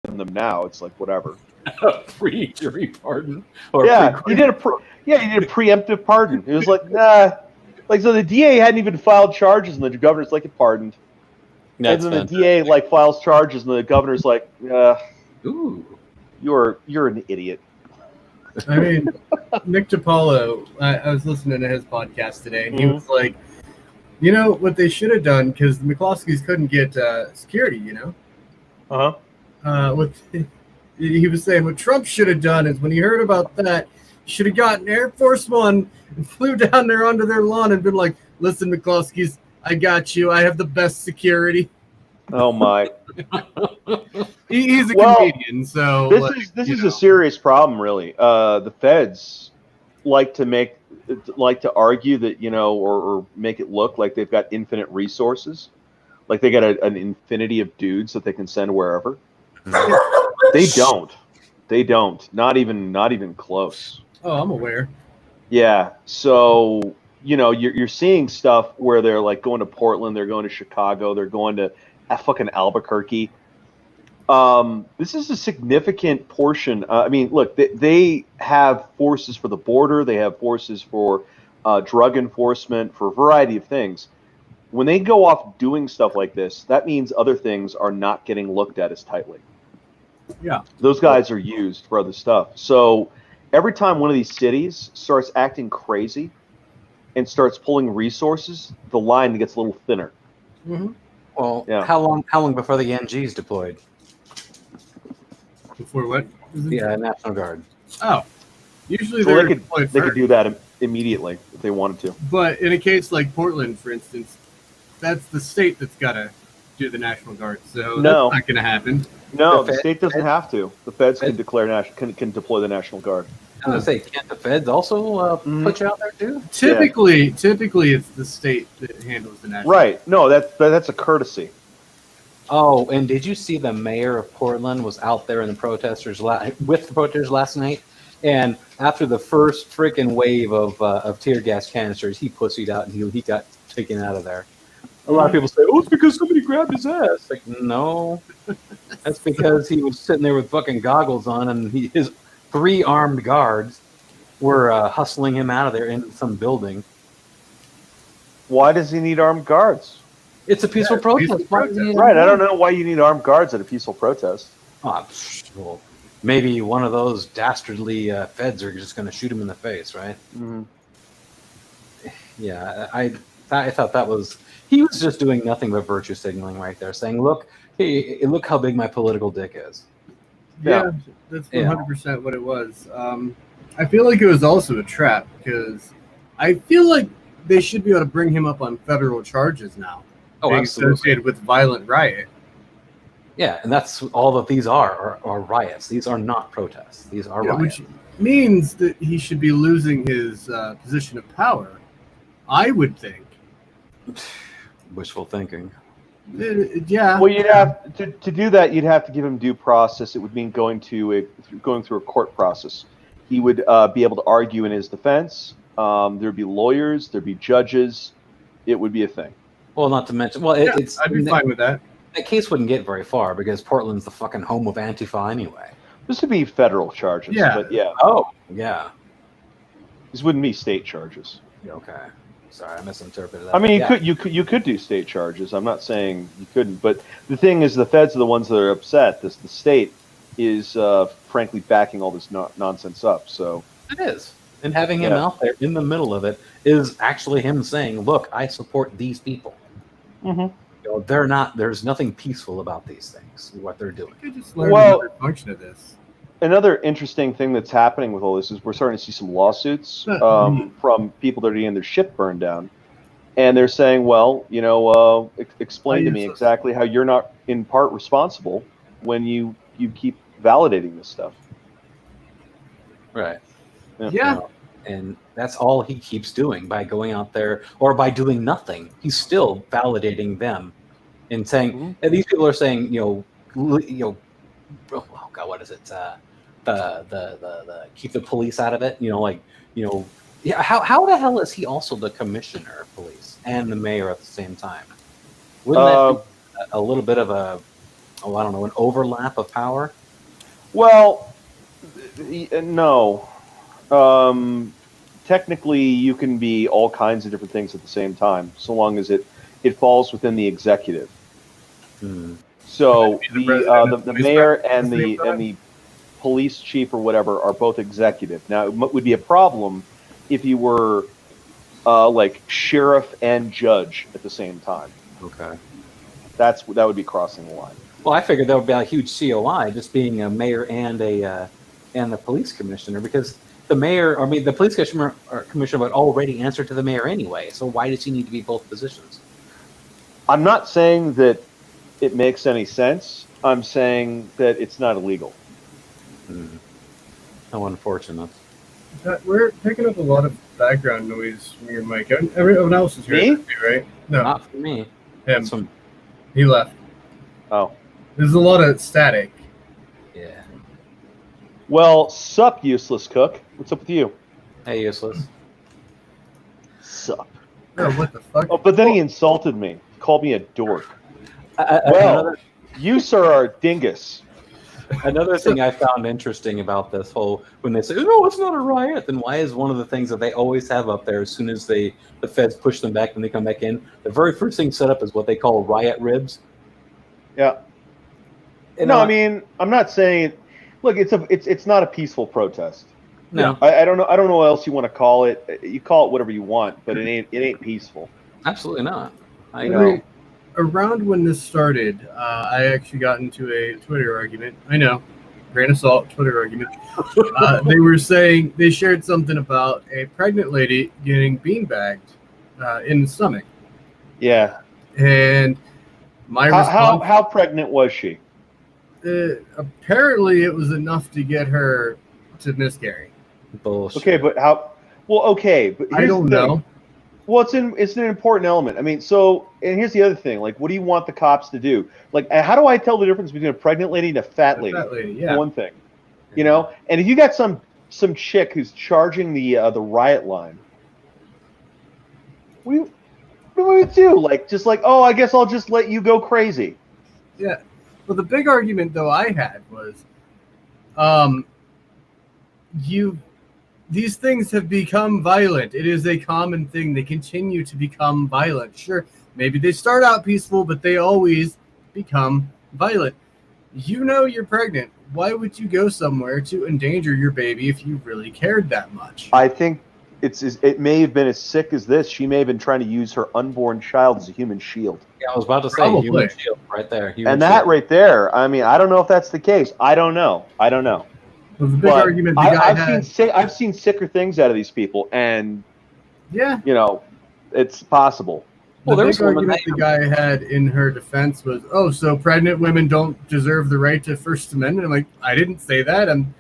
them now. It's like whatever. Free jury pardon. Or He did a preemptive pardon. It was like, nah. Like, so the DA hadn't even filed charges, and the governor's like, pardoned. That's and then the DA like files charges, and the governor's like, ooh, you're an idiot. I mean, Nick DiPaolo, I was listening to his podcast today, and he was like, you know what they should have done, because the McCloskeys couldn't get security, you know? What he was saying, what Trump should have done is when he heard about that, he should have gotten Air Force One and flew down there onto their lawn and been like, listen, McCloskeys, I got you. I have the best security. Oh, my. He's a comedian, so... This is a serious problem, really. The feds like to argue that, you know, or make it look like they've got infinite resources. Like they got an infinity of dudes that they can send wherever. They don't. They don't. Not even close. Oh, I'm aware. Yeah. So, you know, you're seeing stuff where they're like going to Portland, they're going to Chicago, they're going to fucking Albuquerque. This is a significant portion. I mean, look, they have forces for the border. They have forces for drug enforcement, for a variety of things. When they go off doing stuff like this, that means other things are not getting looked at as tightly. Yeah. Those guys are used for other stuff. So every time one of these cities starts acting crazy and starts pulling resources, the line gets a little thinner. Mm-hmm. Well, yeah. How long before the NG's deployed? Before what? Yeah, National Guard. Oh. Usually so they could do that immediately if they wanted to. But in a case like Portland, for instance, that's the state that's got to do the National Guard. So that's not going to happen. No, the state doesn't have to. The feds can declare can deploy the National Guard. I was going to say, can't the feds also put you out there too? Typically, it's the state that handles the National Guard. Right. No, that's a courtesy. Oh, and did you see the mayor of Portland was out there in the protesters with the protesters last night? And after the first freaking wave of tear gas canisters, he pussied out and he got taken out of there. A lot of people say, "Oh, it's because somebody grabbed his ass." Like, no, that's because he was sitting there with fucking goggles on, and his 3 armed guards were hustling him out of there into some building. Why does he need armed guards? It's a peaceful protest. Right. I don't know why you need armed guards at a peaceful protest. Oh, well, maybe one of those dastardly feds are just going to shoot him in the face, right? Mm-hmm. Yeah, I thought that was... He was just doing nothing but virtue signaling right there, saying, look how big my political dick is. Yeah, that's 100% what it was. I feel like it was also a trap, because I feel like they should be able to bring him up on federal charges now. Oh, being absolutely. associated with violent riot. Yeah, and that's all that these are riots. These are not protests. These are riots. Which means that he should be losing his position of power, I would think. Wishful thinking. Yeah. Well, you'd have to do that. You'd have to give him due process. It would mean going through a court process. He would be able to argue in his defense. There'd be lawyers. There'd be judges. It would be a thing. Well, not to mention, I'd be fine with that. That case wouldn't get very far because Portland's the fucking home of Antifa anyway. This would be federal charges. Yeah. But yeah. Oh, yeah. These wouldn't be state charges. Okay. Sorry, I misinterpreted that. I mean, you could do state charges. I'm not saying you couldn't, but the thing is, the feds are the ones that are upset. The state is, frankly, backing all this nonsense up. So it is, and having him out there in the middle of it is actually him saying, "Look, I support these people." Mm-hmm. You know, they're not. There's nothing peaceful about these things. What they're doing. You could just learn another function of this. Another interesting thing that's happening with all this is we're starting to see some lawsuits from people that are getting their shit burned down. And they're saying, well, you know, explain to me exactly how you're not in part responsible when you keep validating this stuff. Right. Yeah. And that's all he keeps doing by going out there or by doing nothing. He's still validating them and saying, and these people are saying, oh God, what is it? The keep the police out of it. How the hell is he also the commissioner of police and the mayor at the same time? Wouldn't that be a little bit of a I don't know, an overlap of power? Well, no. Technically, you can be all kinds of different things at the same time, so long as it falls within the executive. So the mayor and the police chief or whatever are both executive. Now, it would be a problem if you were like sheriff and judge at the same time. Okay. That would be crossing the line. Well, I figured that would be a huge COI, just being a mayor and the police commissioner, because the police commissioner would already answer to the mayor anyway. So why does he need to be both positions? I'm not saying that it makes any sense. I'm saying that it's not illegal. How unfortunate. We're picking up a lot of background noise from your mic. Everyone else is hearing it, right? No, Not for me. him. He left. Oh. There's a lot of static. Yeah. Well, sup, useless cook. What's up with you? Hey, useless. Sup. Oh, what the fuck? Oh, but then he insulted me. He called me a dork. Well, you, sir, are a dingus. Another thing I found interesting about this whole, when they say, no, it's not a riot, then why is one of the things that they always have up there as soon as the feds push them back and they come back in, the very first thing set up is what they call riot ribs? Yeah. No, I mean, I'm not saying. Look, it's not a peaceful protest. No, I don't know what else you want to call it. You call it whatever you want, but it ain't peaceful. Absolutely not. I know. Around when this started, I actually got into a Twitter argument. I know, grain of salt, Twitter argument. They were saying they shared something about a pregnant lady getting beanbagged in the stomach. Yeah. And my response, how pregnant was she? Apparently, it was enough to get her to miscarry. Bullshit. Okay, but how? Well, okay, but I don't know. Well, it's an important element. I mean, and here's the other thing. Like, what do you want the cops to do? Like, how do I tell the difference between a pregnant lady and a fat lady? Fat lady, yeah. One thing, you know. And if you got some chick who's charging the riot line, what do we do? Like, just like, oh, I guess I'll just let you go crazy. Yeah. Well, the big argument though I had was, these things have become violent. It is a common thing. They continue to become violent. Sure, maybe they start out peaceful, but they always become violent. You know you're pregnant. Why would you go somewhere to endanger your baby if you really cared that much? I think it may have been as sick as this. She may have been trying to use her unborn child as a human shield. Yeah, I was about to say human shield right there. That right there, I mean, I don't know if that's the case. I don't know. Well, the big argument I've seen sicker things out of these people, and yeah, you know, it's possible. Well, the big argument the guy had in her defense was, oh, so pregnant women don't deserve the right to First Amendment. I'm like, I didn't say that. I'm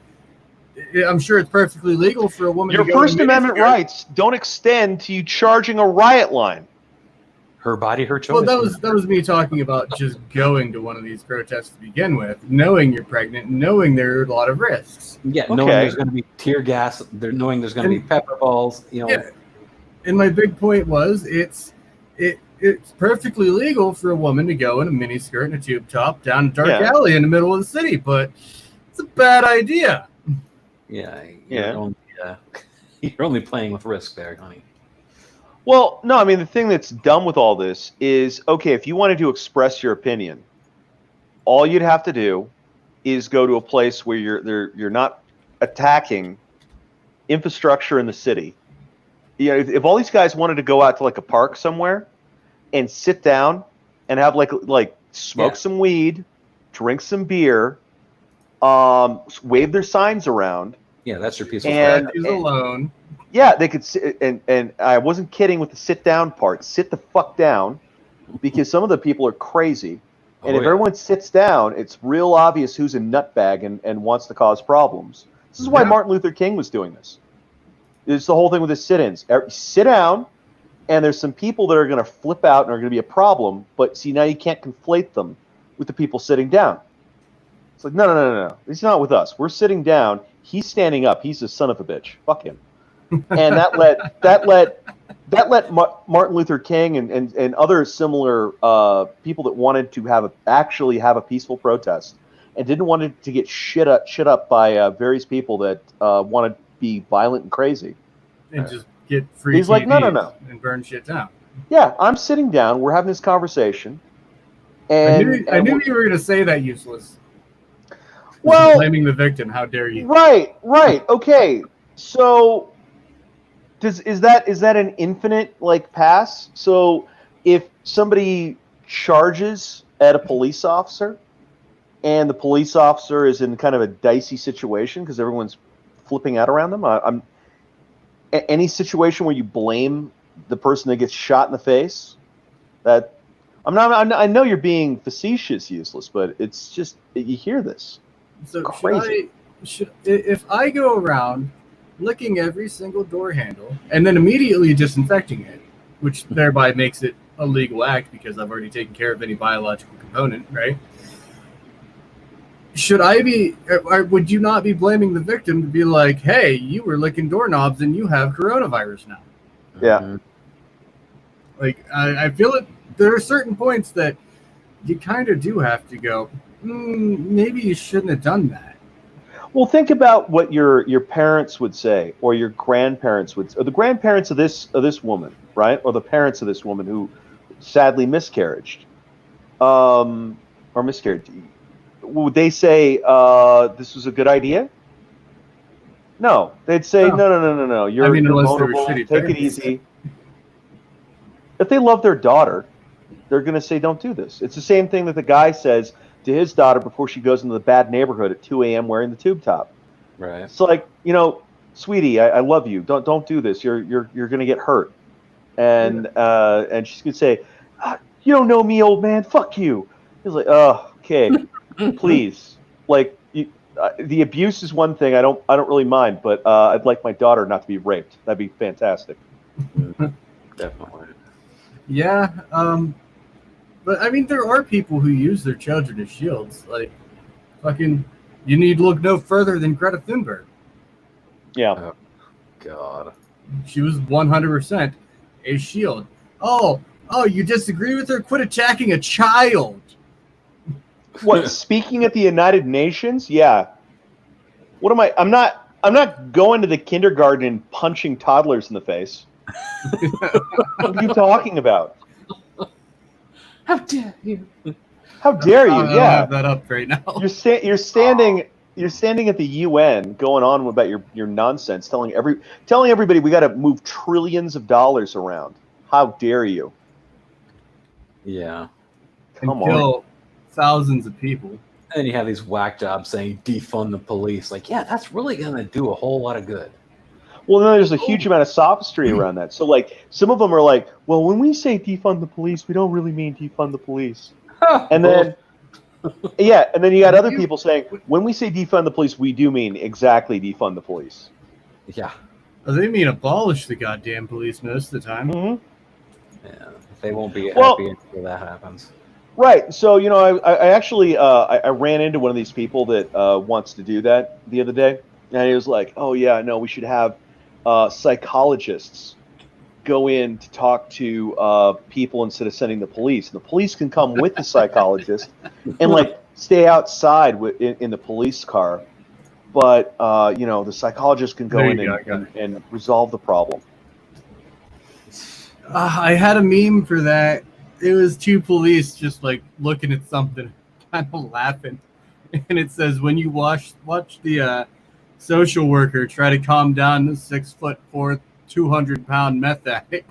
sure it's perfectly legal for a woman Your to go First Amendment rights don't extend to you charging a riot line. Her body, her choice. Well, that was me talking about just going to one of these protests to begin with, knowing you're pregnant, knowing there are a lot of risks. Yeah, knowing there's going to be tear gas, knowing there's going to be pepper balls. You know. Yeah. And my big point was, it's perfectly legal for a woman to go in a mini skirt and a tube top down a dark alley in the middle of the city, but it's a bad idea. Yeah. You're only playing with risk there, honey. Well, no, I mean, the thing that's dumb with all this is, okay, if you wanted to express your opinion, all you'd have to do is go to a place where you're not attacking infrastructure in the city. You know, if all these guys wanted to go out to like a park somewhere and sit down and have like smoke some weed, drink some beer, wave their signs around. Yeah, that's your peaceful statues alone. Yeah, they could sit, and I wasn't kidding with the sit down part. Sit the fuck down, because some of the people are crazy. And if everyone sits down, it's real obvious who's a nutbag and wants to cause problems. This is why Martin Luther King was doing this. It's the whole thing with the sit-ins. Sit down, and there's some people that are going to flip out and are going to be a problem. But see, now you can't conflate them with the people sitting down. It's like, no. He's not with us. We're sitting down. He's standing up. He's a son of a bitch. Fuck him. And that let that let Martin Luther King and other similar people that wanted to actually have a peaceful protest and didn't want it to get shit up by various people that wanted to be violent and crazy. And just get free He's like, no. and burn shit down. Yeah, I'm sitting down. We're having this conversation. And I knew you were going to say that, useless. Well, blaming the victim. How dare you? Right. Okay. So, is that an infinite pass? So, if somebody charges at a police officer, and the police officer is in kind of a dicey situation because everyone's flipping out around them, any situation where you blame the person that gets shot in the face, that I know you're being facetious, useless, but it's just you hear this. So crazy. If I go around licking every single door handle and then immediately disinfecting it, which thereby makes it a legal act because I've already taken care of any biological component, right? Would you not be blaming the victim to be like, hey, you were licking doorknobs and you have coronavirus now? Yeah. I feel it. There are certain points that you kind of do have to go, maybe you shouldn't have done that. Well, think about what your parents would say, or your grandparents would, or the grandparents of this woman, right, or the parents of this woman who sadly miscarried. Would they say this was a good idea? No, they'd say no. You're vulnerable. Take it easy. If they love their daughter, they're going to say, don't do this. It's the same thing that the guy says to his daughter before she goes into the bad neighborhood at 2 a.m. wearing the tube top. Right. It's like, sweetie, I love you. Don't do this. You're going to get hurt. And she's going to say, you don't know me, old man. Fuck you. He's like, oh, okay, please. The abuse is one thing I don't really mind, but I'd like my daughter not to be raped. That'd be fantastic. Definitely. Yeah, but I mean, there are people who use their children as shields. You need to look no further than Greta Thunberg. Yeah. Oh, God. She was 100% a shield. Oh, you disagree with her? Quit attacking a child. What? Speaking at the United Nations? Yeah. What am I? I'm not going to the kindergarten and punching toddlers in the face. What are you talking about? How dare you? How dare you? I don't have that up right now. You're standing at the UN, going on about your nonsense, telling everybody we got to move trillions of dollars around. How dare you? Yeah. Come on. Kill thousands of people. And then you have these whack jobs saying defund the police. That's really gonna do a whole lot of good. Well, then there's a huge amount of sophistry around that. So, some of them are like, well, when we say defund the police, we don't really mean defund the police. And then, and then you got other people saying, when we say defund the police, we do mean exactly defund the police. Yeah. Well, they mean abolish the goddamn police most of the time. Mm-hmm. Yeah, they won't be happy until that happens. Right. So, I actually I ran into one of these people that wants to do that the other day. And he was like, oh, yeah, no, we should have psychologists go in to talk to people instead of sending the police. And the police can come with the psychologist and stay outside in the police car. But, the psychologist can go in and resolve the problem. I had a meme for that. It was two police just looking at something, kind of laughing. And it says, when you watch the social worker try to calm down the 6'4", 200-pound meth addict.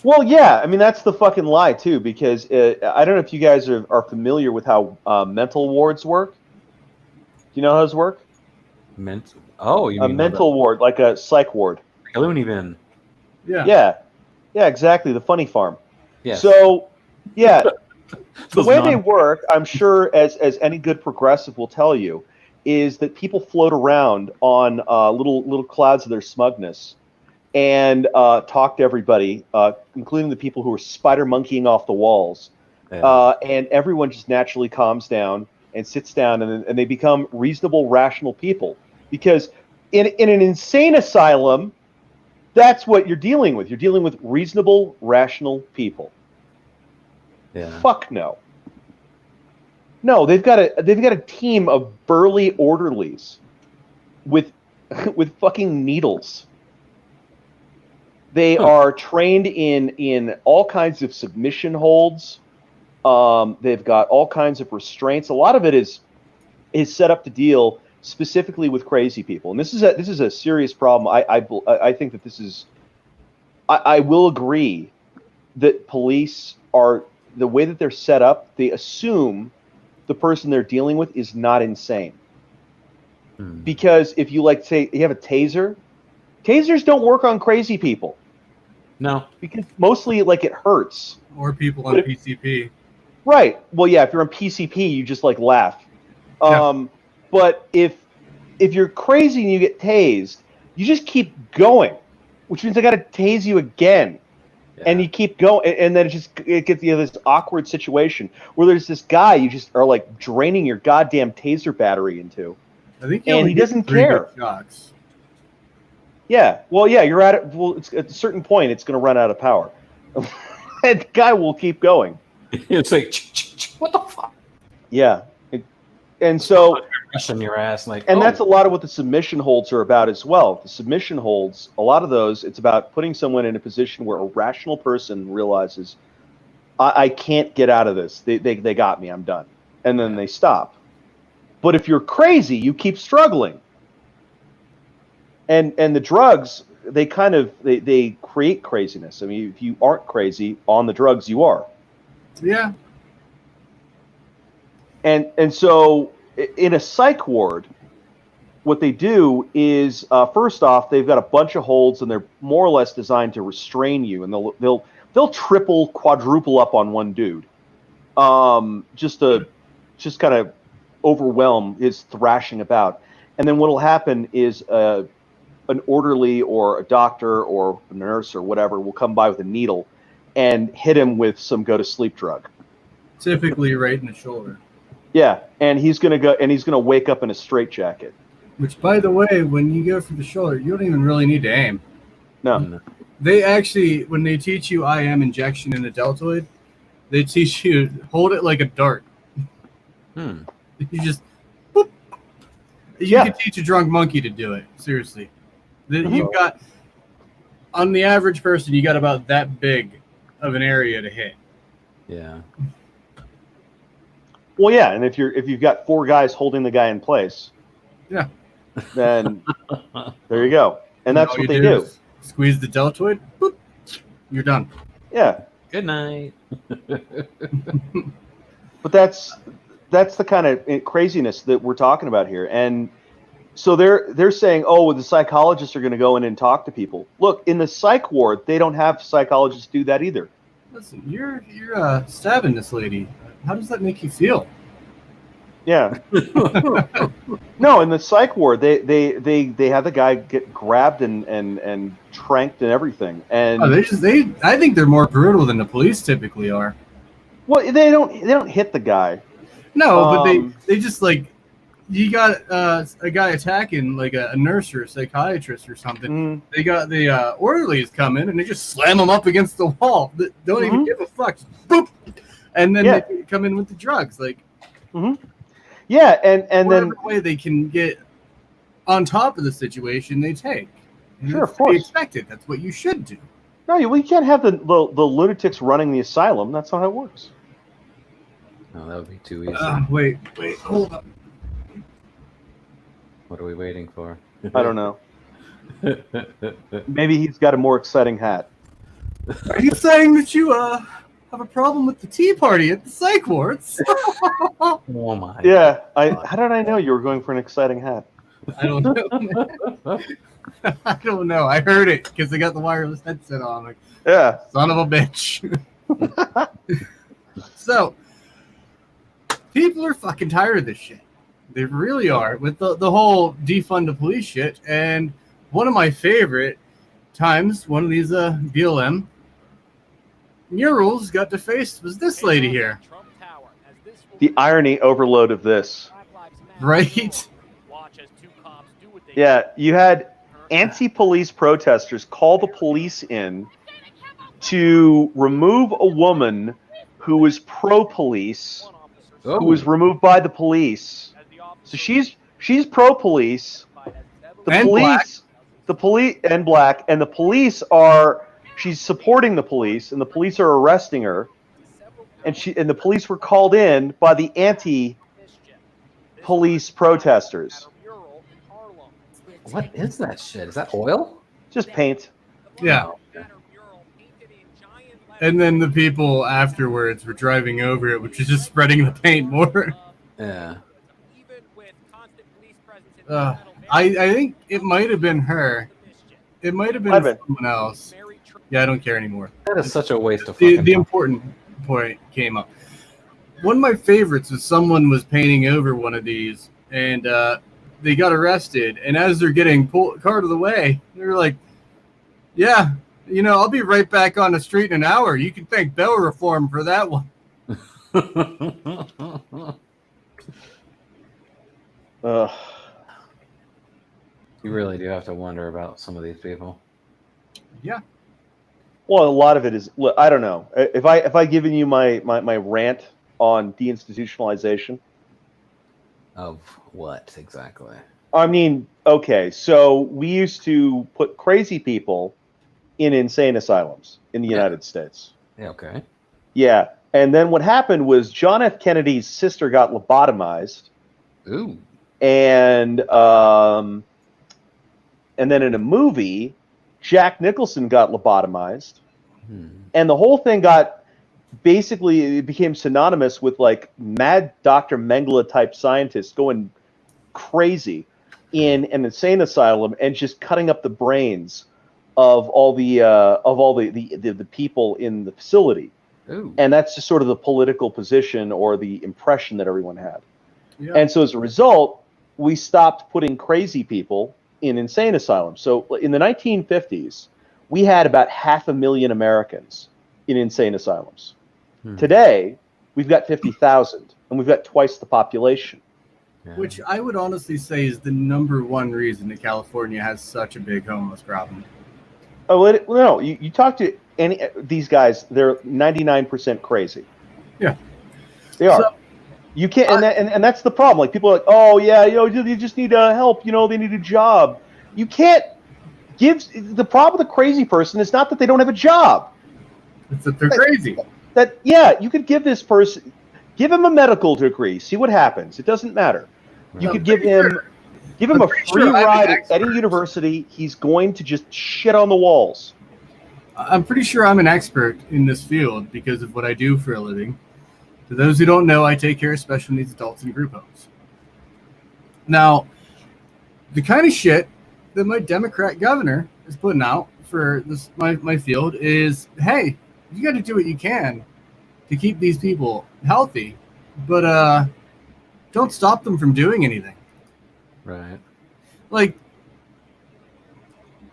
Well, yeah, I mean that's the fucking lie too, because I don't know if you guys are familiar with how mental wards work. Do you know how those work? Mental? Oh, you mean a mental ward, like a psych ward. Like a loony bin. Yeah, exactly. The funny farm. Yeah. So, yeah. The way they work, I'm sure, as any good progressive will tell you, is that people float around on little clouds of their smugness and talk to everybody, including the people who are spider monkeying off the walls. Yeah. And everyone just naturally calms down and sits down, and they become reasonable, rational people. Because in an insane asylum, that's what you're dealing with. You're dealing with reasonable, rational people. Yeah. Fuck no. No, they've got a team of burly orderlies with fucking needles. They are trained in all kinds of submission holds. They've got all kinds of restraints. A lot of it is set up to deal specifically with crazy people, and this is a serious problem. I think that this is. I will agree that police are the way that they're set up. They assume the person they're dealing with is not insane, because if you say you have a taser, tasers don't work on crazy people. No, because mostly it hurts. Or people on PCP. Right. Well, yeah. If you're on PCP, you just laugh. Yeah. But if you're crazy and you get tased, you just keep going, which means I got to tase you again, and you keep going, and then it gets this awkward situation where there's this guy you just are draining your goddamn taser battery into, I think and he doesn't care. Shots. Yeah. Well, yeah. You're at it. Well, it's, at a certain point, it's going to run out of power, and the guy will keep going. It's what the fuck? Yeah. And so, in your ass, and that's a lot of what the submission holds are about as well. The submission holds, a lot of those, it's about putting someone in a position where a rational person realizes, I can't get out of this. They got me. I'm done. And then they stop. But if you're crazy, you keep struggling. And the drugs, they they create craziness. I mean, if you aren't crazy on the drugs, you are. Yeah. And so in a psych ward, what they do is first off, they've got a bunch of holds, and they're more or less designed to restrain you, and they'll triple, quadruple up on one dude, just kind of overwhelm his thrashing about. And then what'll happen is an orderly or a doctor or a nurse or whatever will come by with a needle and hit him with some go to sleep drug. Typically right in the shoulder. Yeah, and he's gonna wake up in a straitjacket. Which, by the way, when you go for the shoulder, you don't even really need to aim. No. They actually, when they teach you IM injection in a deltoid, they teach you hold it like a dart. You just, boop. You can teach a drunk monkey to do it. Seriously, you've got, on the average person, you got about that big of an area to hit. Yeah. Well, yeah, and if you've got four guys holding the guy in place, then there you go, and that's what they do. Squeeze the deltoid, boop, you're done. Yeah. Good night. But that's the kind of craziness that we're talking about here, and so they're saying, oh, well, the psychologists are going to go in and talk to people. Look, in the psych ward, they don't have psychologists do that either. Listen, you're stabbing this lady. How does that make you feel? Yeah. No, in the psych ward, they have the guy get grabbed and tranked and everything. And I think they're more brutal than the police typically are. Well, they don't hit the guy. No, but they just you got a guy attacking a nurse or a psychiatrist or something. They got the orderlies come in and they just slam them up against the wall. They don't even give a fuck. Just boop. And then they come in with the drugs, Yeah, and then way they can get on top of the situation, they take. And sure, of course, expected. That's what you should do. No, we can't have the lunatics running the asylum. That's not how it works. No, that would be too easy. Wait, hold up. What are we waiting for? I don't know. Maybe he's got a more exciting hat. Are you saying that you have a problem with the tea party at the psych wards? Oh my! Yeah, how did I know you were going for an exciting hat? I don't know. I don't know. I heard it because they got the wireless headset on. Yeah, son of a bitch. So, people are fucking tired of this shit. They really are, with the whole defund the police shit. And one of my favorite times, one of these BLM murals got defaced was this lady here. The irony overload of this. Right? Yeah, you had anti-police protesters call the police in to remove a woman who was pro-police, who was removed by the police. So she's pro-police. The And black. police and black, and the police are. She's supporting the police, and the police are arresting her. And the police were called in by the anti-police protesters. What is that shit? Is that oil? Just paint. Yeah. And then the people afterwards were driving over it, which is just spreading the paint more. Yeah. I think it might have been her. It might have been someone else. Yeah, I don't care anymore. That is such a waste of fucking The important point came up. One of my favorites is someone was painting over one of these, and they got arrested. And as they're getting carted away, they're like, "Yeah, I'll be right back on the street in an hour. You can thank bail reform for that one." You really do have to wonder about some of these people. Yeah. Well, a lot of it is. I don't know. If I given you my rant on deinstitutionalization of what exactly? I mean, okay, so we used to put crazy people in insane asylums in the United States. Yeah. Okay. Yeah, and then what happened was John F. Kennedy's sister got lobotomized. Ooh. And then in a movie, Jack Nicholson got lobotomized, and the whole thing it became synonymous with like mad Dr. Mengele type scientists going crazy in an insane asylum and just cutting up the brains of all the people in the facility. Ooh. And that's just sort of the political position or the impression that everyone had. Yeah. And so as a result, we stopped putting crazy people in insane asylums. So in the 1950s, we had about 500,000 Americans in insane asylums. Today, we've got 50,000, and we've got twice the population. Yeah. Which I would honestly say is the number one reason that California has such a big homeless problem. Oh, no, you talk to these guys, they're 99% crazy. Yeah. They are. So, you can't, and that's the problem. Like people are like, oh yeah, you just need help. They need a job. You can't give. The problem with a crazy person is not that they don't have a job. It's that they're crazy. You could give this person, give him a medical degree, see what happens. It doesn't matter. You could give him a free ride at any university. He's going to just shit on the walls. I'm pretty sure I'm an expert in this field because of what I do for a living. For those who don't know, I take care of special needs adults in group homes. Now, the kind of shit that my Democrat governor is putting out for this my field is, hey, you got to do what you can to keep these people healthy, but don't stop them from doing anything. Right. Like,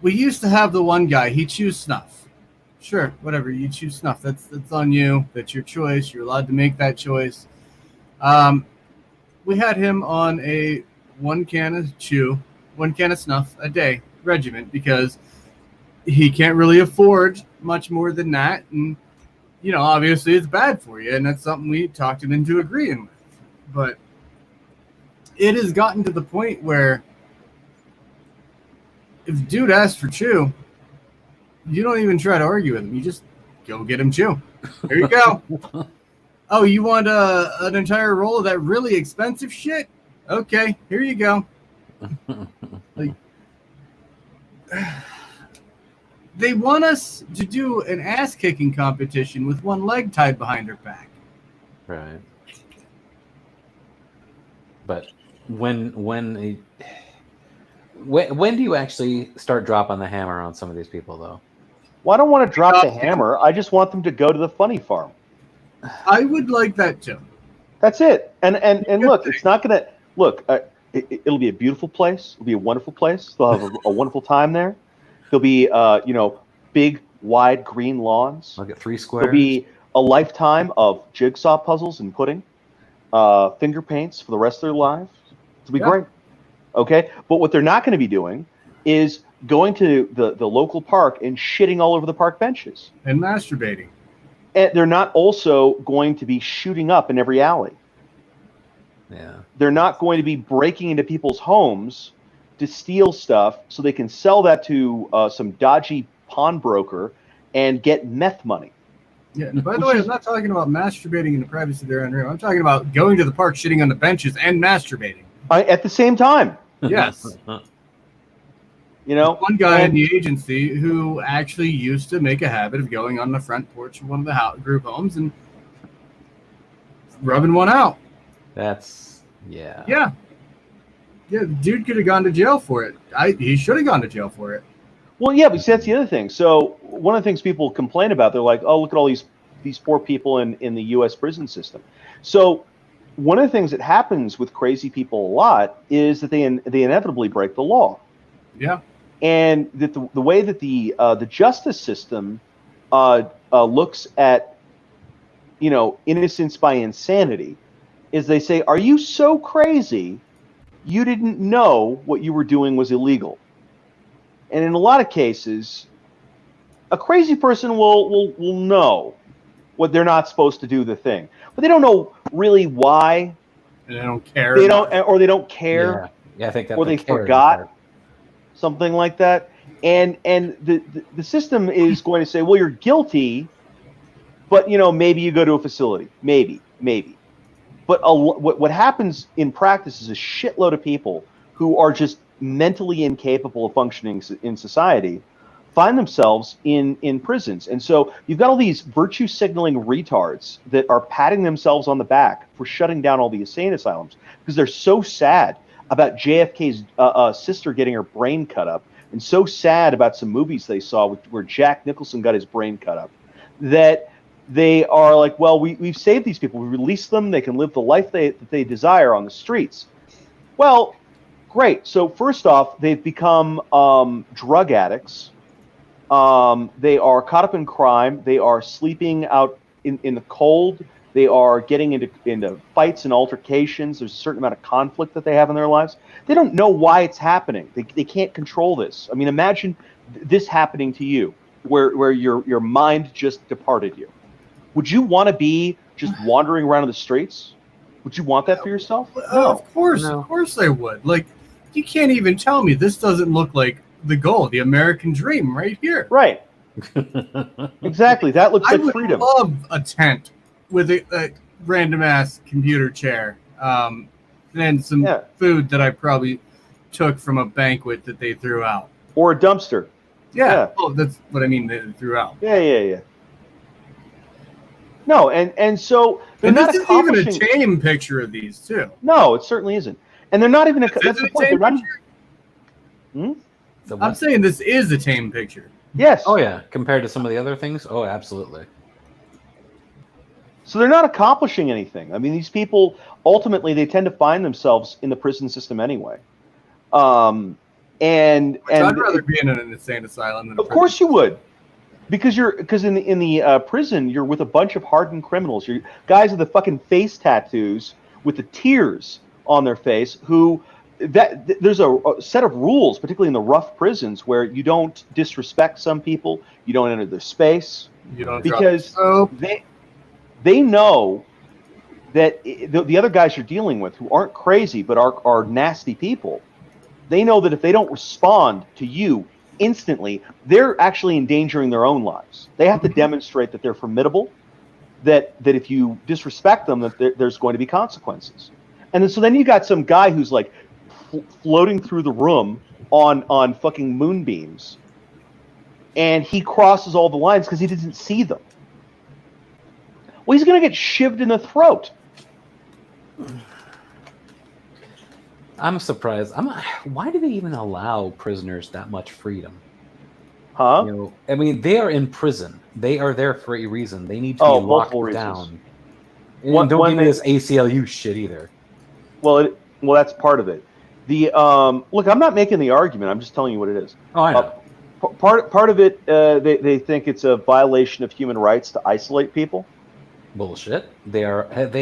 we used to have the one guy, he chews snuff. Sure, whatever, you choose snuff. That's on you. That's your choice. You're allowed to make that choice. We had him on a one can of snuff a day regiment because he can't really afford much more than that. And, obviously it's bad for you. And that's something we talked him into agreeing with. But it has gotten to the point where if dude asks for chew, you don't even try to argue with him. You just go get him chew. Here you go. Oh, you want an entire roll of that really expensive shit? Okay, here you go. Like, they want us to do an ass-kicking competition with one leg tied behind her back. Right. But when do you actually start dropping the hammer on some of these people, though? Well, I don't want to drop the hammer. I just want them to go to the funny farm. I would like that too. That's it. And look, it's not going to look. It'll be a beautiful place. It'll be a wonderful place. They'll have a wonderful time there. There'll be big, wide green lawns. I'll get 3 squares. There'll be a lifetime of jigsaw puzzles and pudding, finger paints for the rest of their lives. It'll be great. Okay, but what they're not going to be doing is going to the local park and shitting all over the park benches. And masturbating. And they're not also going to be shooting up in every alley. Yeah. They're not going to be breaking into people's homes to steal stuff so they can sell that to some dodgy pawnbroker and get meth money. Yeah, and by the way, I'm not talking about masturbating in the privacy of their own room. I'm talking about going to the park, shitting on the benches, and masturbating. At the same time. Yes. You know, one guy in the agency who actually used to make a habit of going on the front porch of one of the group homes and rubbing one out. That's yeah. Yeah. Yeah, the dude could have gone to jail for it. He should have gone to jail for it. Well, yeah, but see, that's the other thing. So one of the things people complain about, they're like, oh, look at all these poor people in the U.S. prison system. So one of the things that happens with crazy people a lot is that they inevitably break the law. Yeah. And that the way that the justice system looks at, innocence by insanity is they say, are you so crazy you didn't know what you were doing was illegal? And in a lot of cases, a crazy person will know what they're not supposed to do the thing, but they don't know really why. And they don't care. They don't care. Yeah, I think that. Or they forgot something like that. And the system is going to say, well, you're guilty, but maybe you go to a facility, maybe. But what happens in practice is a shitload of people who are just mentally incapable of functioning in society find themselves in prisons. And so you've got all these virtue signaling retards that are patting themselves on the back for shutting down all the insane asylums because they're so sad about JFK's sister getting her brain cut up and so sad about some movies they saw where Jack Nicholson got his brain cut up that they are like, well, we've saved these people. We released them. They can live the life that they desire on the streets. Well, great. So first off, they've become drug addicts. They are caught up in crime. They are sleeping out in the cold. They are getting into fights and altercations. There's a certain amount of conflict that they have in their lives. They don't know why it's happening. They can't control this. I mean, imagine this happening to you, where your mind just departed you. Would you want to be just wandering around in the streets? Would you want that for yourself? No. Of course I would. Like, you can't even tell me this doesn't look like the goal, the American dream right here. Right. Exactly. That looks like freedom. I would love a tent with a random ass computer chair, and some food that I probably took from a banquet that they threw out, or a dumpster. Yeah. Oh, that's what I mean. They threw out. Yeah. No, and so they're not this isn't even a tame picture of these too. No, it certainly isn't. And they're not even that's the point. They're not. I'm saying this is a tame picture. Yes. Oh yeah, compared to some of the other things. Oh, absolutely. So they're not accomplishing anything. I mean, these people ultimately they tend to find themselves in the prison system anyway. And I'd rather be in an insane asylum than of course you would, because in the prison you're with a bunch of hardened criminals. You're guys with the fucking face tattoos with the tears on their face who. There's a set of rules, particularly in the rough prisons, where you don't disrespect some people, you don't enter their space, because they know that the other guys you're dealing with, who aren't crazy but are nasty people, they know that if they don't respond to you instantly, they're actually endangering their own lives. They have to demonstrate that they're formidable, that if you disrespect them, that there's going to be consequences. And then you got some guy who's like floating through the room on fucking moonbeams, and he crosses all the lines because he doesn't see them. Well, he's going to get shivved in the throat. I'm surprised. Why do they even allow prisoners that much freedom? Huh? I mean, they are in prison. They are there for a reason. They need to be locked down. And don't give me this ACLU shit either. Well, that's part of it. Look, I'm not making the argument. I'm just telling you what it is. Oh, I know. Part of it, they think it's a violation of human rights to isolate people. Bullshit. They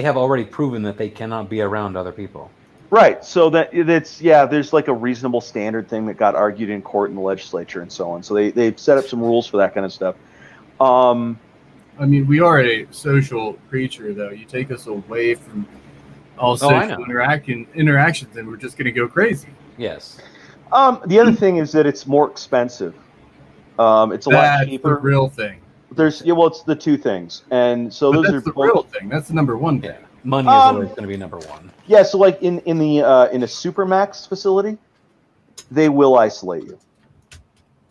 have already proven that they cannot be around other people. Right. So there's like a reasonable standard thing that got argued in court in the legislature and so on. So they've set up some rules for that kind of stuff. I mean, we are a social creature, though. You take us away from all social interactions, and we're just going to go crazy. Yes. The other thing is that it's more expensive. It's a lot cheaper. That's the real thing. It's the two things, and so those are the real thing. That's the number one thing. Yeah. Money is always going to be number one. Yeah, so like in a Supermax facility, they will isolate you.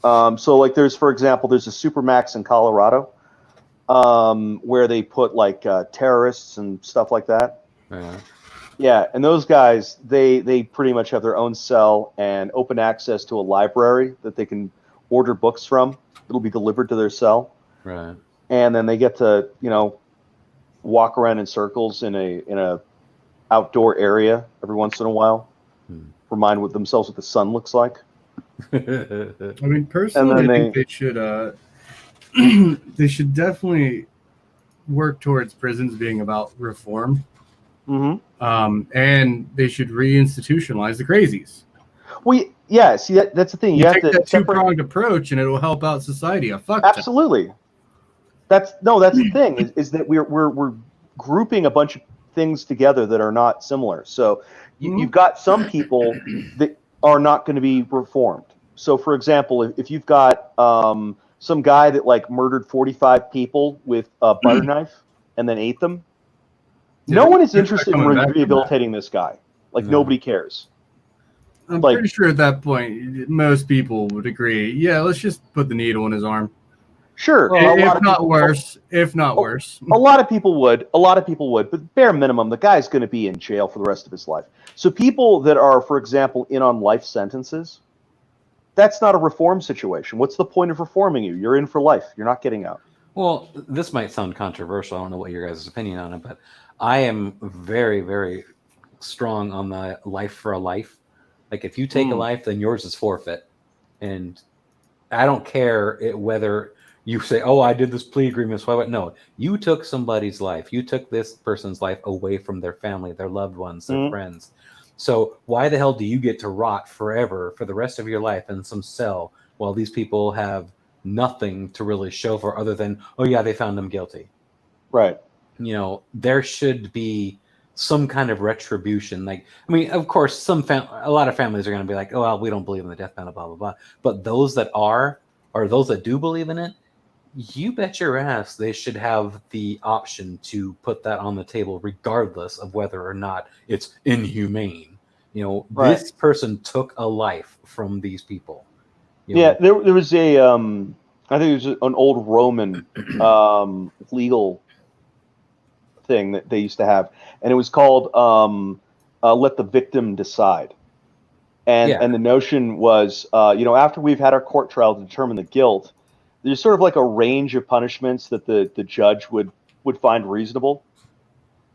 So like for example, there's a Supermax in Colorado, where they put like terrorists and stuff like that. Yeah. Yeah, and those guys, they pretty much have their own cell and open access to a library that they can order books from. It'll be delivered to their cell. Right. And then they get to, walk around in circles in a outdoor area every once in a while. Remind themselves what the sun looks like. I mean, personally, I think they should they should definitely work towards prisons being about reform. Mm-hmm. And they should reinstitutionalize the crazies. Well, yeah. See, that's the thing. You have take to that two-pronged approach, and it'll help out society. Absolutely. That's the thing is that we're grouping a bunch of things together that are not similar. So you've got some people that are not going to be reformed. So, for example, if you've got some guy that like murdered 45 people with a butter knife and then ate them, no one is interested in rehabilitating this guy. Like nobody cares. I'm pretty sure at that point, most people would agree. Yeah, let's just put the needle in his arm. Sure. If not worse. A lot of people would, but bare minimum, the guy's going to be in jail for the rest of his life. So people that are, for example, in on life sentences, that's not a reform situation. What's the point of reforming you? You're in for life. You're not getting out. Well, this might sound controversial. I don't know what your guys' opinion on it, but I am very, very strong on the life for a life. Like if you take a life, then yours is forfeit. And I don't care whether you say, oh, I did this plea agreement. So no, you took somebody's life. You took this person's life away from their family, their loved ones, their friends. So why the hell do you get to rot forever for the rest of your life in some cell while these people have nothing to really show for other than, oh, yeah, they found them guilty. Right. There should be some kind of retribution. Like, I mean, of course, a lot of families are going to be like, oh, well, we don't believe in the death penalty, blah, blah, blah. But those that are, or those that do believe in it, you bet your ass they should have the option to put that on the table regardless of whether or not it's inhumane. This person took a life from these people. There was I think it was an old Roman legal thing that they used to have, and it was called let the victim decide. And the notion was, after we've had our court trial to determine the guilt, there's sort of like a range of punishments that the judge would find reasonable.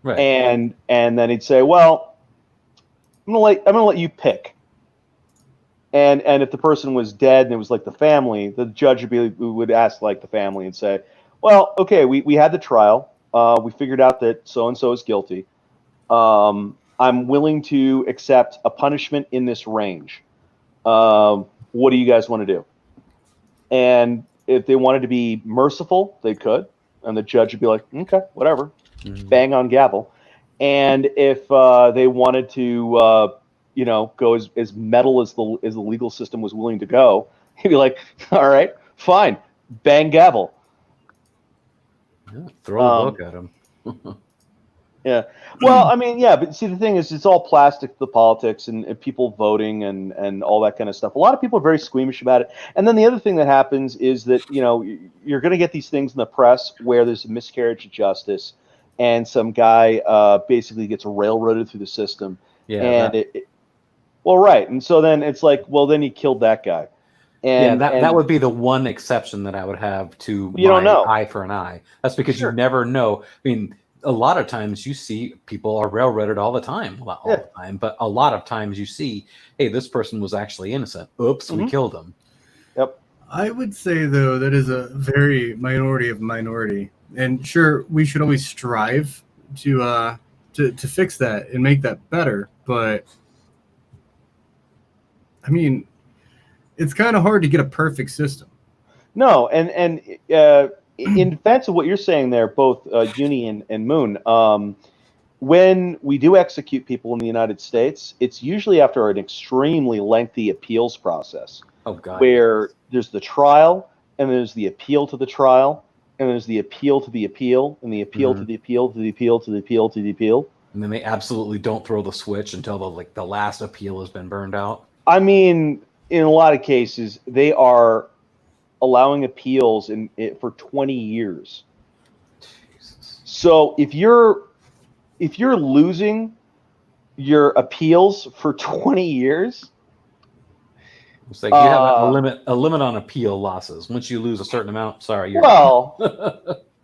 Right. And then he'd say, well, I'm gonna let you pick. And if the person was dead and it was like the family, the judge would ask like the family and say, well, okay, we had the trial. We figured out that so-and-so is guilty. I'm willing to accept a punishment in this range. What do you guys want to do? And if they wanted to be merciful, they could. And the judge would be like, okay, whatever. Bang on gavel. And if they wanted to, go as metal as the legal system was willing to go, he'd be like, all right, fine. Bang gavel. Yeah, throw a book at him. Yeah. Well, I mean, yeah, but see, the thing is, it's all plastic, the politics and people voting and all that kind of stuff. A lot of people are very squeamish about it. And then the other thing that happens is that, you're going to get these things in the press where there's a miscarriage of justice and some guy basically gets railroaded through the system. Yeah. And right. And so then it's like, well, then he killed that guy. And, that would be the one exception that I would have to eye for an eye. That's because you never know. I mean, a lot of times you see people are railroaded all the time. Well, not all the time, but a lot of times you see, hey, this person was actually innocent. Oops, we killed him. Yep. I would say, though, that is a very minority of minority. And sure, we should always strive to fix that and make that better. But I mean, it's kind of hard to get a perfect system. No, and in defense of what you're saying there, both Uni and Moon, when we do execute people in the United States, it's usually after an extremely lengthy appeals process. Oh God. Where there's the trial, and there's the appeal to the trial, and there's the appeal to the appeal, and the appeal to the appeal to the appeal to the appeal to the appeal. And then they absolutely don't throw the switch until the last appeal has been burned out. I mean, in a lot of cases, they are allowing appeals for 20 years. Jesus. So if you're losing your appeals for 20 years, it's like you have a limit on appeal losses. Once you lose a certain amount, sorry, you're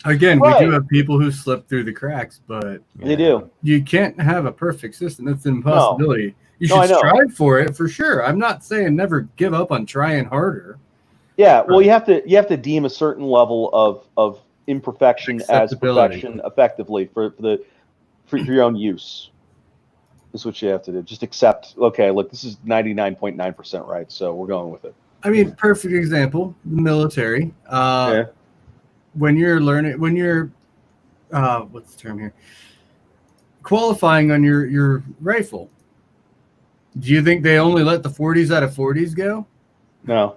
Again, right. We do have people who slip through the cracks, but They do. You can't have a perfect system. That's an impossibility. No. You should strive for it for sure. I'm not saying never give up on trying harder. Yeah, well, you have to deem a certain level of imperfection as perfection effectively for your own use. Is what you have to do. Just accept. Okay, look, this is 99.9% right, so we're going with it. I mean, perfect example: the military. When you're what's the term here? Qualifying on your rifle. Do you think they only let the 40s out of 40s go? No.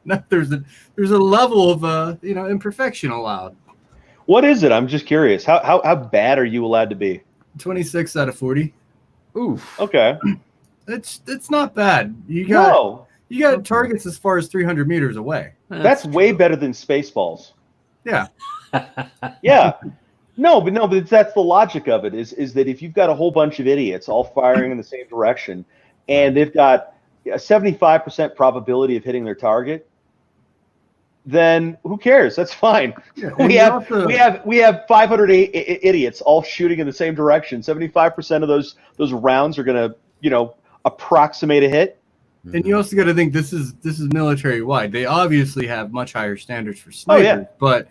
No, there's a level of imperfection allowed. What is it? I'm just curious. How bad are you allowed to be? 26 out of 40. Oof. Okay. It's not bad. You got targets as far as 300 meters away. That's way better than Spaceballs. Yeah. Yeah. No, but that's the logic of it is that if you've got a whole bunch of idiots all firing in the same direction and they've got a 75% probability of hitting their target, then who cares? That's fine. Yeah, we have 500 idiots all shooting in the same direction. 75% of those rounds are going to, approximate a hit. And you also got to think this is military wide. They obviously have much higher standards for snipers, but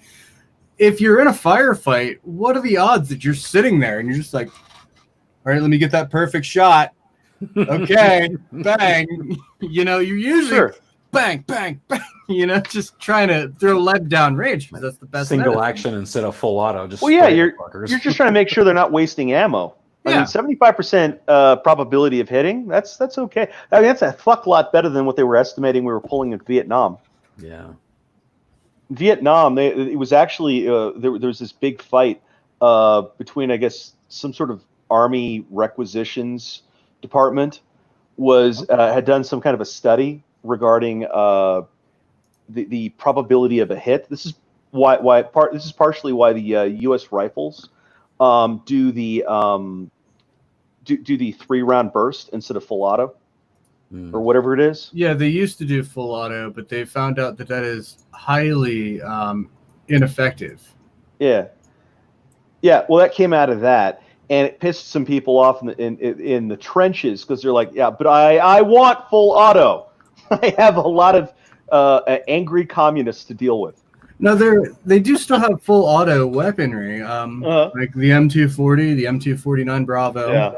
if you're in a firefight, what are the odds that you're sitting there and you're just like, all right, let me get that perfect shot. Okay, bang. You're usually bang, bang, bang. Just trying to throw lead down range because that's the best. Single action instead of full auto. You're just trying to make sure they're not wasting ammo. I mean, 75% probability of hitting. That's okay. I mean, that's a fuck lot better than what they were estimating we were pulling in Vietnam. Yeah. Vietnam, it was actually there was this big fight between, I guess, some sort of army requisitions department had done some kind of a study regarding the probability of a hit. This is partially why the U.S. rifles do the 3-round burst instead of full auto. Or whatever it is. Yeah, they used to do full auto, but they found out that is highly ineffective. Yeah. Well, that came out of that, and it pissed some people off in the trenches because they're like, yeah, but I want full auto. I have a lot of angry communists to deal with. No, they do still have full auto weaponry, like the M240, the M249 Bravo,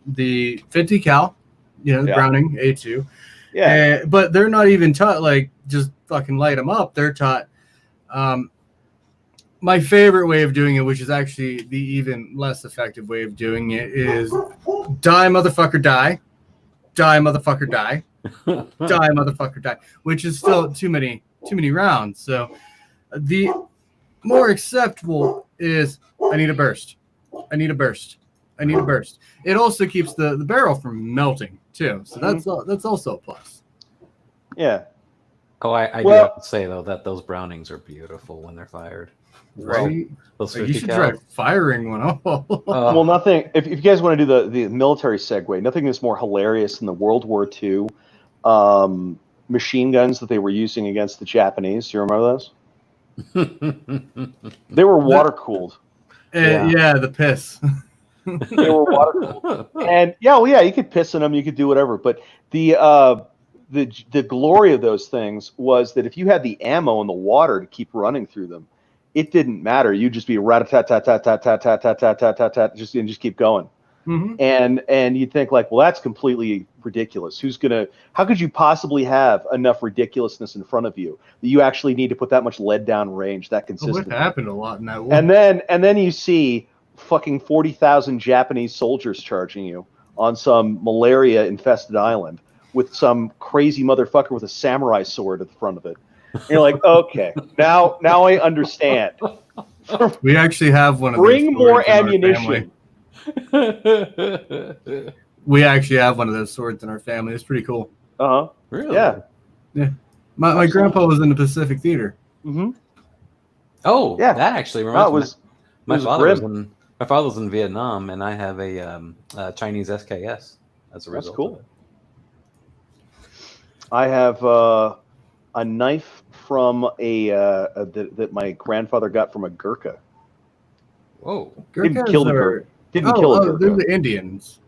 the 50 cal. Browning A2. Yeah. But they're not even taught, like, just fucking light them up. They're taught. My favorite way of doing it, which is actually the even less effective way of doing it, is die, motherfucker, die. Die, motherfucker, die. Die, motherfucker, die. Which is still too many rounds. So the more acceptable is I need a burst. I need a burst. I need a burst. It also keeps the barrel from melting too, so that's also a plus. Yeah. Oh, I do have to say though that those Brownings are beautiful when they're fired. Right. Those you should try firing one. Well, nothing. If you guys want to do the military segue, nothing is more hilarious than the World War II machine guns that they were using against the Japanese. You remember those? They were water cooled. Yeah, the piss. They were water cooled, and you could piss in them, you could do whatever. But the glory of those things was that if you had the ammo and the water to keep running through them, it didn't matter. You'd just be rat-a-tat-tat-tat-tat-tat-tat-tat-tat-tat, just keep going. And you'd think like, well, that's completely ridiculous. How could you possibly have enough ridiculousness in front of you that you actually need to put that much lead down range that consistently? What happened a lot in that war? And then you see fucking 40,000 Japanese soldiers charging you on some malaria infested island with some crazy motherfucker with a samurai sword at the front of it. And you're like, okay, now I understand. We actually have one of Bring those more swords in our ammunition. family. We actually have one of those swords in our family. It's pretty cool. Really? Yeah. My grandpa was in the Pacific Theater. Oh, Yeah. that actually reminds me. My was father grim. was in Vietnam, and I have a Chinese SKS as a result. That's cool. Of it. I have a knife from that my grandfather got from a Gurkha. Whoa! Didn't kill the Gurkha. Didn't kill a Gurkha. They're the Indians.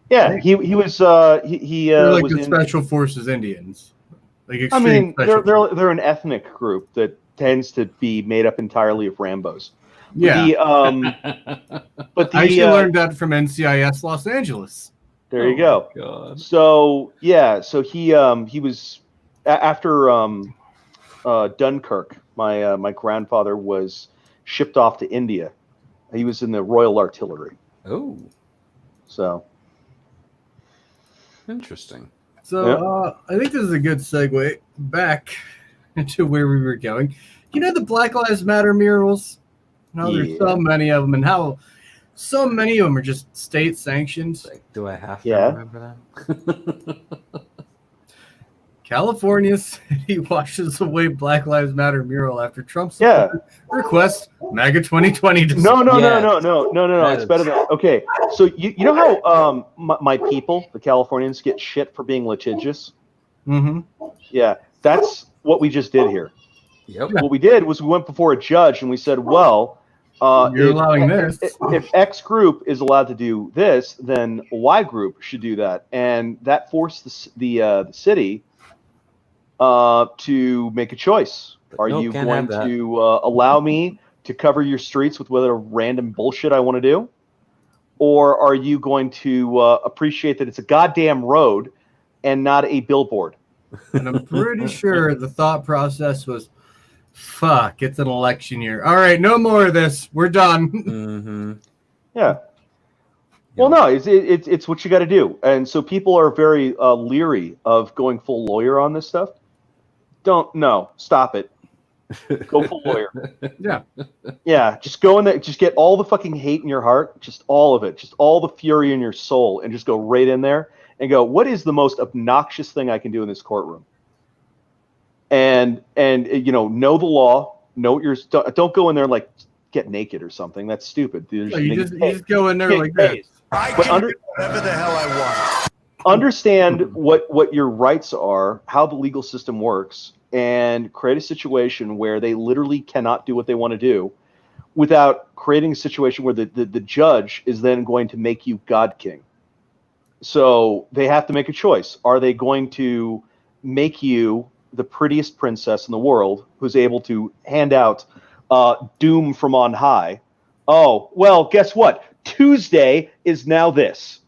Yeah, he was he They're like was the in, Special Forces Indians. Like I mean, special forces. they're an ethnic group that tends to be made up entirely of Rambos. Yeah. But I actually learned that from NCIS Los Angeles. There you go. God. So yeah, so he was after Dunkirk. My grandfather was shipped off to India. He was in the Royal Artillery. Oh, so interesting. So I think this is a good segue back into where we were going. You know the Black Lives Matter murals? There's so many of them, and how so many of them are just state sanctioned. Like, do I have to remember that? California City washes away Black Lives Matter mural after Trump's request MAGA 2020. No. It's better than okay. So you know how my people, the Californians, get shit for being litigious. Yeah, that's what we just did here. Yep. What we did was we went before a judge and we said, well, you're allowing this. If X group is allowed to do this, then Y group should do that, and that forced the city to make a choice. Are you going to allow me to cover your streets with whatever random bullshit I want to do? Or are you going to appreciate that it's a goddamn road and not a billboard? And I'm pretty sure the thought process was, fuck, it's an election year. All right, no more of this. We're done. Yeah. Well, no, it's what you got to do. And so people are very leery of going full lawyer on this stuff. Stop it. Go full lawyer. Yeah, just go in there, just get all the fucking hate in your heart, just all of it, just all the fury in your soul, and just go right in there and go, what is the most obnoxious thing I can do in this courtroom? And know the law, know what you're, don't go in there like get naked or something. That's stupid. You just go in there like this. I can do whatever the hell I want. Understand what your rights are, how the legal system works, and create a situation where they literally cannot do what they want to do without creating a situation where the judge is then going to make you God King. So they have to make a choice. Are they going to make you the prettiest princess in the world who's able to hand out doom from on high? Oh, well, guess what? Tuesday is now this.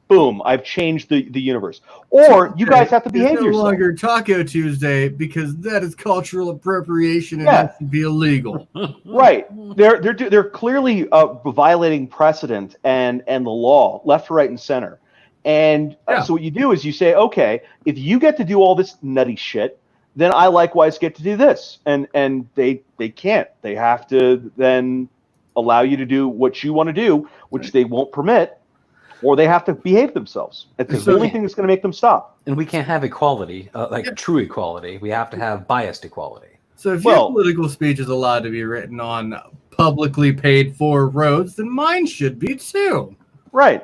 Boom, I've changed the universe. Or you guys have to behave yourself. It's no longer Taco Tuesday because that is cultural appropriation and that should be illegal. Right. They're clearly violating precedent and the law, left, right, and center. And so what you do is you say, okay, if you get to do all this nutty shit, then I likewise get to do this. And they can't. They have to then allow you to do what you want to do, which they won't permit. Or they have to behave themselves. It's the only thing that's going to make them stop. And we can't have equality, true equality. We have to have biased equality. So if your political speech is allowed to be written on publicly paid for roads, then mine should be too. Right.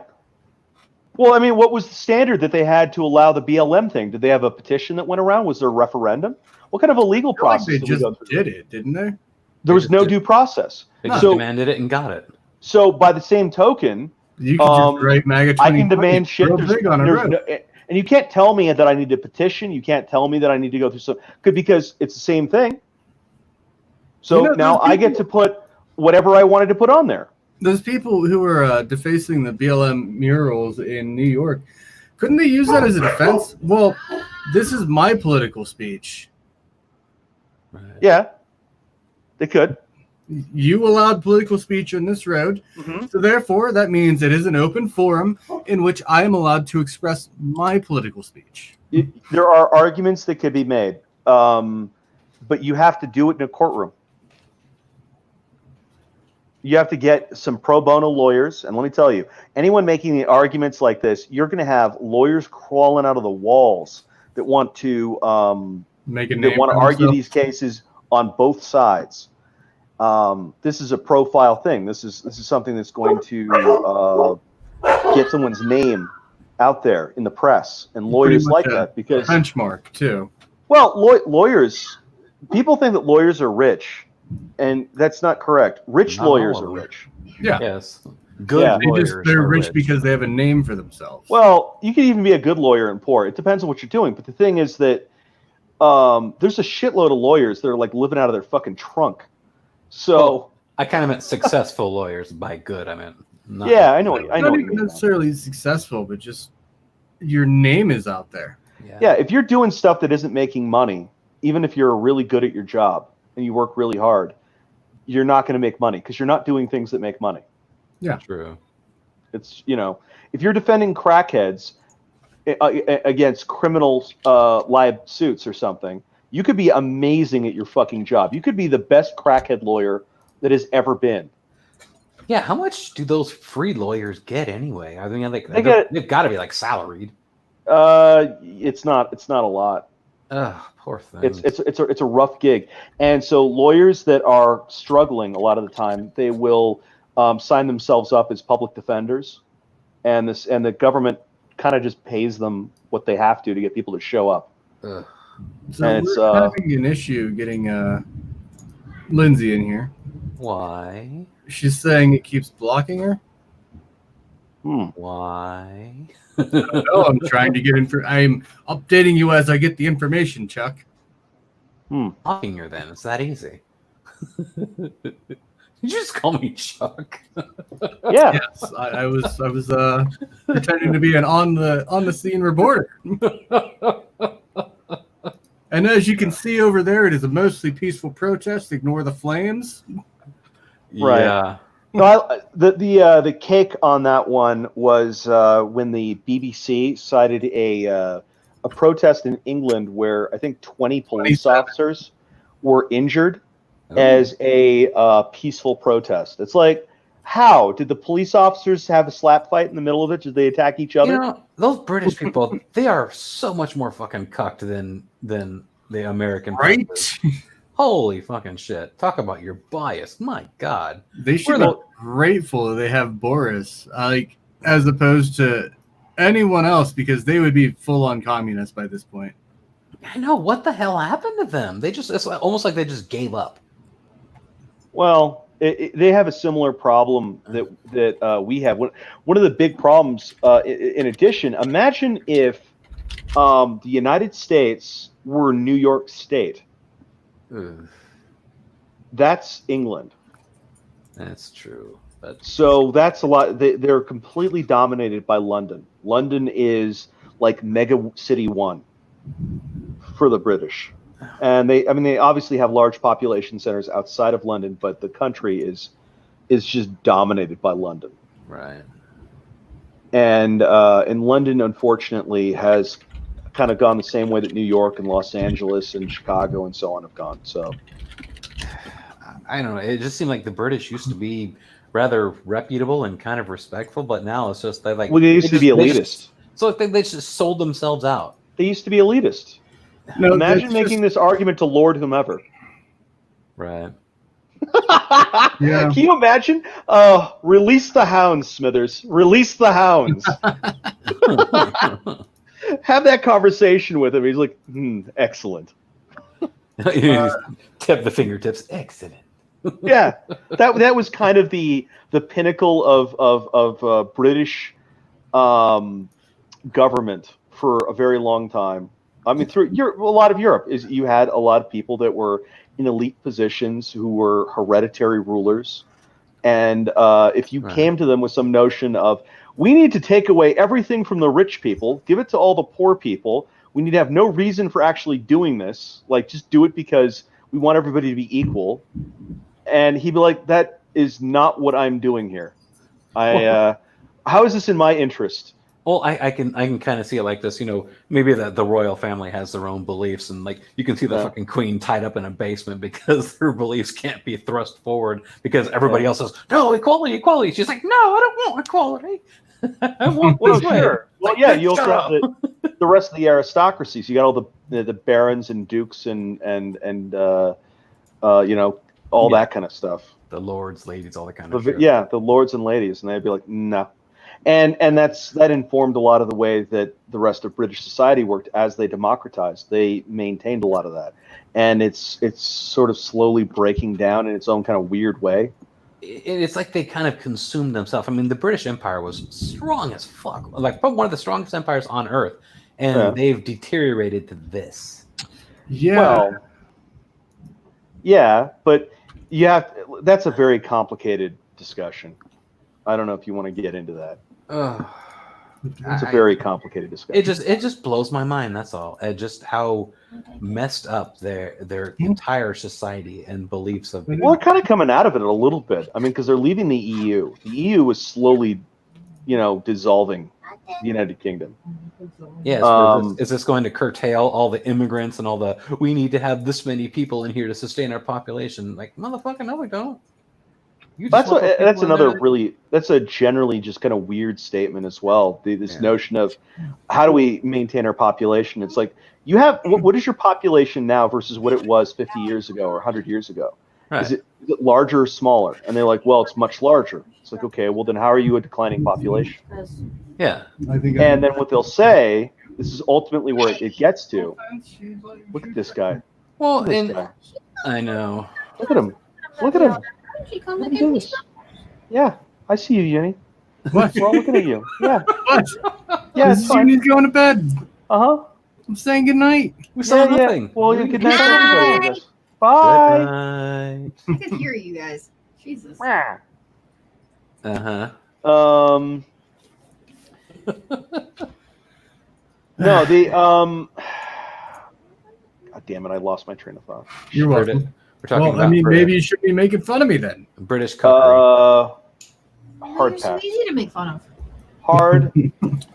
Well, I mean, what was the standard that they had to allow the BLM thing? Did they have a petition that went around? Was there a referendum? What kind of a legal process did we go through? Did it, didn't they? There was no due process. They just demanded it and got it. So by the same token, you can just write MAGA 2020. I can demand shit. And you can't tell me that I need to petition. You can't tell me that I need to go through because it's the same thing. So now I get to put whatever I wanted to put on there. those people who are defacing the BLM murals in New York, couldn't they use that as a defense? Well, this is my political speech. Right. Yeah, they could. You allowed political speech on this road, so therefore that means it is an open forum in which I am allowed to express my political speech. There are arguments that could be made, but you have to do it in a courtroom. You have to get some pro bono lawyers, and let me tell you, anyone making the arguments like this, you're going to have lawyers crawling out of the walls that want to argue these cases on both sides. This is a profile thing. This is something that's going to get someone's name out there in the press, and lawyers like that because benchmark too. Well, lawyers, people think that lawyers are rich, and that's not correct. Rich lawyers are rich. Yeah. Yes. Good lawyers. They're rich because they have a name for themselves. Well, you can even be a good lawyer and poor. It depends on what you're doing. But the thing is that there's a shitload of lawyers that are like living out of their fucking trunk. So I kind of meant successful lawyers. By good, I meant not. Yeah, I know. I know. Not even necessarily successful, but just your name is out there. Yeah, if you're doing stuff that isn't making money, even if you're really good at your job and you work really hard, you're not going to make money because you're not doing things that make money. Yeah, true. It's, if you're defending crackheads against criminal liable suits or something, you could be amazing at your fucking job. You could be the best crackhead lawyer that has ever been. Yeah, how much do those free lawyers get anyway? I mean, they've got to be like salaried. It's not a lot. Oh, poor thing. It's a rough gig, and so lawyers that are struggling a lot of the time, they will sign themselves up as public defenders, and the government kind of just pays them what they have to get people to show up. Ugh. So we're having an issue getting Lindsay in here. Why? She's saying it keeps blocking her. Why? I don't know. I'm trying to get I'm updating you as I get the information, Chuck. Blocking her then? It's that easy. You just call me Chuck. Yeah. Yes, I was pretending to be an on the scene reporter. And as you can see over there, it is a mostly peaceful protest. Ignore the flames. Right. Yeah. No, the cake on that one was when the BBC cited a protest in England where I think 20 police officers were injured as a peaceful protest. It's like, how did the police officers have a slap fight in the middle of it? Did they attack each other? Those British people, they are so much more fucking cucked than the American. Right? Holy fucking shit. Talk about your bias. My God. They should be grateful that they have Boris, as opposed to anyone else, because they would be full-on communists by this point. I know. What the hell happened to them? It's almost like they just gave up. Well, they have a similar problem that we have. One of the big problems, in addition, imagine if the United States were New York State. That's England. That's true. So that's a lot. They're completely dominated by London. London is like mega city one for the British. And they obviously have large population centers outside of London, but the country is just dominated by London. Right. And London, unfortunately, has kind of gone the same way that New York and Los Angeles and Chicago and so on have gone. So I don't know. It just seemed like the British used to be rather reputable and kind of respectful, but now it's just they used to be elitist. They just sold themselves out. They used to be elitist. No, imagine making this argument to Lord whomever. Right. Yeah. Can you imagine? Release the hounds, Smithers. Release the hounds. Have that conversation with him. He's like, excellent. Tip the fingertips. Excellent. Yeah, that was kind of the pinnacle of British government for a very long time. I mean, through a lot of Europe, you had a lot of people that were in elite positions who were hereditary rulers, And if you came to them with some notion of, we need to take away everything from the rich people, give it to all the poor people, we need to have no reason for actually doing this, like just do it because we want everybody to be equal. And he'd be like, that is not what I'm doing here. How is this in my interest? Well, I can kind of see it like this, maybe that the royal family has their own beliefs, and like you can see the fucking queen tied up in a basement because her beliefs can't be thrust forward because everybody else says, no, equality, equality. She's like, no, I don't want equality. I want this way. Sure. Well, yeah, you also have the rest of the aristocracies. You got all the barons and dukes and all that kind of stuff. The lords, ladies, all that kind of shit. Yeah, the lords and ladies, and they'd be like, no. And that informed a lot of the way that the rest of British society worked as they democratized. They maintained a lot of that, and it's sort of slowly breaking down in its own kind of weird way. It's like they kind of consumed themselves. I mean, the British Empire was strong as fuck, like one of the strongest empires on earth, and they've deteriorated to this. Yeah. Well, yeah, but that's a very complicated discussion. I don't know if you want to get into that. It's a very complicated discussion. It just blows my mind. That's all. Just how messed up their entire society and beliefs of. Well, they're kind of coming out of it a little bit. I mean, because they're leaving the EU. The EU is slowly, dissolving the United Kingdom. Yes. Is this going to curtail all the immigrants and all the? We need to have this many people in here to sustain our population. Like, motherfucker, no, we don't. That's a generally just kind of weird statement as well. This notion of how do we maintain our population? It's like you have what is your population now versus what it was 50 years ago or 100 years ago? Right. Is it larger or smaller? And they're like, well, it's much larger. It's like, okay, well then how are you a declining population? Yeah, and then what they'll say, this is ultimately where it gets to. Look at this guy. Well, I know. Look at him. Look at him. Yeah, I see you, Jenny. What? We're all looking at you. Yeah. What? Yeah, it's fine. He's going to bed. Uh-huh. I'm saying good night. We saw nothing. Yeah. Well, good night, everybody. Bye. Good night. I can hear you guys. Jesus. Uh-huh. No, God damn it, I lost my train of thought. You're welcome. We're talking about maybe you should be making fun of me then. British cookery. Hard So pass. easy to make fun of. Hard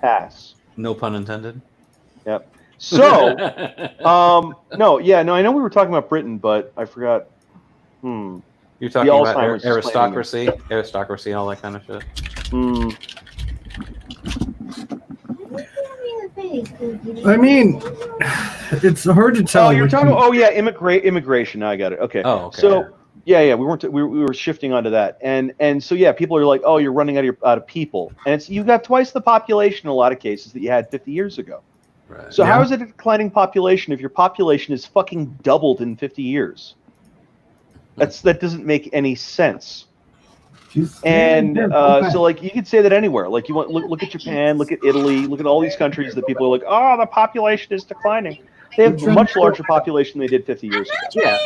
pass. No pun intended. Yep. So, I know we were talking about Britain, but I forgot. You're talking about aristocracy, all that kind of shit. I mean, it's hard to tell. Oh, you're talking. Oh, yeah, immigration. Now I got it. Okay. Oh, okay. So, yeah, we were shifting onto that, and so yeah, people are like, oh, you're running out of people, and you've got twice the population in a lot of cases that you had 50 years ago. Right. So how is it a declining population if your population is fucking doubled in 50 years? That doesn't make any sense. And so like you could say that anywhere. Like you want look at Japan, look at Italy, look at all these countries that people are like, oh, the population is declining. They have a much larger population than they did 50 years ago. Yeah,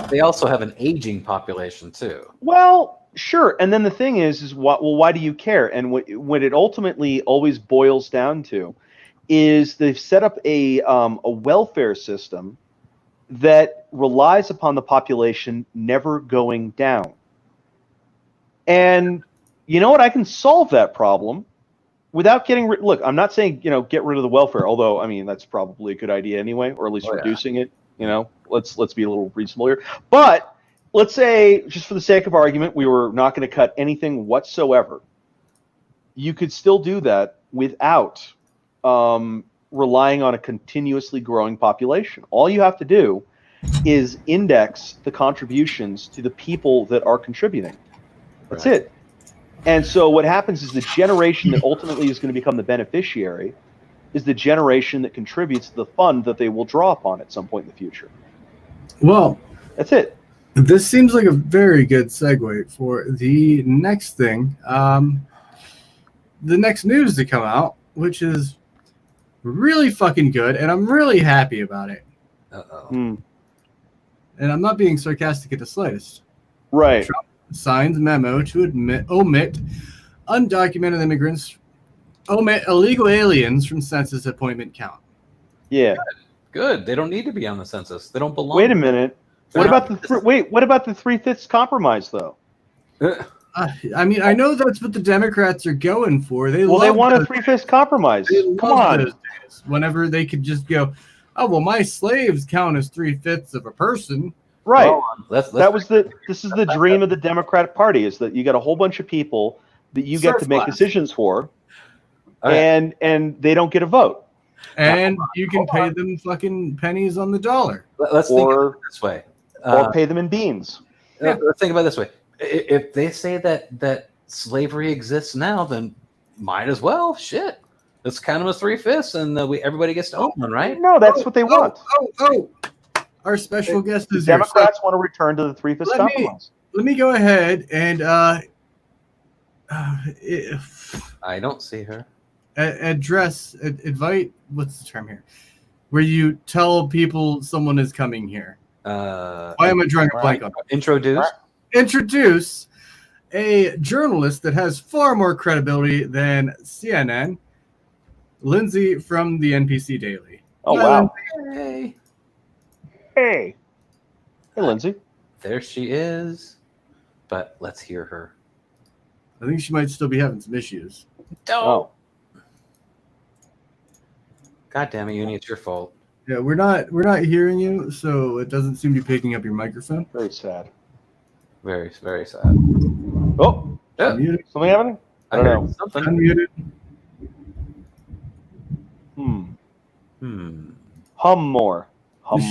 they also have an aging population too. Well, sure. And then the thing is why do you care? And what it ultimately always boils down to is they've set up a welfare system that relies upon the population never going down. And you know what? I can solve that problem without getting look, I'm not saying, get rid of the welfare, although I mean that's probably a good idea anyway, or at least reducing it, Let's be a little reasonable here. But let's say, just for the sake of argument, we were not going to cut anything whatsoever. You could still do that without relying on a continuously growing population. All you have to do is index the contributions to the people that are contributing. That's it. And so what happens is the generation that ultimately is going to become the beneficiary is the generation that contributes to the fund that they will draw upon at some point in the future. Well, that's it. This seems like a very good segue for the next thing. The next news to come out, which is really fucking good, and I'm really happy about it. Uh-oh. And I'm not being sarcastic at the slightest. Right. signs memo to omit undocumented immigrants, omit illegal aliens from census appointment count. Yeah. Good. They don't need to be on the census. They don't belong. Wait a minute. What about the 3/5 compromise though? I mean, I know that's what the Democrats are going for. They want a those 3/5 compromise. They Come love on. those days. Whenever they could just go, oh well, my slaves count as 3/5 of a person. Right. Well, this is the dream of the Democratic Party, is that you got a whole bunch of people that you get to make decisions for, and they don't get a vote. And you can pay them fucking pennies on the dollar. Let's think of it this way. Or pay them in beans. Let's think about it this way. If they say that slavery exists now, then might as well. Shit. Let's count them as 3/5, and everybody gets to own one, right? No, that's what they want. Our special guest is Democrats want to return to the 3/5 compromise. Let me go ahead and I don't see her. invite, what's the term here? Where you tell people someone is coming here. Why am I drawing a blank on it? Introduce a journalist that has far more credibility than CNN, Lindsay from the NPC Daily. Oh, Hi, wow. Lindsay. Hey, Lindsay. There she is. But let's hear her. I think she might still be having some issues. Oh. God damn it, Uni, it's your fault. Yeah, we're not hearing you, so it doesn't seem to be picking up your microphone. Very sad. Very, very sad. Oh, yeah. Unmuted. Something happening? I don't know. Something. Unmuted. Hum more. Hum.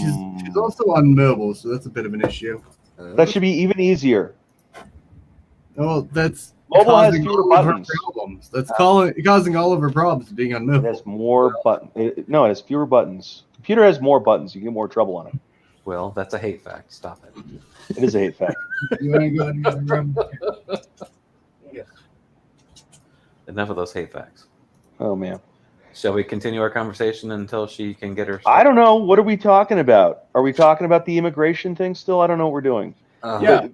She's also on mobile, so that's a bit of an issue. That should be even easier. Oh, that's Mobile has causing fewer all of her buttons. problems. That's causing all of her problems being on It mobile. has more buttons. No, it has fewer buttons. Computer has more buttons. You get more trouble on it. Well, that's a hate fact. Stop it. It is a hate fact. You want to go ahead and use the room? Enough of those hate facts. Oh, man. Shall we continue our conversation until she can get her? I don't know. What are we talking about? Are we talking about the immigration thing still? I don't know what we're doing. Yeah.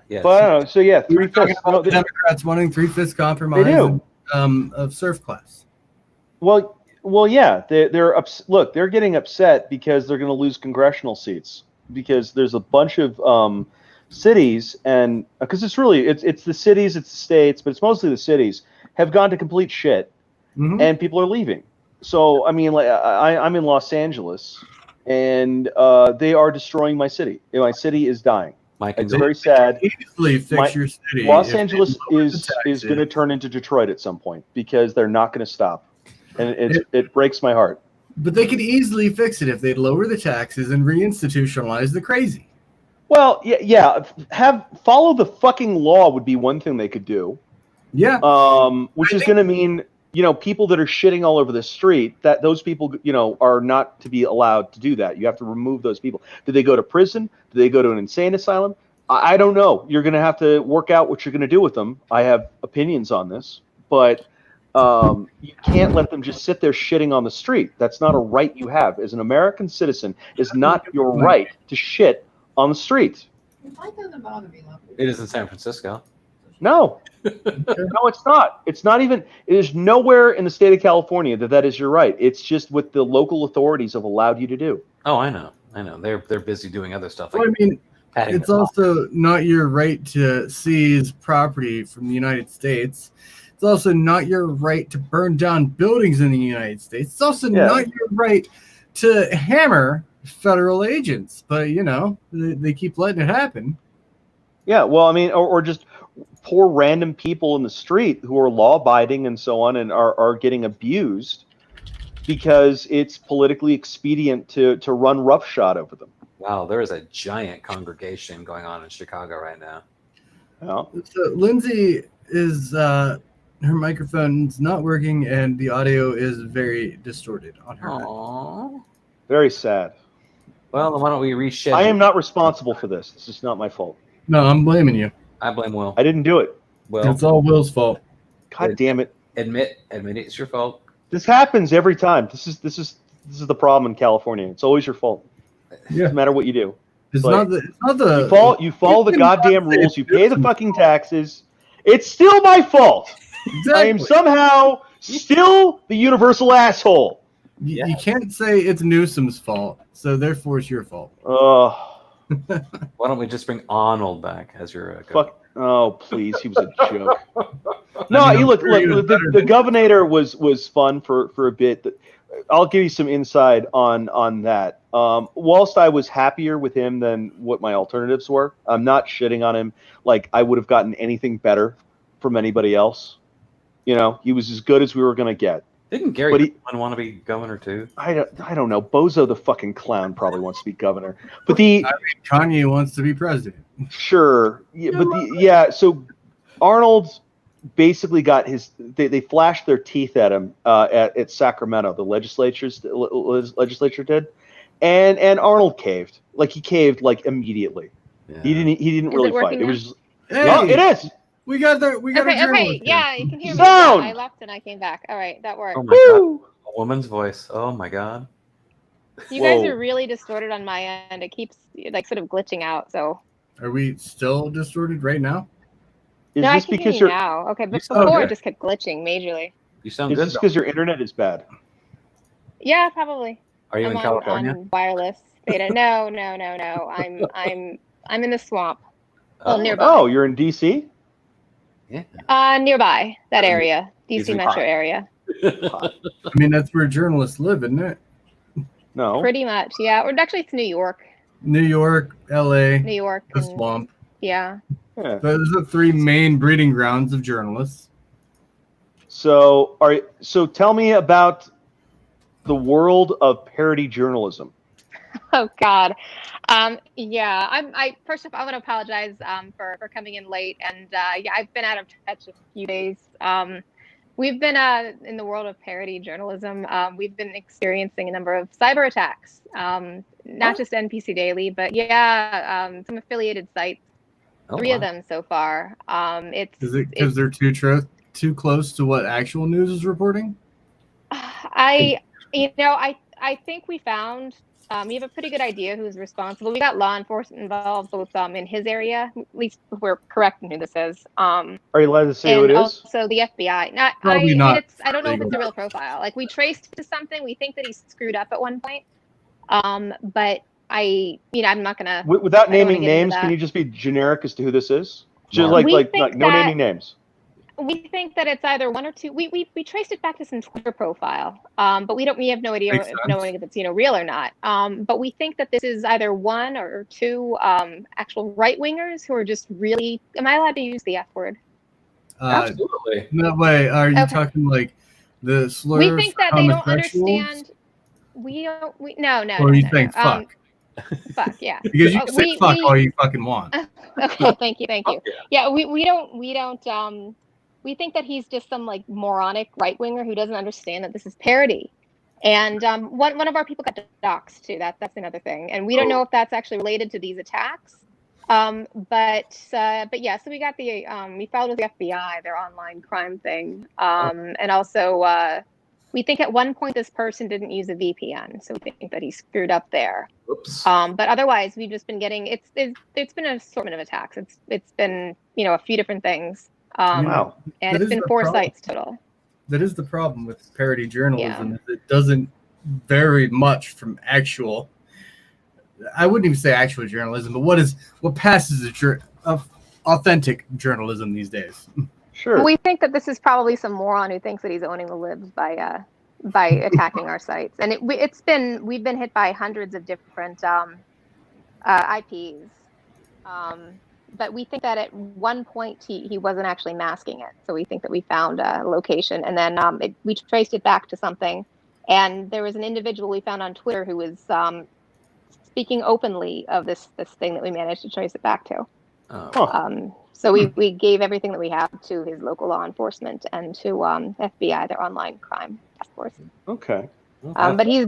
Yeah. But I don't know. So, yeah, We were talking 3/5. about the Democrats wanting 3/5 compromise. They do. Of surf class. Well, yeah. Look, they're getting upset because they're going to lose congressional seats because there's a bunch of cities, and because it's the cities, it's the states, but it's mostly the cities have gone to complete shit, and people are leaving. So I mean, like I'm in Los Angeles, and they are destroying my city. My city is dying. It's very sad. Easily fix your city. Los Angeles is going to turn into Detroit at some point because they're not going to stop, and it breaks my heart. But they could easily fix it if they'd lower the taxes and reinstitutionalize the crazy. Well, yeah. Follow the fucking law would be one thing they could do. Yeah. Which is going to mean, people that are shitting all over the street, that those people, are not to be allowed to do that. You have to remove those people. Do they go to prison? Do they go to an insane asylum? I don't know. You're going to have to work out what you're going to do with them. I have opinions on this, but you can't let them just sit there shitting on the street. That's not a right you have. As an American citizen, it's not your right to shit on the street. That doesn't bother me. It is in San Francisco. No. No, it's not. It's not even. It is nowhere in the state of California that is your right. It's just what the local authorities have allowed you to do. Oh, I know. They're busy doing other stuff. Well, I mean, it's also not your right to seize property from the United States. It's also not your right to burn down buildings in the United States. It's also not your right to hammer federal agents. But, they keep letting it happen. Yeah, well, I mean, or just poor random people in the street who are law-abiding and so on and are getting abused because it's politically expedient to run roughshod over them. Wow, there is a giant congregation going on in Chicago right now. Yeah. So Lindsay is her microphone's not working and the audio is very distorted on her end. Aww. Very sad. Well, then why don't we reschedule? I am not responsible for this. This is not my fault. No, I'm blaming you. I blame Will. I didn't do it. Will, It's all Will's fault. God damn it. admit it's your fault. This happens every time. This is the problem in California. It's always your fault. Yeah. Doesn't matter what you do. It's Like, not the. You follow the You goddamn cannot say rules. You it's pay the Newsom's fucking fault. taxes. It's still my fault. I am Exactly. somehow still the universal asshole. You can't say it's Newsom's fault, so therefore it's your fault. Why don't we just bring Arnold back as your Fuck. Oh, please. He was a joke. No, I mean, you I'm look. sure he was Look. better The than governor was fun for a bit. I'll give you some insight on that. Whilst I was happier with him than what my alternatives were, I'm not shitting on him. Like, I would have gotten anything better from anybody else. You know, he was as good as we were gonna get. Didn't Gary Coleman want to be governor too? I don't know. Bozo the fucking clown probably wants to be governor. But Kanye wants to be president. Sure, yeah, so Arnold basically got his. They flashed their teeth at him at Sacramento. The legislature did, and Arnold caved. Like, he caved like immediately. Yeah. He didn't Is really it working fight. It now? was Hey, oh, it is. We got a Okay, journalist here. yeah, you can hear me. Sound! Yeah, I left and I came back. All right, that worked. Oh my god, a woman's voice. Oh my god. You guys Whoa. are really distorted on my end. It keeps like sort of glitching out. So Are we still distorted right now? Is no, I this can hear because you your now. Okay, but sound before good. it just kept glitching majorly. You sound is good. this though. because your internet is bad? Yeah, probably. Are you I'm in California? on wireless data. No. I'm in the swamp. Well, nearby. Oh, you're in DC? Yeah. Nearby that area, He's DC in metro Cali. area. I mean, that's where journalists live, isn't it? No. Pretty much, yeah. Or actually, it's New York, New York, LA, New York, the and swamp. yeah. Yeah. Those are the three main breeding grounds of journalists. So tell me about the world of parody journalism. Oh God, yeah. I first off, I want to apologize for coming in late, and yeah, I've been out of touch a few days. We've been in the world of parody journalism. We've been experiencing a number of cyber attacks, not just NPC Daily, but yeah, some affiliated sites. Oh, 3 of them so far. Is it because they're too close to what actual news is reporting? I think we found. We have a pretty good idea who's responsible. We got law enforcement involved, both in his area. At least we're correct in who this is. Are you allowed to say who it And is? also the FBI. Probably not I don't know if legal. it's a real profile. Like, we traced to something. We think that he screwed up at one point. But I'm not gonna. Without I don't wanna naming get into names, that. can you just be generic as to who this is? Just Mark. like no naming names. We think that it's either one or two. We traced it back to some Twitter profile, but we have no idea Makes if sense. knowing if it's real or not. But we think that this is either one or two actual right wingers who are just really. Am I allowed to use the F word? Absolutely. No way. Are you Okay. talking like the slur? We think that they don't homosexuals? understand. No. Or you no, think no. fuck? Fuck, yeah. Because you can say fuck all you fucking want. Okay, thank you. Yeah. Yeah, we don't. We think that he's just some like moronic right winger who doesn't understand that this is parody. And one of our people got doxxed too. That's another thing, and we don't know if that's actually related to these attacks. But yeah, so we got we followed with the FBI, their online crime thing, and also we think at one point this person didn't use a VPN, so we think that he screwed up there. Oops. But otherwise, we've just been getting it's been an assortment of attacks. It's been a few different things. Wow. And That it's is been the 4 problem. sites total. That is the problem with parody journalism. Is it doesn't vary much from actual. I wouldn't even say actual journalism, but what passes as authentic journalism these days. Sure. We think that this is probably some moron who thinks that he's owning the libs by attacking our sites, and we've been hit by hundreds of different IPs. But we think that at one point he wasn't actually masking it, so we think that we found a location, and then we traced it back to something, and there was an individual we found on Twitter who was speaking openly of this thing that we managed to trace it back to. So we gave everything that we have to his local law enforcement and to FBI, their online crime task force. Okay. But he's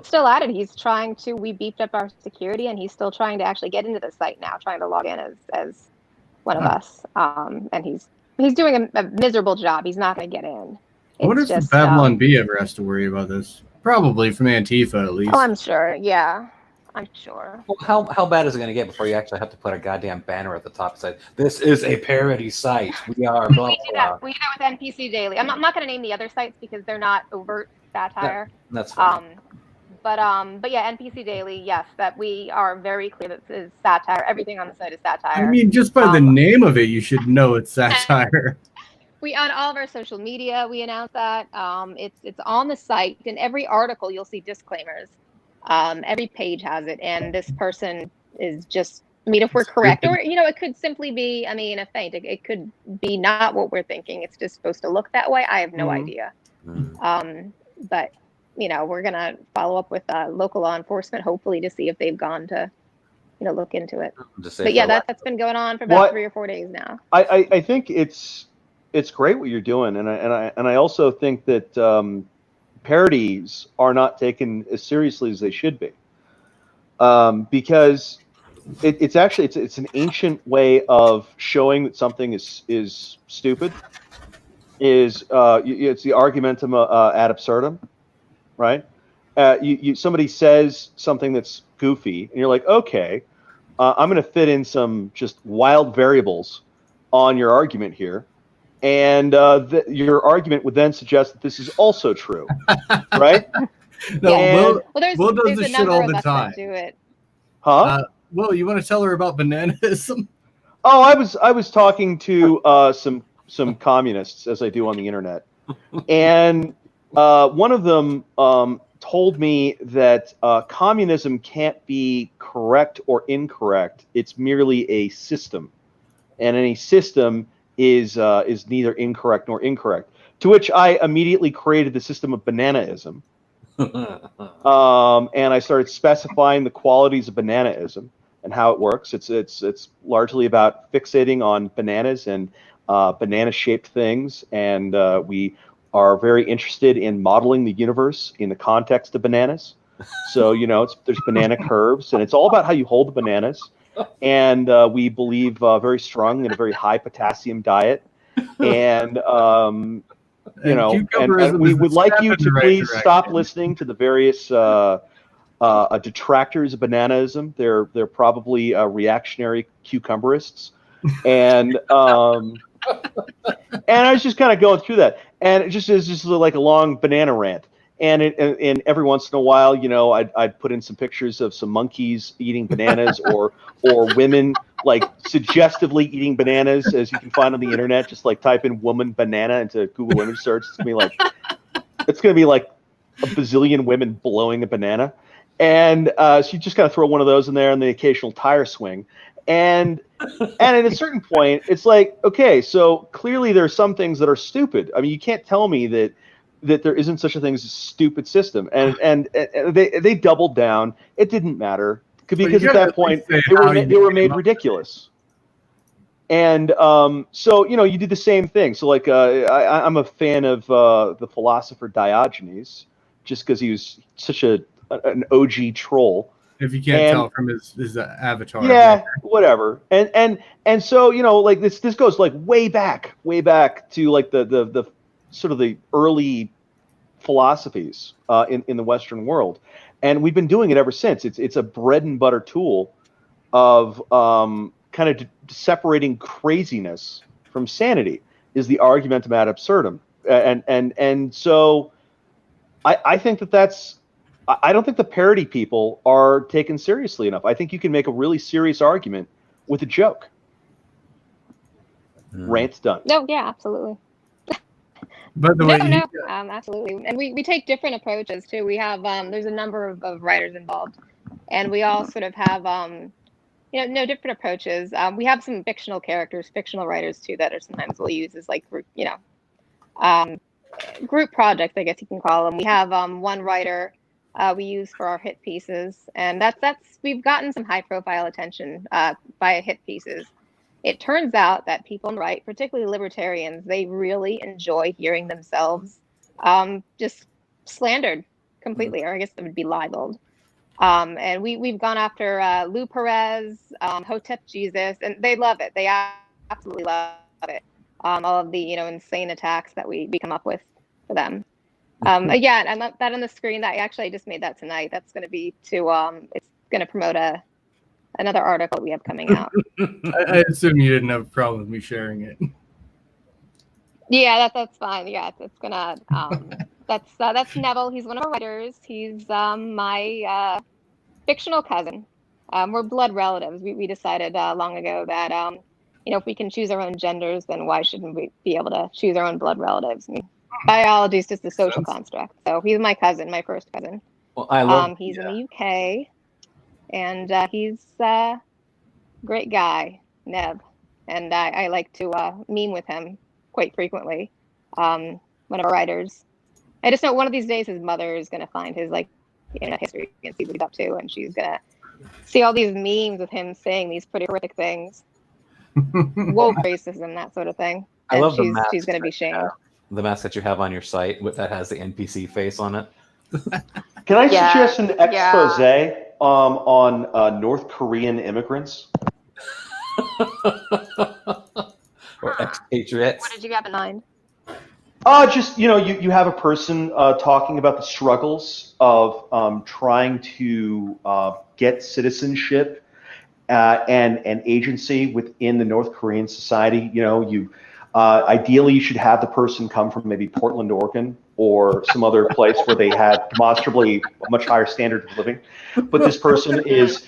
still at it. He's trying to. We beefed up our security, and he's still trying to actually get into the site now, trying to log in as one of us. And he's doing a miserable job. He's not going to get in. I wonder if the Babylon Bee ever has to worry about this. Probably from Antifa, at least. Oh, I'm sure. Yeah. I'm sure. Well, how bad is it going to get before you actually have to put a goddamn banner at the top that says, "This is a parody site. We are blah We blah do blah." that. We do that with NPC Daily. I'm not going to name the other sites because they're not overt satire. That's fine. But yeah, NPC Daily, yes, that we are very clear that this is satire. Everything on the site is satire. I mean, just by the name of it, you should know it's satire. We on all of our social media, we announce that. It's on the site. In every article, you'll see disclaimers. Every page has it, and this person is just. I mean, if we're correct, or it could simply be. I mean, a feint. It could be not what we're thinking. It's just supposed to look that way. I have no idea. But we're gonna follow up with local law enforcement, hopefully, to see if they've gone to, look into it. But yeah, that's been going on for about 3 or 4 days now. I think it's great what you're doing, and I also think that parodies are not taken as seriously as they should be, because it's actually it's an ancient way of showing that something is stupid. It's the argumentum ad absurdum, right? Somebody says something that's goofy, and you're like, okay, I'm going to fit in some just wild variables on your argument here. And your argument would then suggest that this is also true, right? No, there's does this shit all the us time. that do it. Huh? Will, you want to tell her about bananism? Oh, I was talking to some communists, as I do on the internet, and one of them told me that communism can't be correct or incorrect. It's merely a system, and any system is neither incorrect nor incorrect. To which I immediately created the system of bananaism, and I started specifying the qualities of bananaism and how it works. It's largely about fixating on bananas and banana-shaped things, and we are very interested in modeling the universe in the context of bananas. So there's banana curves, and it's all about how you hold the bananas. And we believe very strongly in a very high potassium diet, and and we would like you to please stop listening to the various detractors of bananaism. They're probably reactionary cucumberists, and I was just kind of going through that, and it just is just like a long banana rant. And every once in a while, I'd put in some pictures of some monkeys eating bananas, or women like suggestively eating bananas, as you can find on the internet. Just like type in "woman banana" into Google image search. It's gonna be like a bazillion women blowing a banana, and so you just gotta throw one of those in there, and the occasional tire swing. And at a certain point, it's like, okay, so clearly there are some things that are stupid. I mean, you can't tell me that there isn't such a thing as a stupid system, and they doubled down. It didn't matter because at that point they were made ridiculous. And so you do the same thing. So like I'm a fan of the philosopher Diogenes, just because he was such an OG troll. If you can't tell from his avatar. Yeah, whatever. And so like this goes like way back to like the sort of the early philosophies in the Western world, and we've been doing it ever since. It's a bread and butter tool of kind of separating craziness from sanity, is the argumentum ad absurdum, and so I think that's. I don't think the parody people are taken seriously enough. I think you can make a really serious argument with a joke. Rant's done. No, yeah, absolutely. But the way absolutely, and we take different approaches too. We have there's a number of writers involved, and we all sort of have different approaches. We have some fictional characters, fictional writers too, that are sometimes we'll use as like group projects, I guess you can call them. We have one writer we use for our hit pieces, and that's we've gotten some high profile attention by hit pieces. It turns out that people on the right, particularly libertarians, they really enjoy hearing themselves just slandered completely, or I guess it would be libeled. And we've gone after Lou Perez, Hotep Jesus, and they love it. They absolutely love it. All of the insane attacks that we come up with for them. Again, I'm up that on the screen. I just made that tonight. That's going to be to going to promote another article we have coming out. I assume you didn't have a problem with me sharing it. Yeah, that's fine. Yeah, it's gonna. That's Neville. He's one of our writers. He's my fictional cousin. We're blood relatives. We decided long ago that if we can choose our own genders, then why shouldn't we be able to choose our own blood relatives? I mean, biology is just a social construct. So he's my cousin, my first cousin. Well, I love. He's in the UK, and he's a great guy, Nev, and I like to meme with him quite frequently. One of our writers. I just know one of these days his mother is going to find his history and see what he's up to, and she's going to see all these memes with him saying these pretty horrific things, woke racism, that sort of thing. I love she's going to be shamed. The mask that you have on your site that has the NPC face on it. Can I suggest an expose on North Korean immigrants? Or expatriates. What did you have in mind? Just you have a person talking about the struggles of trying to get citizenship and agency within the North Korean society. Ideally you should have the person come from maybe Portland, Oregon, or some other place where they had demonstrably a much higher standard of living. But this person is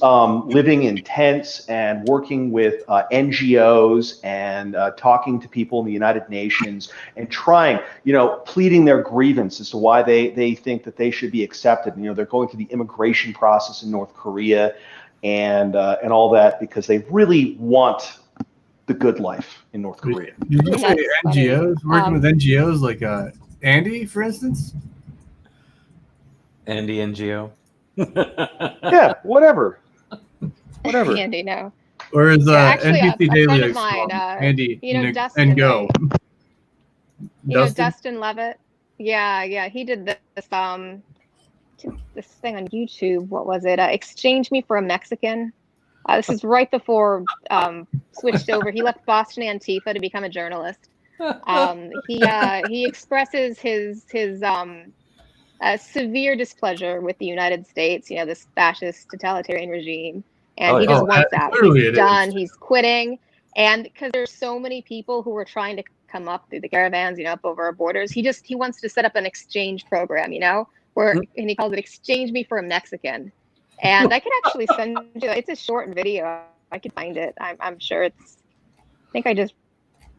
living in tents and working with NGOs and talking to people in the United Nations and trying, pleading their grievance as to why they think that they should be accepted. They're going through the immigration process in North Korea and all that because they really want the good life in North Korea. Did you say NGOs? Working with NGOs like Andy, for instance? Andy NGO. Yeah, whatever. Andy, no. Or is actually, NPC a Daily friend of like mine, Andy Dustin, and go? Dustin Levitt. Yeah, he did this this thing on YouTube. What was it? Exchange Me for a Mexican. This is right before switched over. He left Boston Antifa to become a journalist. He expresses his severe displeasure with the United States, this fascist totalitarian regime, and he just wants out. He's done. He's quitting, and because there's so many people who are trying to come up through the caravans, up over our borders, he wants to set up an exchange program, where and he calls it "Exchange Me for a Mexican." And I could actually send you. It's a short video. I could find it. I'm sure it's. I think I just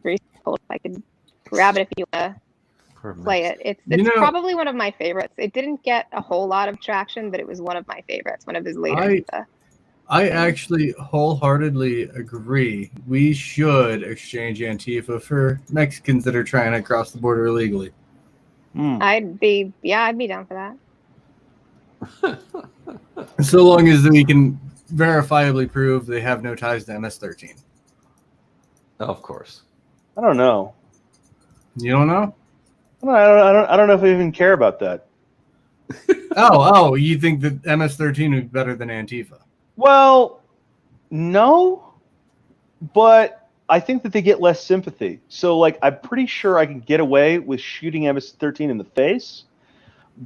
recently. I could grab it if you want to play it. It's probably one of my favorites. It didn't get a whole lot of traction, but it was one of my favorites. One of his later. I actually wholeheartly agree. We should exchange Antifa for Mexicans that are trying to cross the border illegally. I'd be down for that. So long as we can verifiably prove they have no ties to MS-13. Of course. I don't know. You don't know? I don't know if I even care about that. Oh, you think that MS-13 would be better than Antifa? Well, no, but I think that they get less sympathy. So, I'm pretty sure I can get away with shooting MS-13 in the face,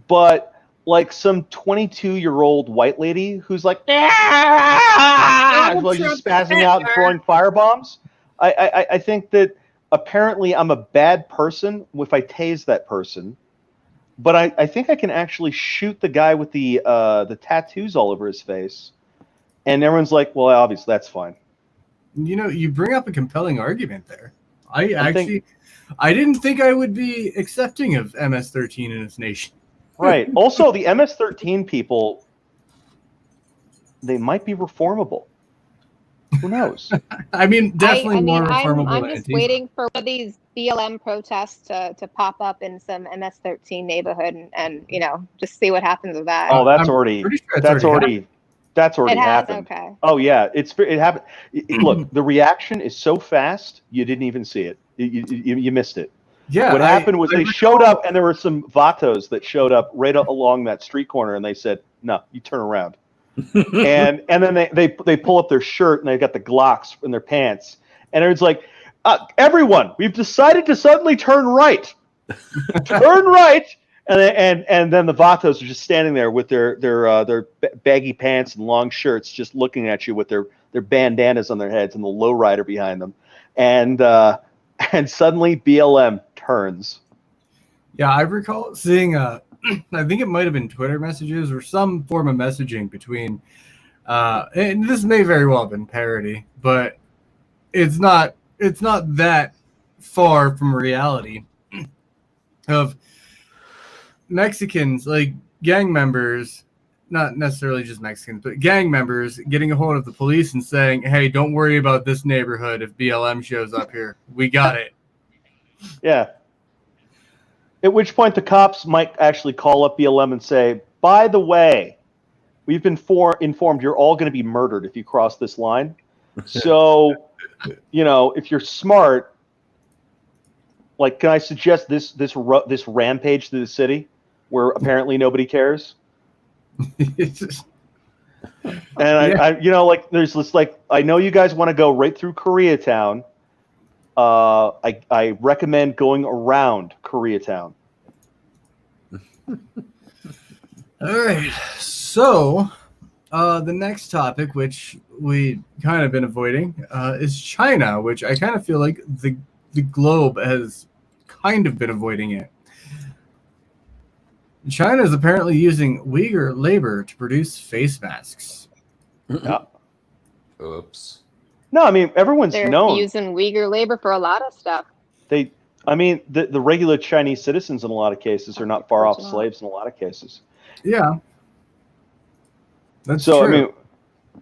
but some 22-year-old white lady who's just spazzing out and throwing firebombs. I think that apparently I'm a bad person if I tase that person, but I think I can actually shoot the guy with the tattoos all over his face, and everyone's like, well, obviously that's fine. You bring up a compelling argument there. I didn't think I would be accepting of MS-13 in this nation. Right. Also, the MS-13 people, they might be reformable. Who knows? I mean, definitely more reformable. I'm just waiting for one of these BLM protests to pop up in some MS-13 neighborhood and just see what happens with that. Oh, that's already happened. Okay. Oh yeah, it happened. Look, the reaction is so fast you didn't even see it. You missed it. Yeah. What happened was they showed up, and there were some Vatos that showed up right along that street corner, and they said, "No, you turn around." and then they pull up their shirt, and they've got the Glocks in their pants, and it's like, everyone, we've decided to suddenly turn right, turn right, And then the Vatos are just standing there with their baggy pants and long shirts, just looking at you with their bandanas on their heads and the lowrider behind them, and suddenly BLM turns. Yeah, I recall seeing I think it might have been Twitter messages or some form of messaging between, and this may very well have been parody, but it's not that far from reality of Mexicans, like gang members, not necessarily just Mexicans, but gang members getting a hold of the police and saying, "Hey, don't worry about this neighborhood if BLM shows up here. We got it." Yeah. At which point the cops might actually call up BLM and say, "By the way, we've been informed you're all going to be murdered if you cross this line. So, if you're smart, like, can I suggest this rampage through the city where apparently nobody cares?" And I there's this, like, I know you guys want to go right through Koreatown. I recommend going around Koreatown. All right. So, the next topic, which we kind of been avoiding, is China, which I kind of feel like the globe has kind of been avoiding it. China is apparently using Uigher labor to produce face masks. Yeah. Oops. No, I mean, everyone's They're known. using Uigher labor for a lot of stuff. The regular Chinese citizens in a lot of cases are not far off slaves in a lot of cases. Yeah. That's So true.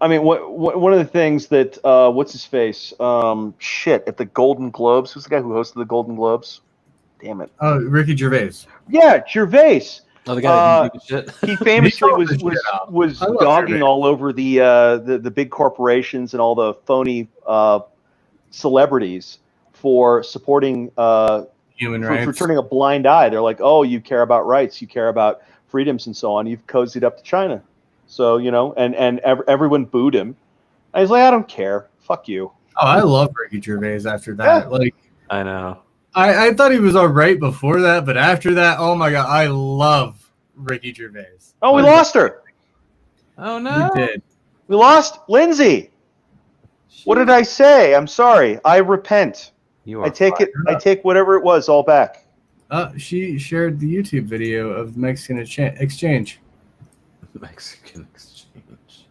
I mean, one of the things that what's his face? At the Golden Globes. Who's the guy who hosted the Golden Globes? Damn it. Oh, Ricky Gervais. Yeah, Gervais. Oh, the guy that didn't give a shit. He famously He called the shit out. was I love dogging Gervais. all over the big corporations and all the phony celebrities for supporting Human for rights. turning a blind eye. They're like, "Oh, you care about rights, you care about freedoms, and so on. You've cozied up to China." So everyone booed him. I was like, "I don't care. Fuck you." Oh, I love Ricky Gervais after that. Yeah. Like, I know. I thought he was all right before that, but after that, oh my god, I love Ricky Gervais. Oh, we lost her. Oh no. We did. We lost Lindsay. What did I say? I'm sorry. I repent. You are I take fired. it. I take whatever it was all back. She shared the YouTube video of Mexican exchange. Mexican exchange.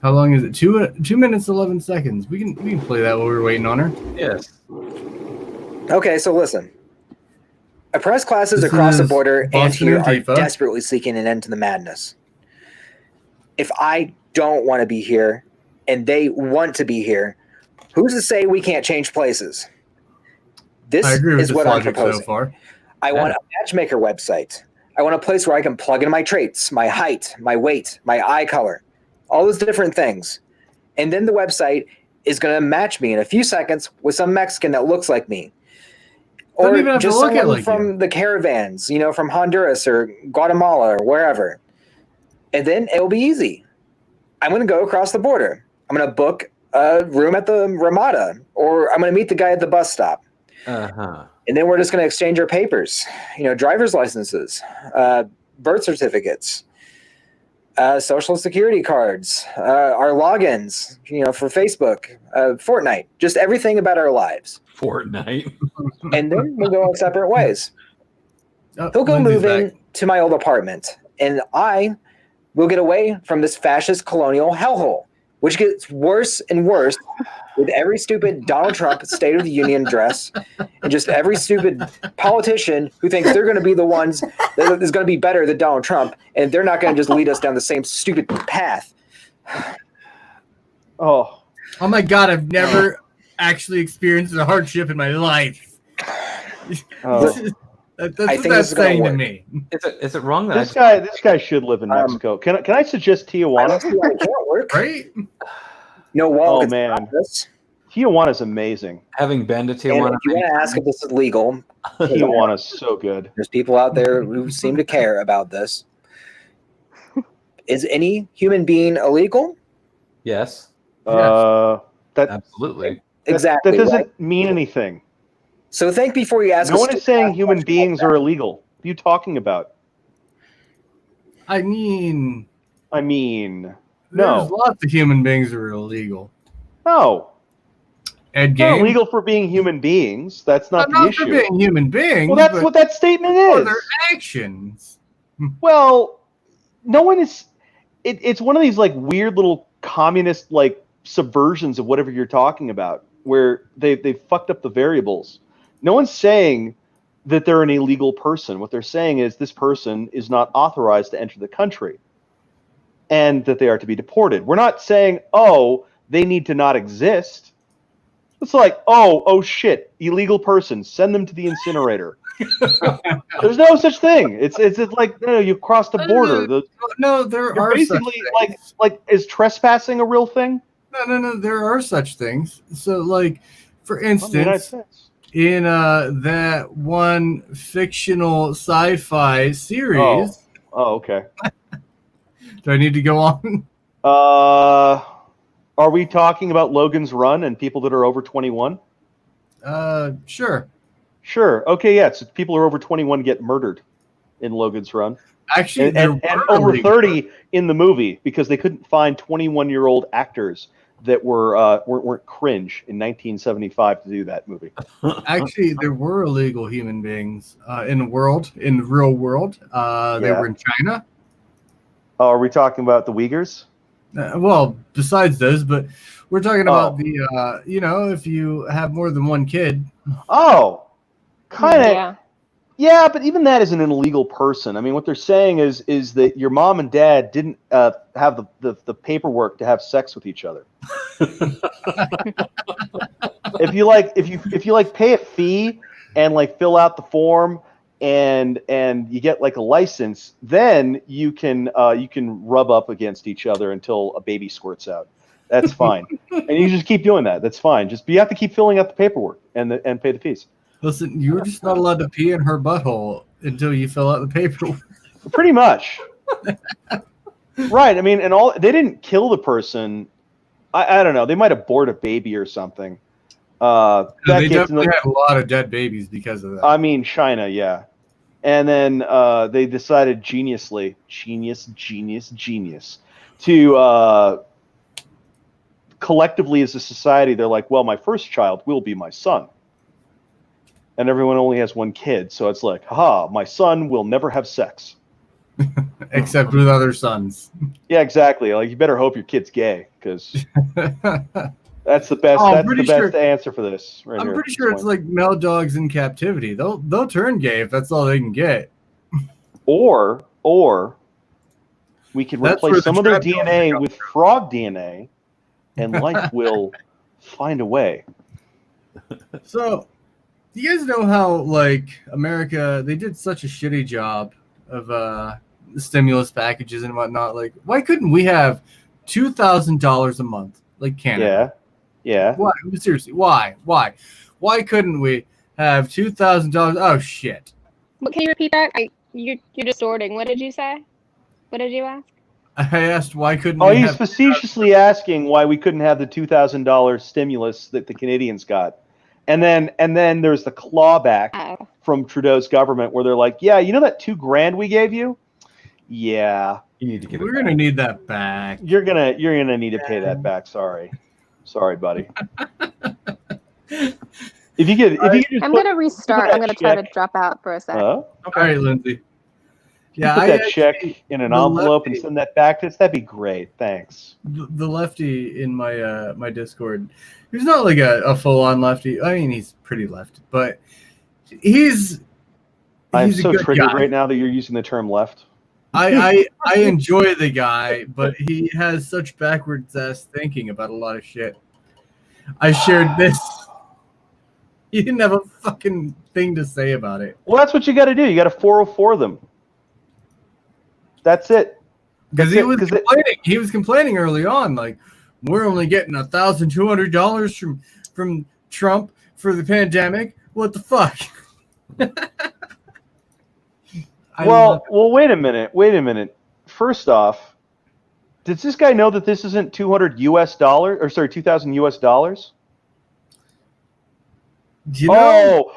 How long is it? 2 minutes 11 seconds. We can play that while we're waiting on her. Yes. Okay, so listen. Oppressed classes This across the is border and Boston here are Antifa. desperately seeking an end to the madness. If I don't want to be here and they want to be here, who's to say we can't change places? This I agree with is this what I'm logic proposing. so far. I want a matchmaker website. I want a place where I can plug in my traits, my height, my weight, my eye color, all those different things. And then the website is going to match me in a few seconds with some Mexican that looks like me. Don't Or even have to just look at someone like from you. the caravans, from Honduras or Guatemala or wherever. And then it'll be easy. I'm going to go across the border. I'm going to book a room at the Ramada, or I'm going to meet the guy at the bus stop. Uh-huh. And then we're just going to exchange our papers, driver's licenses, birth certificates, social security cards, our logins, for Facebook, Fortnite, just everything about our lives. Fortnite. And then we'll go our separate ways. Oh, He'll go Lindsay's move in back. to my old apartment, and I will get away from this fascist colonial hellhole, which gets worse and worse with every stupid Donald Trump State of the Union address and just every stupid politician who thinks they're going to be the ones that is going to be better than Donald Trump, and they're not going to just lead us down the same stupid path. Oh, Oh my god, I've never actually experienced a hardship in my life. oh. That's I what think that's this is gonna saying to work. me. Is it wrong that This guy should live in Mexico. Can I suggest I don't Tijuana? see why it can't work. Right? No wall Oh, can man. stop this. Tijuana's amazing. having been to And Tijuana, if you want to ask if this is legal, Tijuana's so good. there's people out there who seem to care about this. Is any human being illegal? yes, That absolutely. Exactly. that doesn't right? mean anything. So think before you ask. No a one is stupid saying ass human question beings like are illegal. you talking about? I mean, There's there's lots of human beings that are illegal. no. Ed They're Gein. illegal for being human beings. That's not the Not issue. for being human beings. Well, that's but what that statement for is. their actions. Well, no one is. It's one of these like weird little communist like subversions of whatever you're talking about, where they fucked up the variables. No one's saying that they're an illegal person. What they're saying is this person is not authorized to enter the country, and that they are to be deported. We're not saying, oh, they need to not exist. It's like, oh shit, illegal person, send them to the incinerator. There's no such thing. It's like you crossed the border. No, there You're are basically such things. like is trespassing a real thing? No. There are such things. So, like, for instance, States. in that one fictional sci-fi series. Oh, okay. Do I need to go on? Are we talking about Logan's Run and people that are over 21? Sure. Sure. Okay, yeah. So people who are over 21 get murdered in Logan's Run. Actually, And over 30 in the movie because they couldn't find 21-year-old actors that weren't cringe in 1975 to do that movie. Actually, there were illegal human beings in the real world. They were in China. Oh, are we talking about the Uyghurs? Well, besides those, but we're talking about the, if you have more than one kid. Oh, kind of. Yeah. Yeah, but even that isn't an illegal person. I mean, what they're saying is that your mom and dad didn't have the paperwork to have sex with each other. if you pay a fee and like fill out the form and you get like a license, then you can rub up against each other until a baby squirts out. That's fine, and you just keep doing that. That's fine. Just you have to keep filling out the paperwork and pay the fees. Listen, you're just not allowed to pee in her butthole until you fill out the paperwork. Pretty much. Right. I mean, they didn't kill the person. I don't know. They might abort a baby or something. They definitely had a lot of dead babies because of that. I mean, China, yeah. And then they decided genius, to collectively as a society, they're like, well, my first child will be my son. And everyone only has one kid, so it's like, haha, my son will never have sex. Except with other sons. Yeah, exactly. Like, you better hope your kid's gay, because that's the best. That's the best answer for this. Right I'm here, pretty sure it's like male dogs in captivity. They'll turn gay if that's all they can get. Or we can replace some of their DNA with frog DNA, and life will find a way. So, do you guys know how, like, America, they did such a shitty job of stimulus packages and whatnot? Like, why couldn't we have $2,000 a month, like Canada? Yeah. Why? Seriously, why? Why couldn't we have $2,000? Oh, shit. But can you repeat that? You're distorting. What did you say? What did you ask? I asked why couldn't we we he's have facetiously asking why we couldn't have the $2,000 stimulus that the Canadians got. And then there's the clawback from Trudeau's government where they're like, yeah, you know that $2,000 we gave you? Yeah. You need to get We're gonna need that back. You're gonna need to pay that back. Sorry, buddy. I'm gonna restart. I'm gonna try to drop out for a second. All right, Lindsay. Yeah, put that check in an envelope and send that back to us. That'd be great. Thanks. The lefty in my my Discord, he's not like a full on lefty. I mean, he's pretty left, but I'm so triggered right now that you're using the term left. I enjoy the guy, but he has such backwards ass thinking about a lot of shit. I shared this. He didn't have a fucking thing to say about it. Well, that's what you got to do. You got to 404 them. That's it. Because he was complaining. He was complaining early on, like, we're only getting $1,200 from Trump for the pandemic. What the fuck? Well, wait a minute. First off, does this guy know that this isn't $200 US or sorry, $2,000 US? You know,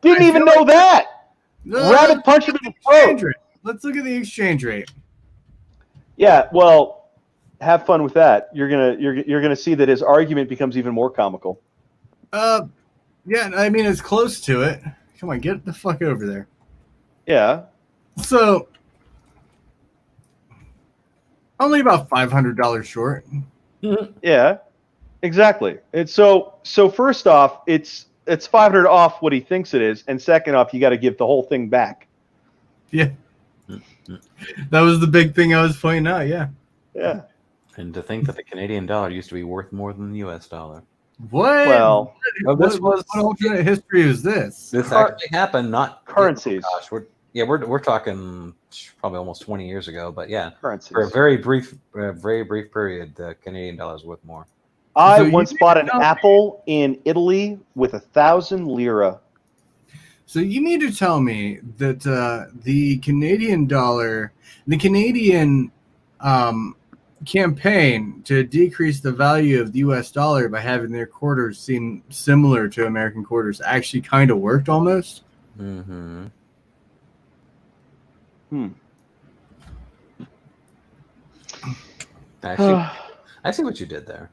didn't even know that. Rabbit punch him in the Exchange throat. rate. Let's look at the exchange rate. Yeah, well, have fun with that. You're gonna see that his argument becomes even more comical. Yeah, I mean it's close to it. Come on, get the fuck over there. Yeah. So, only about $500 short. Yeah. Exactly. And so first off, it's 500 off what he thinks it is, and second off, you got to give the whole thing back. Yeah, that was the big thing I was pointing out. Yeah. Yeah. And to think that the Canadian dollar used to be worth more than the U.S. dollar. What? Well, What alternate history is this? This actually happened. Not currencies. Gosh, we're talking probably almost 20 years ago. But yeah, Currencies. for a very brief period, the Canadian dollar is worth more. I once bought an apple in Italy with 1,000 lira. So you need to tell me that the Canadian dollar, the Canadian campaign to decrease the value of the U.S. dollar by having their quarters seem similar to American quarters actually kind of worked almost. Mm-hmm. I see what you did there.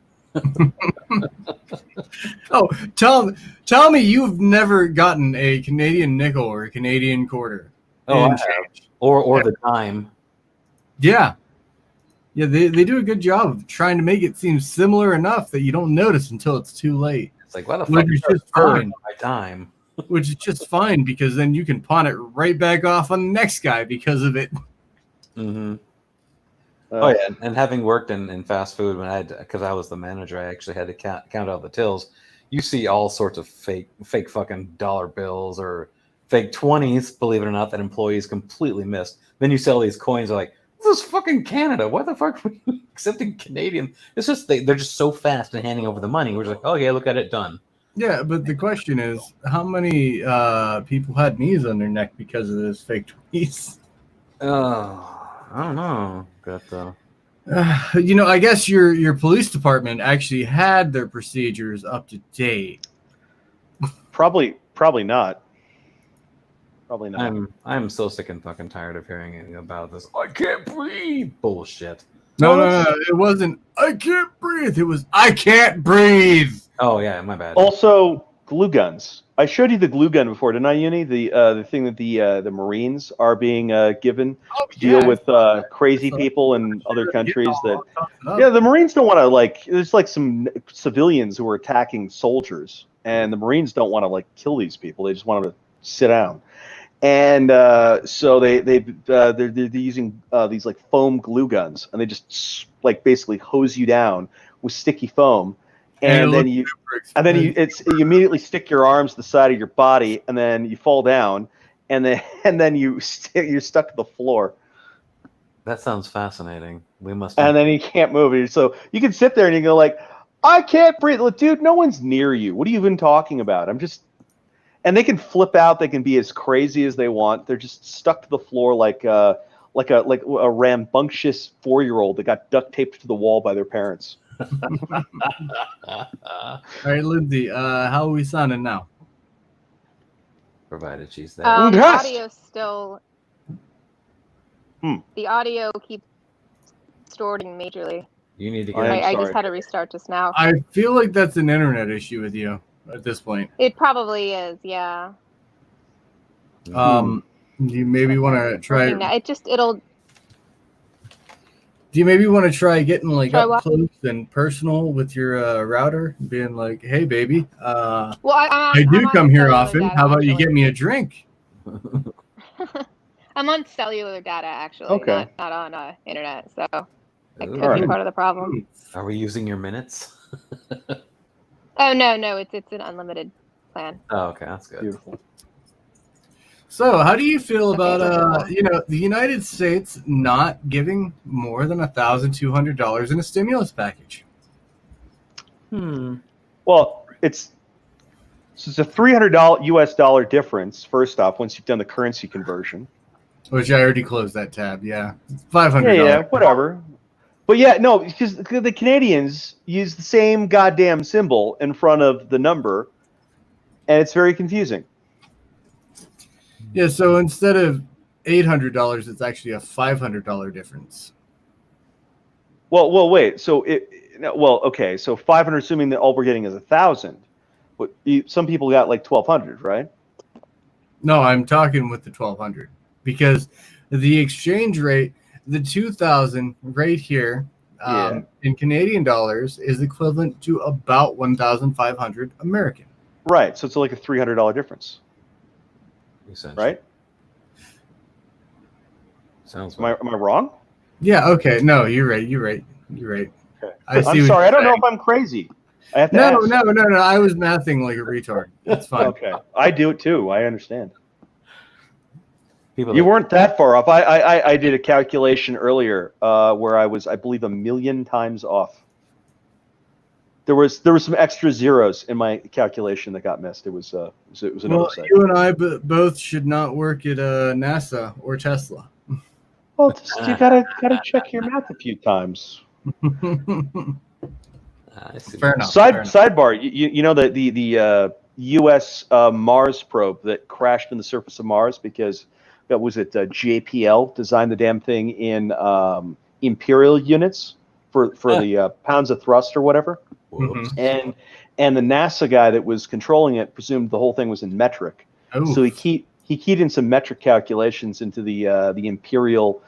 Oh, tell me you've never gotten a Canadian nickel or a Canadian quarter. Oh, I in have. change. Or the dime. Yeah. Yeah, they do a good job of trying to make it seem similar enough that you don't notice until it's too late. It's like, why the Which fuck is is there just a bird fine. on my dime? Which is just fine because then you can pawn it right back off on the next guy because of it. Mm-hmm. Oh yeah, and having worked in fast food because I was the manager, I actually had to count out the tills. You see all sorts of fake fucking dollar bills or fake 20s, believe it or not, that employees completely missed. Then you sell these coins, they're like, this is fucking Canada. Why the fuck are we accepting Canadian? It's just they're just so fast in handing over the money. We're just like, oh yeah, look at it, done. Yeah, but the question is, how many people had knees on their neck because of those fake 20s? I don't know. Got I guess your police department actually had their procedures up to date. Probably not. Probably not. I'm so sick and fucking tired of hearing about this. I can't breathe bullshit. No, it wasn't. I can't breathe. It was I can't breathe. Oh yeah, my bad. Also, glue guns. I showed you the glue gun before, didn't I, Uni? The thing that the Marines are being given to deal with crazy people in other countries. The Marines don't want to there's like some civilians who are attacking soldiers, and the Marines don't want to kill these people. They just want them to sit down. And so they're using these foam glue guns, and they just basically hose you down with sticky foam, and then you immediately stick your arms to the side of your body, and then you fall down, and then you're stuck to the floor. That sounds fascinating. We must. And then you can't move. So you can sit there and you go I can't breathe, dude. No one's near you. What are you even talking about? And they can flip out. They can be as crazy as they want. They're just stuck to the floor like a rambunctious 4-year-old that got duct taped to the wall by their parents. All right, Lindsay. How are we sounding now? Provided she's there. The audio still. The audio keeps distorting majorly. You need to get. I just had to restart just now. I feel like that's an internet issue with you at this point. It probably is, yeah. You maybe want to try. It'll. Do you maybe want to try getting up Try close and personal with your router, being like, "Hey, baby, Well, I do come here often. How about you get me a drink?" I'm on cellular data actually, Okay. not on internet, so that could be Alright. part of the problem. Are we using your minutes? Oh no, it's an unlimited plan. Oh, okay, that's good. Beautiful. So, how do you feel about the United States not giving more than $1,200 in a stimulus package? Well, it's a $300 US dollar difference. First off, once you've done the currency conversion. Which I already closed that tab. Yeah, $500. Yeah, whatever. But yeah, no, because the Canadians use the same goddamn symbol in front of the number, and it's very confusing. Yeah, so instead of $800, it's actually a $500 difference. Well, wait. So okay. So 500, assuming that all we're getting is 1,000. But some people got like 1,200, right? No, I'm talking with the 1,200 because the exchange rate, the 2,000 right here, Yeah. in Canadian dollars is equivalent to about 1,500 American. Right. So it's like a $300 difference, Essentially. right? Sounds Am I wrong? Yeah. Okay. No, you're right. You're right. You're right. Okay. I see I'm what sorry. you're I don't know saying. if I'm crazy. I have to No, ask. no. I was mathing like a retard. That's fine. Okay. I do it too. I understand. People You that- weren't that far off. I did a calculation earlier where I was, I believe, 1,000,000 times off. There was some extra zeros in my calculation that got missed. It was an Well, oversight. you and I both should not work at NASA or Tesla. Well, you gotta check your math a few times. I see. Fair enough. fair enough. Sidebar. You know the U.S. Mars probe that crashed in the surface of Mars because that was it. JPL designed the damn thing in imperial units for the pounds of thrust or whatever. Whoops. Mhm. And the NASA guy that was controlling it presumed the whole thing was in metric. Oof. So he keyed in some metric calculations into the imperial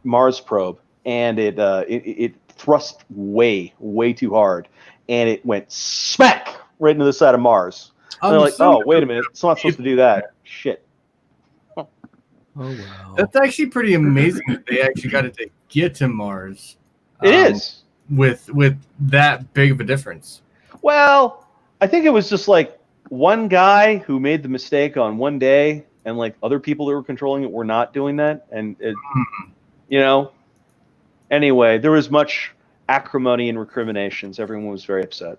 Mars probe, and it thrust way too hard, and it went smack right into the side of Mars. And they're like, oh, wait a minute, it's not supposed to do that. Shit. Oh wow. That's actually pretty amazing that they actually got to get to Mars. It is. With that big of a difference. Well, I think it was just like one guy who made the mistake on one day, and like other people that were controlling it were not doing that, and Anyway, there was much acrimony and recriminations. Everyone was very upset.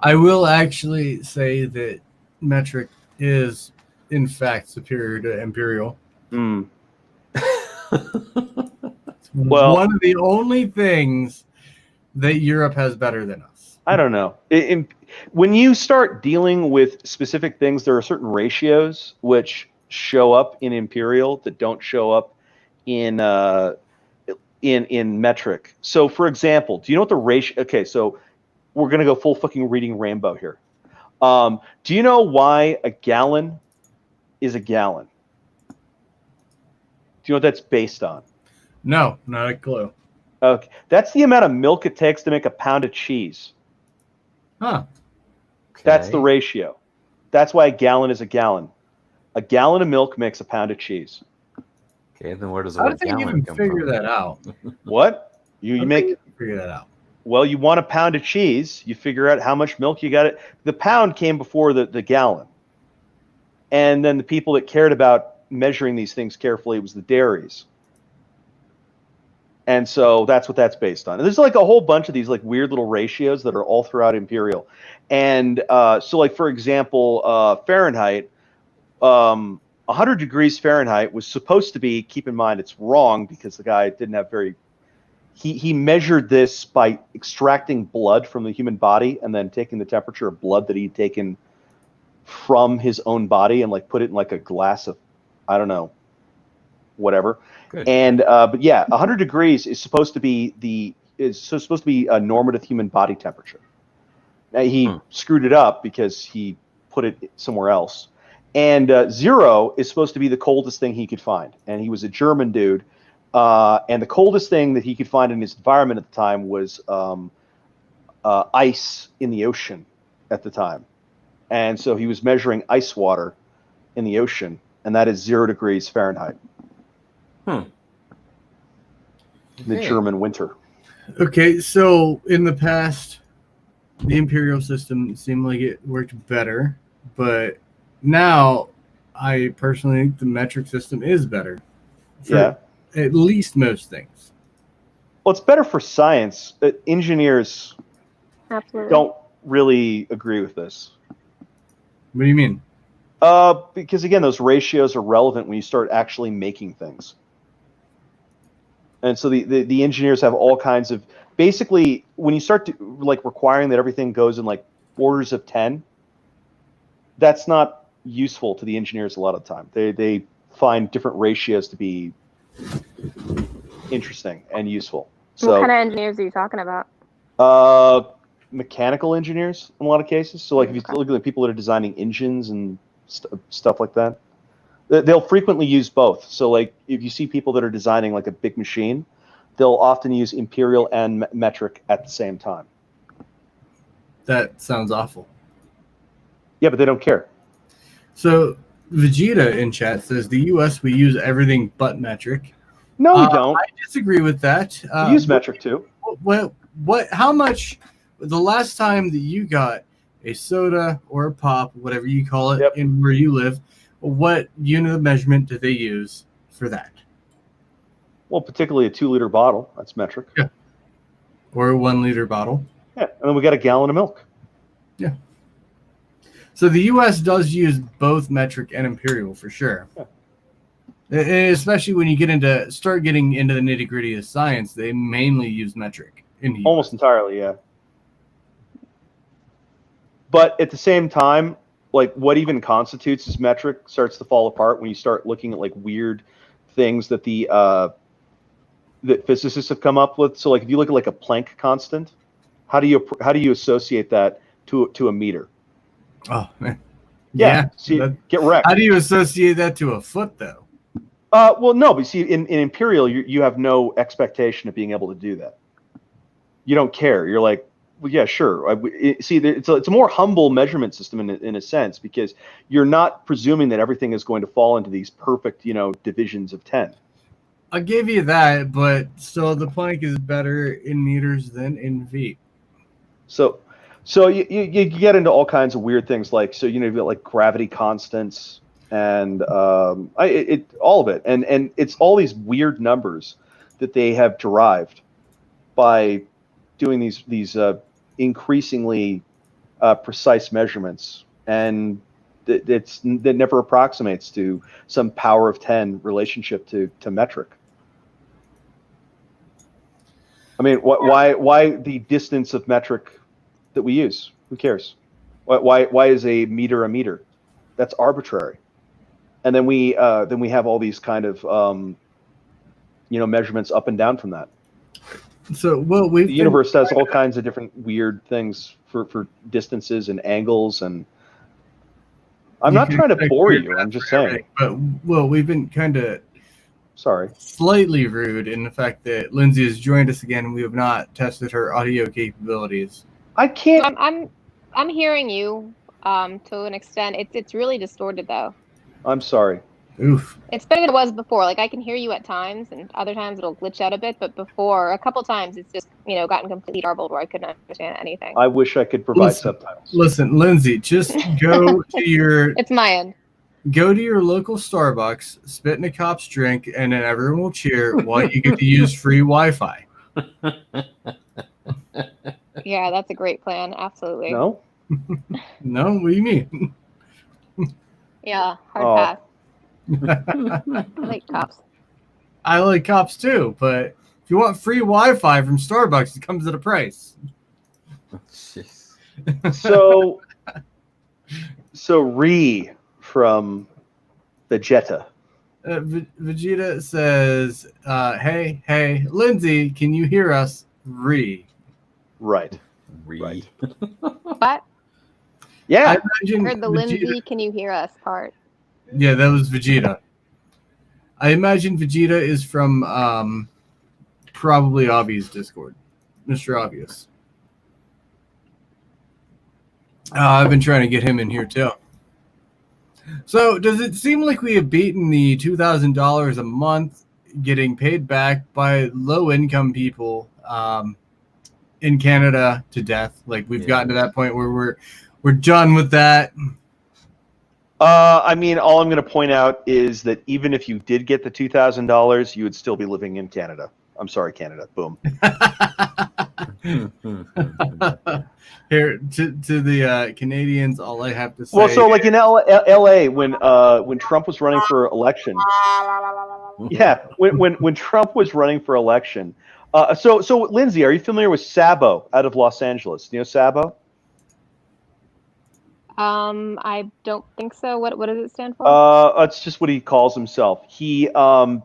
I will actually say that metric is, in fact, superior to imperial. Mm. Well, one of the only things that Europe has better than us. I don't know. When you start dealing with specific things, there are certain ratios which show up in imperial that don't show up in metric. So, for example, do you know what the ratio? Okay, so we're gonna go full fucking reading Rambo here. Do you know why a gallon is a gallon? Do you know what that's based on? No, not a clue. Okay, that's the amount of milk it takes to make a pound of cheese. Huh. That's the ratio. That's why a gallon is a gallon. A gallon of milk makes a pound of cheese. Okay, then where does the I word don't think you gallon can come figure from? that out. What? You make figure that out. Well, you want a pound of cheese, you figure out how much milk you got it. The pound came before the gallon. And then the people that cared about measuring these things carefully was the dairies. And so that's what that's based on. And there's like a whole bunch of these like weird little ratios that are all throughout imperial. And so like, for example, Fahrenheit, 100 degrees Fahrenheit was supposed to be, keep in mind, it's wrong because the guy didn't have he measured this by extracting blood from the human body and then taking the temperature of blood that he'd taken from his own body and like put it in like a glass of, I don't know, whatever. Good. And but yeah, 100 degrees is supposed to be a normative human body temperature. Now, he screwed it up because he put it somewhere else. And 0 is supposed to be the coldest thing he could find. And he was a German dude. And the coldest thing that he could find in his environment at the time was ice in the ocean at the time. And so he was measuring ice water in the ocean, and that is 0 degrees Fahrenheit. In the German winter. Okay, so in the past, the imperial system seemed like it worked better, but now I personally think the metric system is better. For at least most things. Well, it's better for science. Engineers Absolutely. don't really agree with this. What do you mean? Because again, those ratios are relevant when you start actually making things. And so the engineers have all kinds of, basically when you start to like requiring that everything goes in like orders of 10, that's not useful to the engineers a lot of the time. They find different ratios to be interesting and useful. So, what kind of engineers are you talking about? mechanical engineers in a lot of cases. So, like if you Okay. look at the people that are designing engines and stuff like that, they'll frequently use both. So, like if you see people that are designing like a big machine, they'll often use imperial and metric at the same time. That sounds awful. Yeah, but they don't care. So Vegeta in chat says the U.S. we use everything but metric. No, we don't. I disagree with that. We use metric too. What? How much? The last time that you got a soda or a pop, whatever you call it, Yep. in where you live, what unit of measurement do they use for that? Well, particularly a 2-liter bottle. That's metric. Yeah. Or a 1 liter bottle. Yeah, and then we got a gallon of milk. Yeah. So the U.S. does use both metric and imperial for sure. Yeah. And especially when you start getting into the nitty gritty of science, they mainly use metric in the US. Almost entirely, yeah. But at the same time, like what even constitutes as metric starts to fall apart when you start looking at like weird things that that physicists have come up with. So like if you look at like a Planck constant, how do you associate that to a meter? Oh man. Yeah. See, get wrecked. How do you associate that to a foot though? Well, no, but see, in imperial, you have no expectation of being able to do that. You don't care. You're like, well, yeah, sure. See, it's a more humble measurement system in a sense, because you're not presuming that everything is going to fall into these perfect, divisions of 10. I give you that, but still, the Planck is better in meters than in feet. So you get into all kinds of weird things, like you've got like gravity constants and all of it, and it's all these weird numbers that they have derived by doing these increasingly precise measurements, and that never approximates to some power of 10 relationship to metric. I mean, why the distance of metric that we use? Who cares? Why is a meter? That's arbitrary. And then we have all these kind of measurements up and down from that. So the universe has all kinds of different weird things for distances and angles, and I'm not trying to bore you. I'm just saying. But we've been kind of slightly rude in the fact that Lindsay has joined us again, and we have not tested her audio capabilities. I can't. I'm hearing you to an extent. It's really distorted though. I'm sorry. Oof. It's better than it was before. Like I can hear you at times, and other times it'll glitch out a bit. But before, a couple times, it's just gotten completely garbled where I couldn't understand anything. I wish I could provide subtitles. Listen, Lindsay, just go to your. It's my end. Go to your local Starbucks, spit in a cop's drink, and then everyone will cheer while you get to use free Wi-Fi. Yeah, that's a great plan. Absolutely. No. No, what do you mean? Yeah, hard pass. I like cops. I like cops too, but if you want free Wi-Fi from Starbucks, it comes at a price. So Ree from Vegeta. Vegeta says, hey, Lindsay, can you hear us? Ree. Right. Right. What? Yeah. I heard the Lindsay, can you hear us part. Yeah, that was Vegeta. I imagine Vegeta is from probably Obvious Discord. Mr. Obvious. I've been trying to get him in here too. So does it seem like we have beaten the $2,000 a month getting paid back by low-income people in Canada to death? Like we've gotten to that point where we're done with that. I mean, all I'm going to point out is that even if you did get the $2,000, you would still be living in Canada. I'm sorry, Canada. Boom. Here to the Canadians, all I have to say. Well, so like in L.A. when Trump was running for election. Yeah, when Trump was running for election. So Lindsay, are you familiar with Sabo out of Los Angeles? Do you know Sabo? I don't think so. What does it stand for? That's just what he calls himself. He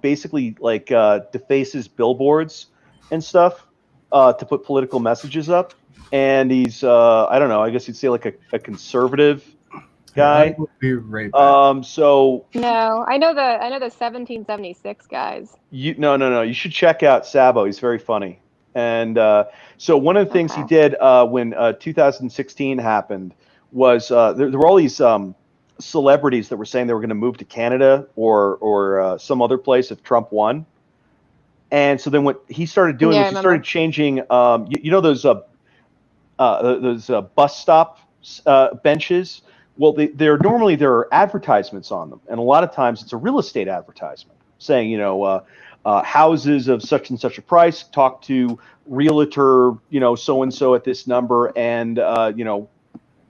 basically like defaces billboards and stuff to put political messages up, and he's I don't know. I guess you'd say like a conservative I guy. will be right back. So No, I know the 1776 guys. no. You should check out Sabo. He's very funny. And so one of the things he Okay. did when 2016 happened was there were all these celebrities that were saying they were going to move to Canada or some other place if Trump won. And so then what he started doing Yeah, I was he started remember. changing. You know those bus stop benches. Well, there are advertisements on them, and a lot of times it's a real estate advertisement saying, houses of such and such a price. Talk to realtor, so and so at this number, and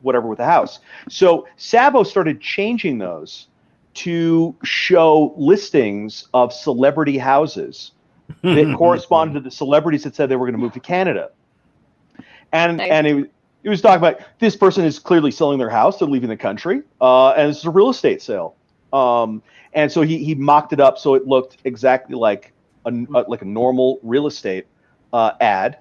whatever with the house. So Sabo started changing those to show listings of celebrity houses that corresponded to the celebrities that said they were going to move to Canada. And Nice. and it was talking about this person is clearly selling their house, they're leaving the country, and this is a real estate sale. And so he mocked it up so it looked exactly like a normal real estate ad.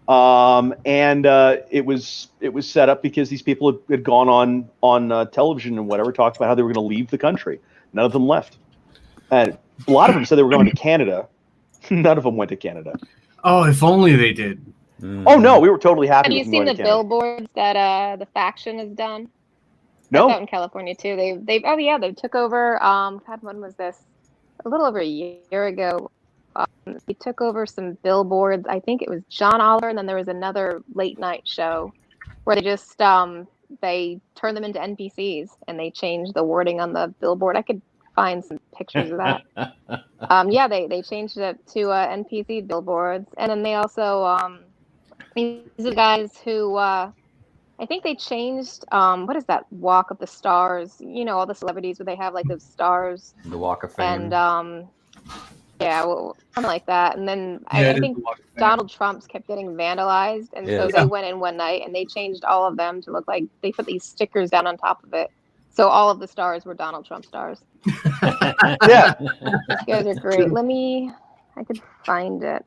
And it was set up because these people had gone on television and whatever, talked about how they were going to leave the country. None of them left, and a lot of them said they were going to Canada. None of them went to Canada. Oh, if only they did. Oh no, we were totally happy Have with you them seen going the to Canada. billboards that the faction has done? That's out No, in California too. They took over. God, when was this? A little over a year ago. They took over some billboards. I think it was John Oliver, and then there was another late night show where they just they turned them into NPCs and they changed the wording on the billboard. I could find some pictures of that. Yeah, they changed it to NPC billboards, and then they also these are guys who I think they changed what is that Walk of the Stars? All the celebrities where they have like those stars The Walk of Fame. and yeah, well, something like that. And then Yeah, I it is think the Walk of Fame. Donald Trump's kept getting vandalized, and so Yes. they went in one night and they changed all of them to look like they put these stickers down on top of it. So all of the stars were Donald Trump stars. yeah, These guys are great. I could find it.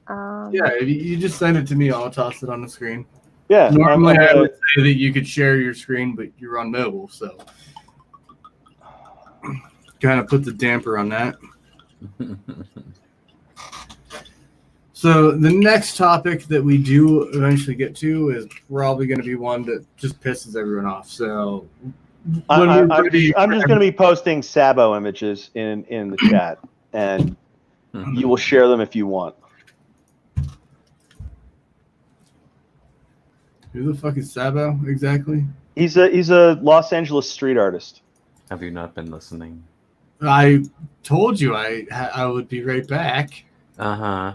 Yeah, if you just send it to me, I'll toss it on the screen. yeah. Normally, I'm I gonna- would say that you could share your screen, but you're on mobile, so kind of put the damper on that. So the next topic that we do eventually get to is probably going to be one that just pisses everyone off. So I'm just going to be posting Sabo images in the chat, and you will share them if you want. Who the fuck is Sabo exactly? He's a Los Angeles street artist. Have you not been listening? I told you I would be right back. Uh-huh.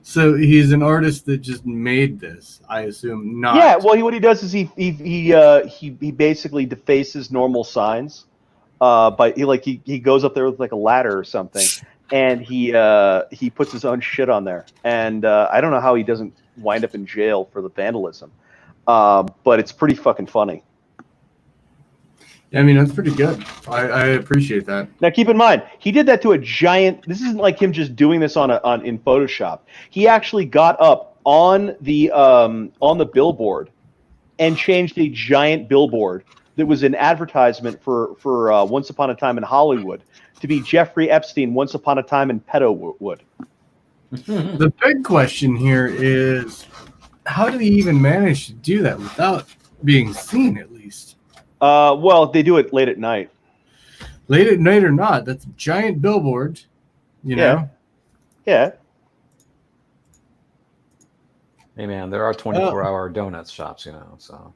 So he's an artist that just made this, I assume. Not. Yeah, well, what he does is he basically defaces normal signs. But he goes up there with like a ladder or something, and he puts his own shit on there. And I don't know how he doesn't wind up in jail for the vandalism. But it's pretty fucking funny. I mean, that's pretty good. I appreciate that. Now, keep in mind, he did that to a giant. This isn't like him just doing this in Photoshop. He actually got up on the billboard and changed a giant billboard that was an advertisement for Once Upon a Time in Hollywood to be Jeffrey Epstein Once Upon a Time in Pedowood. The big question here is, how did he even manage to do that without being seen, at least? Well, they do it late at night. Late at night or not, that's a giant billboard, you know? Yeah. Hey, man, there are 24-hour donut shops, so.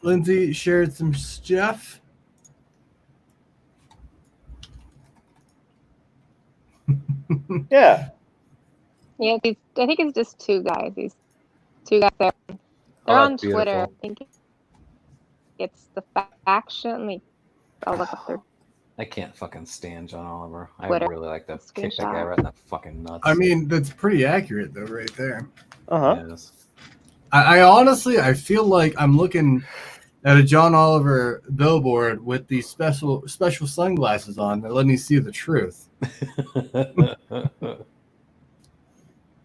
Lindsay shared some stuff. Yeah. Yeah, I think it's just two guys. These two guys there. They're Oh, on that's Twitter. beautiful. I think it's the faction. I'll look up their I can't fucking stand John Oliver. I Twitter. really like to kick that guy Screenshot. right in the fucking nuts. I mean, that's pretty accurate though, right there. Yes. I honestly, I feel like I'm looking at a John Oliver billboard with these special sunglasses on that let me see the truth.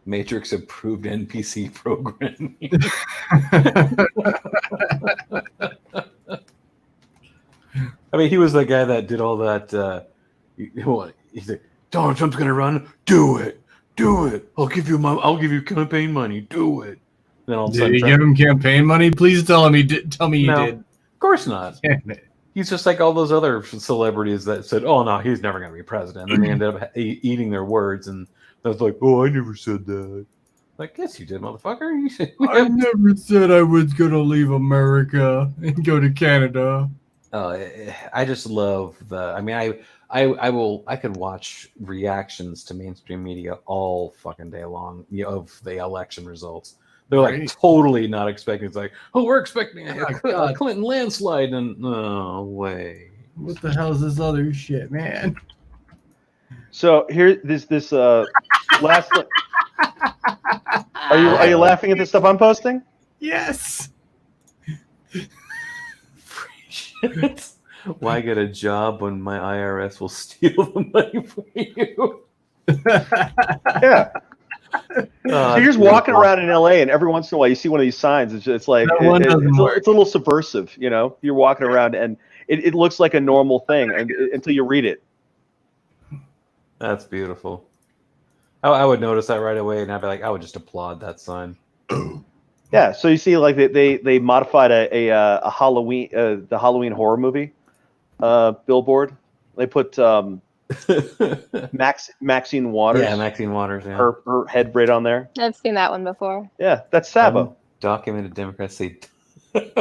Matrix approved NPC programming. I mean, he was the guy that did all that. He said, "Donald Trump's gonna run. Do it. I'll give you campaign money. Do it." Then all of a Did sudden, you give him campaign money? Please tell him he did. Tell me you No. did. Of course not. Damn it. He's just like all those other celebrities that said, "Oh no, he's never going to be president," and they ended up eating their words. And I was like, "Oh, I never said that." Like, yes, you did, motherfucker. You said, I never said I was gonna leave America and go to Canada. I just love the. I mean, I could watch reactions to mainstream media all fucking day long of the election results. They're like Right. totally not expecting. It's like, oh, we're expecting Oh, a God. Clinton landslide, and no way. What the hell is this other shit, man? So here, this last. Are you laughing at the stuff I'm posting? Yes. Shit. Why get a job when my IRS will steal the money from you? Yeah. So you're just walking around in LA, and every once in a while you see one of these signs. It's like That one doesn't work. it's a little subversive, you know. You're walking around, and it looks like a normal thing until you read it. That's beautiful. I would notice that right away, and I'd be like, I would just applaud that sign. Yeah. So you see, like they modified a Halloween the Halloween horror movie billboard. They put Maxine Waters. Yeah, Maxine Waters. Yeah. Her head right on there. I've seen that one before. Yeah, that's Sabo. Documented Democrats say. They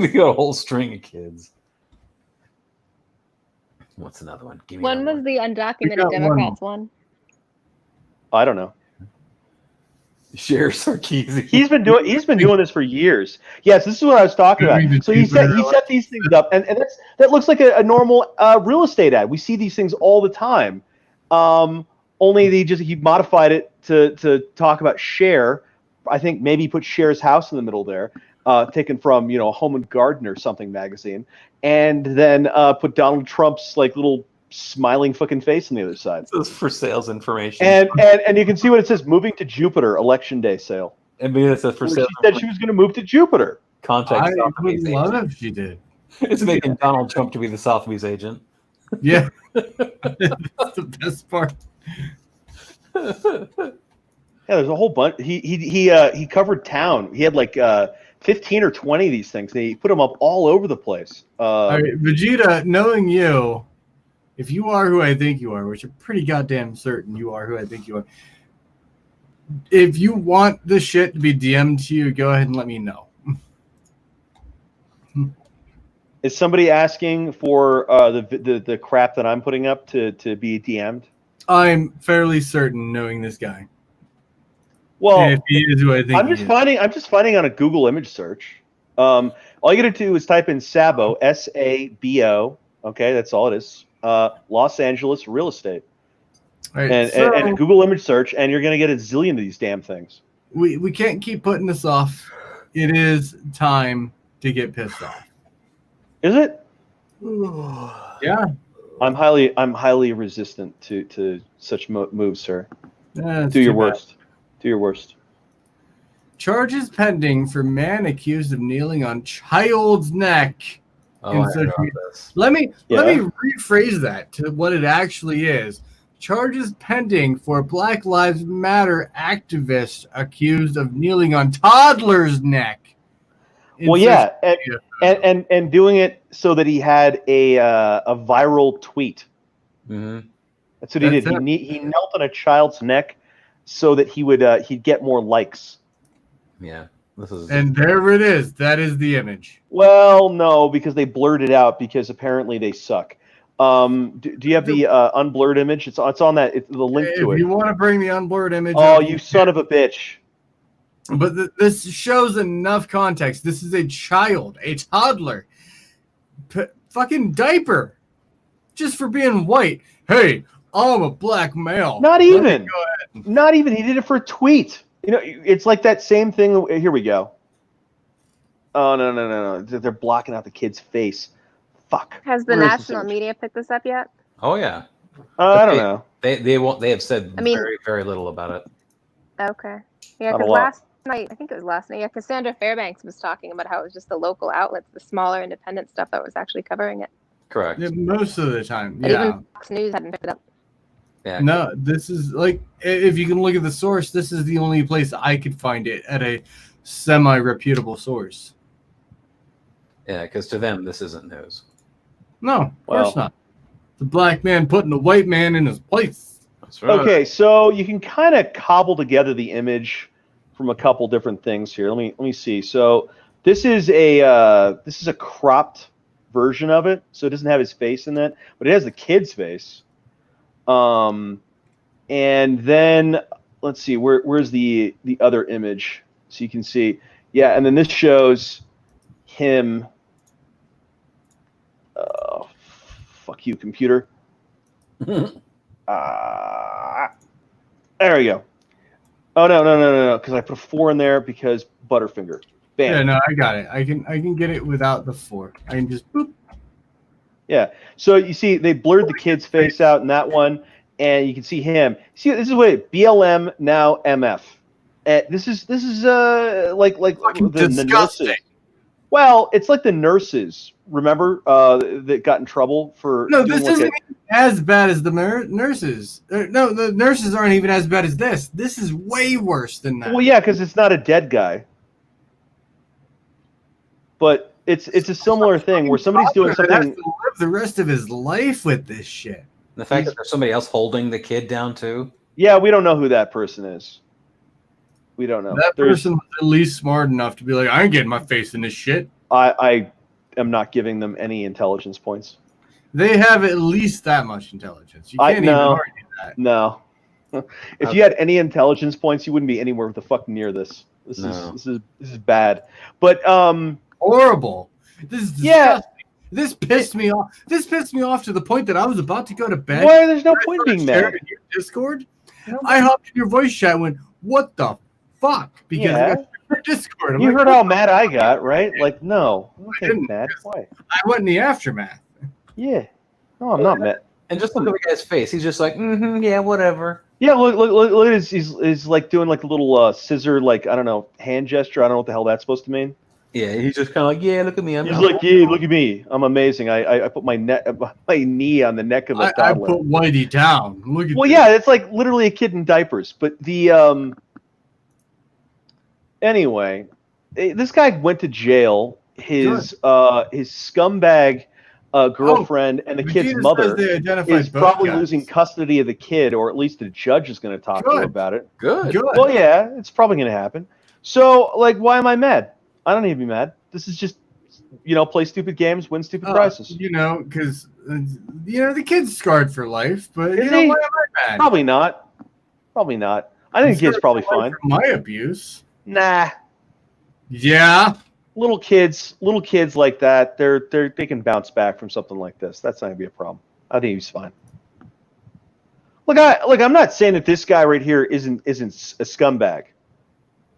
got a whole string of kids. What's another one? Give me When another was one. the undocumented Democrats one? I don't know. Sheriff Sarkeesian? He's been doing this for years. Yes, this is what I was talking about. So he set these things up, and that looks like a normal real estate ad. We see these things all the time. Only he modified it to talk about Cher. I think maybe he put Cher's house in the middle there, taken from Home and Garden or something magazine, and then put Donald Trump's like little smiling fucking face on the other side. This is for sales information. And you can see what it says: moving to Jupiter, election day sale. And maybe it says for sales. She said she was going to move to Jupiter. Contact I would Sotheby's love agent. if she did. It's making Donald Trump to be the Sotheby's agent. Yeah. That's the best part. Yeah, there's a whole bunch. He covered town. He had like 15 or 20 of these things. He put them up all over the place. All right, Vegeta, knowing you, if you are who I think you are, which I'm pretty goddamn certain you are who I think you are, if you want this shit to be DM'd to you, go ahead and let me know. Is somebody asking for the crap that I'm putting up to be DM'd? I'm fairly certain, knowing this guy. Well, if he is who I think I'm just finding on a Google image search. All you got to do is type in Sabo, S-A-B-O. Okay, that's all it is. Los Angeles real estate, All right, and a Google image search, and you're gonna get a zillion of these damn things. we can't keep putting this off. It is time to get pissed off. Is it? Yeah. I'm highly resistant to such moves, sir. That's Do your too bad. worst. Do your worst. Charges pending for man accused of kneeling on child's neck. Oh, I social heard media. about this. Let me rephrase that to what it actually is. Charges pending for Black Lives Matter activist accused of kneeling on toddler's neck. Well, yeah, and doing it so that he had a viral tweet. Mm-hmm. That's what he did. He knelt on a child's neck so that he'd get more likes. Yeah, this is. And there it is. That is the image. Well, no, because they blurred it out because apparently they suck. Do you have the unblurred image? It's on that. It's the link to If it. you want to bring the unblurred image, Oh, up, you son of a bitch! But this shows enough context. This is a child, a toddler. fucking diaper just for being white. Hey, I'm a black male. Not Let me even. go ahead. Not even. He did it for a tweet. You know, it's like that same thing. Here we go. Oh, no. They're blocking out the kid's face. Fuck. Has the Where is this national image? media picked this up yet? Oh yeah. I don't know. They won't. They have said I mean- very, very little about it. Okay. Yeah, Not a because lot. last night, I think it was last night, yeah, Cassandra Fairbanks was talking about how it was just the local outlets, the smaller independent stuff that was actually covering it. Correct. Yeah, most of the time, And yeah. even Fox News hadn't picked it up. Yeah. No, this is like, if you can look at the source, this is the only place I could find it at a semi-reputable source. Yeah, because to them this isn't news. No, of course Well. not. The black man putting a white man in his place. That's right. Okay, so you can kind of cobble together the image from a couple different things here. Let me see. So this is a cropped version of it. So it doesn't have his face in it, but it has the kid's face. And then let's see, where's the other image? So you can see, yeah, and then this shows him. Fuck you, computer. There we go. Oh no, because I put a 4 in there because Butterfinger. Bam. Yeah, no, I got it. I can get it without the 4. I can just boop. Yeah. So you see, they blurred the kid's face out in that one, and you can see him. See, this is what BLM now MF. This is like Fucking the disgusting. nurses. Well, it's like the nurses. Remember that got in trouble for No, doing this like isn't even as bad as the nurses. No, the nurses aren't even as bad as this. This is way worse than that. Well, yeah, because it's not a dead guy. But it's a similar thing where somebody's doing Has something. to live the rest of his life with this shit. The fact that there's somebody else holding the kid down too. Yeah, we don't know who that person is. We don't know. That person was at least smart enough to be like, I ain't getting my face in this shit. I am not giving them any intelligence points. They have at least that much intelligence. You can't even no. argue that. No. If you had any intelligence points, you wouldn't be anywhere the fuck near this. This No. is bad. But Horrible. This is disgusting. Yeah. This pissed me off. This pissed me off to the point that I was about to go to bed. why there's no point being Sharing mad. in your Discord. I hopped in your voice chat and went, what the fuck? Because Yeah. I got your Discord. I'm You like, heard how mad I got, right? Like, no. I'm not I didn't. getting mad. Why? I went in the aftermath. Yeah. No, I'm not mad. And just look at the guy's face. He's just like, yeah, whatever. Yeah, look at his, he's like doing like a little scissor, like, I don't know, hand gesture. I don't know what the hell that's supposed to mean. Yeah, he's just kind of like, yeah, look at me. He's like, yeah, look at me. I'm amazing. I put my knee on the neck of a I toddler. put Whitey down. Look at Well, this. yeah, it's like literally a kid in diapers. But the anyway, this guy went to jail. His scumbag girlfriend and the Vegeta kid's says mother they identified is both probably guys. losing custody of the kid, or at least the judge is going to talk to her Good. about it. Good. Good. Well, yeah, it's probably going to happen. So, like, why am I mad? I don't need to be mad. This is just, play stupid games, win stupid prizes. Because the kid's scarred for life. But Is you know he? why am I mad? Probably not. Probably not. I think the kid's probably fine. From my abuse. Nah. Yeah. Little kids like that, they can bounce back from something like this. That's not gonna be a problem. I think he's fine. Look, I'm not saying that this guy right here isn't a scumbag.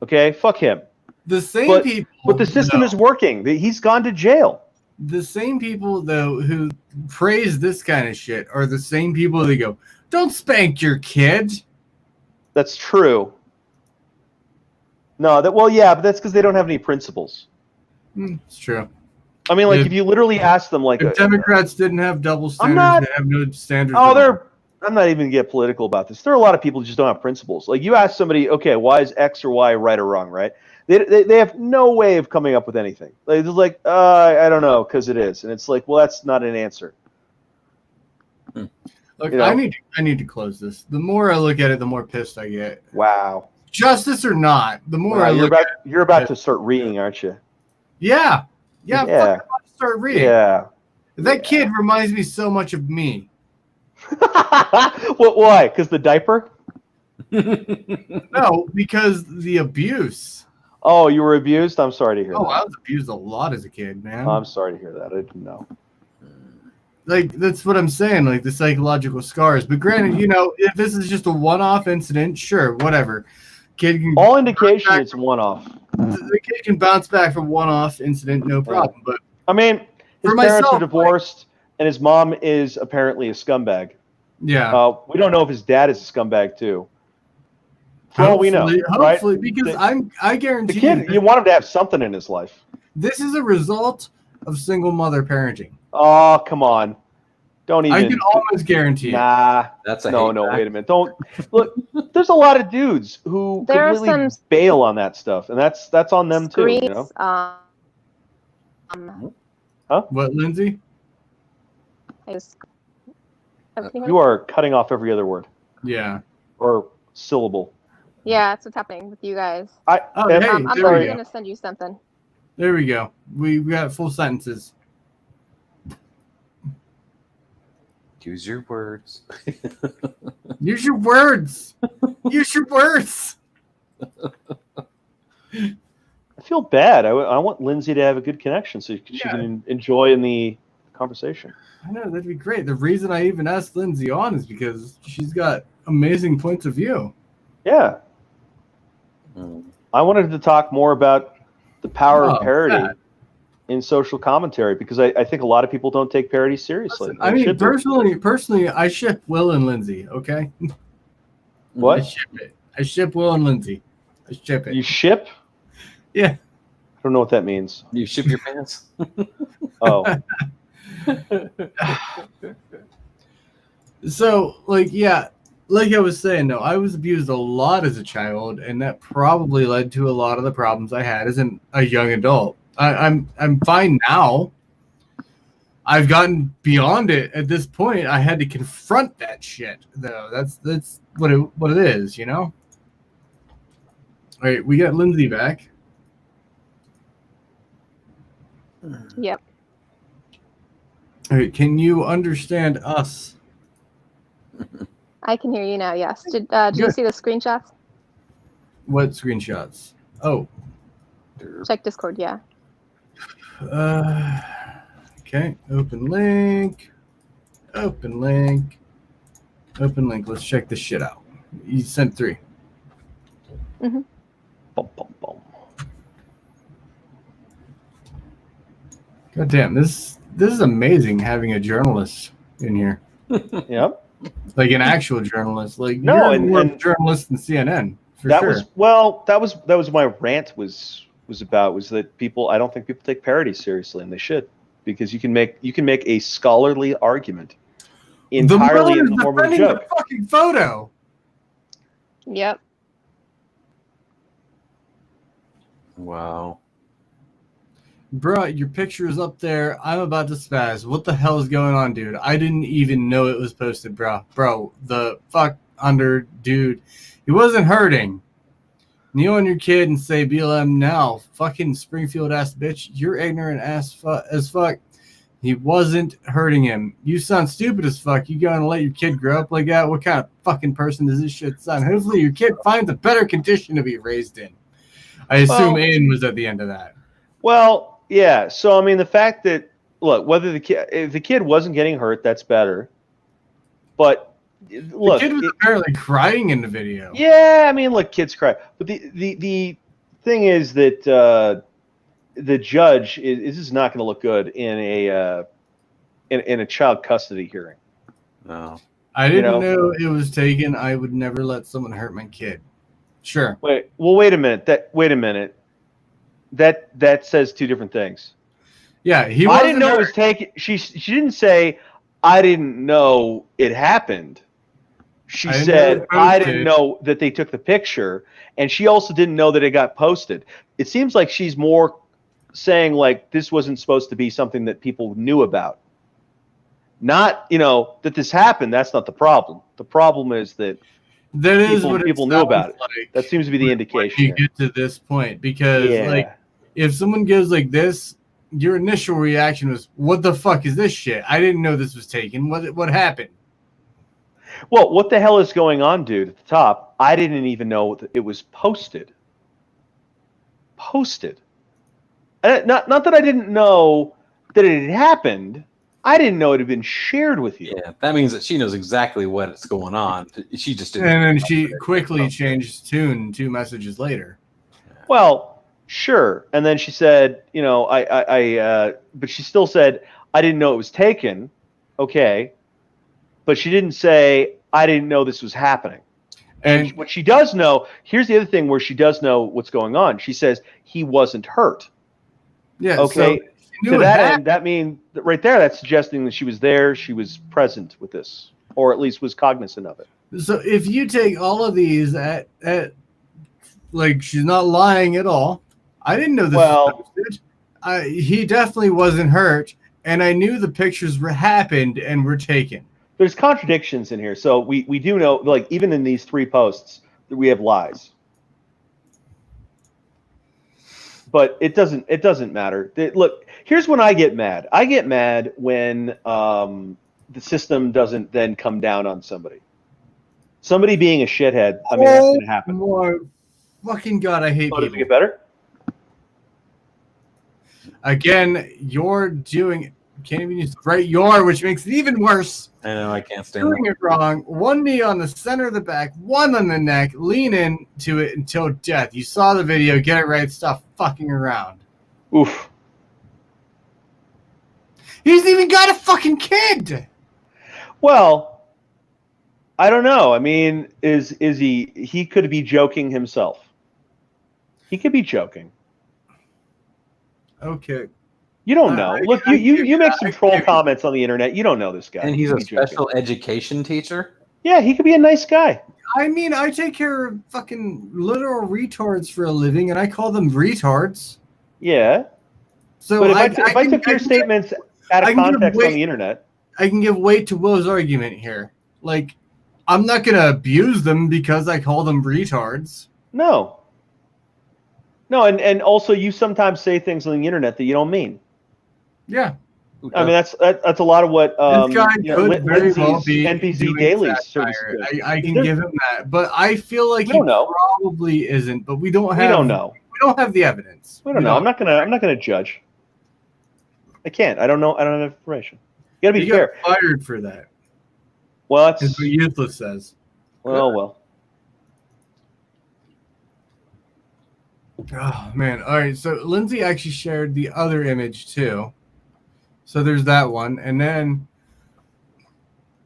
Okay, fuck him. The same people. But the system is working. He's gone to jail. The same people though who praise this kind of shit are the same people that go, "Don't spank your kid." That's true. No, but that's because they don't have any principles. It's true. I mean, like, If- if you literally ask them, like, If Democrats didn't have double standards, not- they have no standards. oh, at all. I'm not even gonna get political about this. There are a lot of people who just don't have principles. Like, you ask somebody, okay, why is X or Y right or wrong, right? They have no way of coming up with anything. They're just like, I don't know, because it is, and it's like, well, that's not an answer. Look, you know. I need to close this. The more I look at it, the more pissed I get. Wow. Justice or not, the more Wow, I look at it. you're about to start reading, aren't you? Yeah. Yeah. I'm fucking about to start reading. Yeah. That kid reminds me so much of me. What? Why? Because the diaper? No, because the abuse. Oh, you were abused? I'm sorry to hear Oh, that. I was abused a lot as a kid, man. I'm sorry to hear that. I didn't know. Like, that's what I'm saying, like the psychological scars. But granted, if this is just a one-off incident, sure, whatever. Kid can All indication it's one-off. the kid can bounce back from one-off incident, no problem. But I mean, his For parents myself, are divorced, and his mom is apparently a scumbag. yeah, We don't know if his dad is a scumbag too. For all we know, hopefully, right? because The I guarantee kid, you want him to have something in his life. this is a result of single mother parenting. Oh, come on. Don't even. I can almost guarantee it. Nah. That's a No, hate no, fact. wait a minute. Don't look. There's a lot of dudes who There are completely some bail on that stuff, and that's on them too. You Screens, know. What, Lindsay? You are cutting off every other word Yeah. or syllable. Yeah, that's what's happening with you guys. Oh, hey, I'm there we probably go. gonna send you something. There we go. We got full sentences. Use your words. Use your words. Use your words. I feel bad. I want Lindsay to have a good connection so she can enjoy in the conversation. I know, that'd be great. The reason I even asked Lindsay on is because she's got amazing points of view. Yeah. I wanted to talk more about the power of parody in social commentary because I think a lot of people don't take parody seriously. Listen, I mean, personally, I ship Will and Lindsay, okay? What? I ship it. I ship Will and Lindsay. I ship it. You ship? Yeah. I don't know what that means. You ship your pants? Oh. So, like I was saying, though, I was abused a lot as a child, and that probably led to a lot of the problems I had as a young adult. I'm fine now. I've gotten beyond it at this point. I had to confront that shit, though. That's what it is, you know? All right, we got Lindsay back. Yep. All right, can you understand us? I can hear you now. Yes. Did you see the screenshots? What screenshots? Oh. Check Discord. Yeah. Okay. Open link. Open link. Open link. Let's check this shit out. You sent 3. Mm-hmm. Bum, bum, bum. God damn, this is amazing having a journalist in here. Yep. Like an actual journalist. Like No, you're more of a and journalist than CNN. For that sure. was my rant was about was that I don't think people take parody seriously, and they should, because you can make a scholarly argument entirely in the form of a joke. The fucking photo. Yep. Wow. Bro, your picture is up there. I'm about to spaz. What the hell is going on, dude? I didn't even know it was posted, bro. Bro, the fuck under dude. He wasn't hurting. Kneel on your kid and say BLM now. Fucking Springfield ass bitch. You're ignorant as fuck. He wasn't hurting him. You sound stupid as fuck. You gonna let your kid grow up like that? What kind of fucking person does this shit sound? Hopefully your kid finds a better condition to be raised in. I assume Aiden was at the end of that. Well, yeah. So I mean, the fact that whether if the kid wasn't getting hurt, that's better. But look, the kid was apparently crying in the video. Yeah, I mean, look, kids cry. But the thing is that the judge is not going to look good in a child custody hearing. No. I didn't know it was taken. I would never let someone hurt my kid. Sure. Wait a minute. That says 2 different things. Yeah, I didn't know it was taken. She didn't say I didn't know it happened. She said I didn't know that they took the picture, and she also didn't know that it got posted. It seems like she's more saying like this wasn't supposed to be something that people knew about. Not, that this happened. That's not the problem. The problem is that people knew about it. Like that seems to be the indication. You get to this point because if someone goes like this, your initial reaction was, "What the fuck is this shit? I didn't know this was taken. What happened?" Well, what the hell is going on, dude? At the top, I didn't even know that it was posted. posted. Not that I didn't know that it had happened. I didn't know it had been shared with you. Yeah, that means that she knows exactly what's going on. She just didn't. And then she quickly changed tune 2 messages later. Well, sure. And then she said, you know, but she still said, I didn't know it was taken. Okay. But she didn't say, I didn't know this was happening. And what she does know, here's the other thing where she does know what's going on. She says he wasn't hurt. Yeah. Okay. So to that end, that means right there, that's suggesting that she was there, she was present with this, or at least was cognizant of it. So if you take all of these at like she's not lying at all. I didn't know this was posted. He definitely wasn't hurt, and I knew the pictures happened and were taken. There's contradictions in here, so we do know, like, even in these 3 posts, that we have lies. But it doesn't matter. Look, here's when I get mad. I get mad when the system doesn't then come down on somebody. Somebody being a shithead. I mean, that's going to happen. My fucking God, I hate Oh, does people. it get better? Again, you're doing can't even use the right your, which makes it even worse. I know, I can't stand Doing it wrong. 1 knee on the center of the back, 1 on the neck. Lean into it until death. You saw the video. Get it right. Stop fucking around. Oof. He's even got a fucking kid. Well, I don't know. I mean, is he could be joking himself. He could be joking. Okay. You don't know. Look, you make some troll comments on the internet. You don't know this guy. And he's a could be joking. special education teacher? Yeah, he could be a nice guy. I mean, I take care of fucking literal retards for a living, and I call them retards. Yeah. So But if I took your statements out of context on the internet, I can give weight to Will's argument here. Like, I'm not going to abuse them because I call them retards. no. No, and also you sometimes say things on the internet that you don't mean. Yeah. I mean, that's a lot of what This guy could very Lindsay's well be NPC doing dailies. satire. I can give him that, but I feel like he don't know. probably isn't. But we don't have. We don't know. We don't have the evidence. We don't know. I'm not gonna judge. I can't. I don't know. I don't have information. You gotta be fair. Got fired for that. Well, That's that's what Useless says. well. Oh man! All right, so Lindsay actually shared the other image too. So there's that one, and then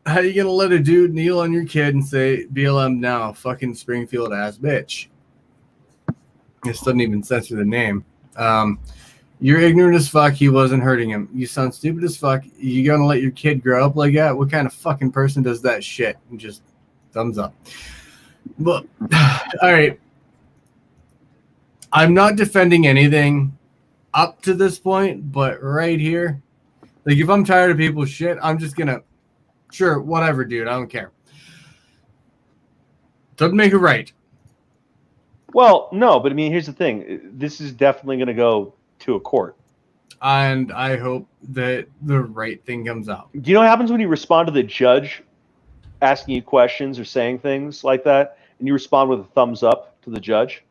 how you gonna let a dude kneel on your kid and say BLM now, fucking Springfield ass bitch? This doesn't even censor the name. You're ignorant as fuck. He wasn't hurting him. You sound stupid as fuck. You gonna let your kid grow up like that? What kind of fucking person does that shit? And just thumbs up. But all right. I'm not defending anything up to this point, but right here, like if I'm tired of people's shit, I'm just gonna, sure, whatever, dude. I don't care. Doesn't make it right. Well, no, but I mean, here's the thing. This is definitely going to go to a court. And I hope that the right thing comes out. Do you know what happens when you respond to the judge asking you questions or saying things like that, and you respond with a thumbs up to the judge?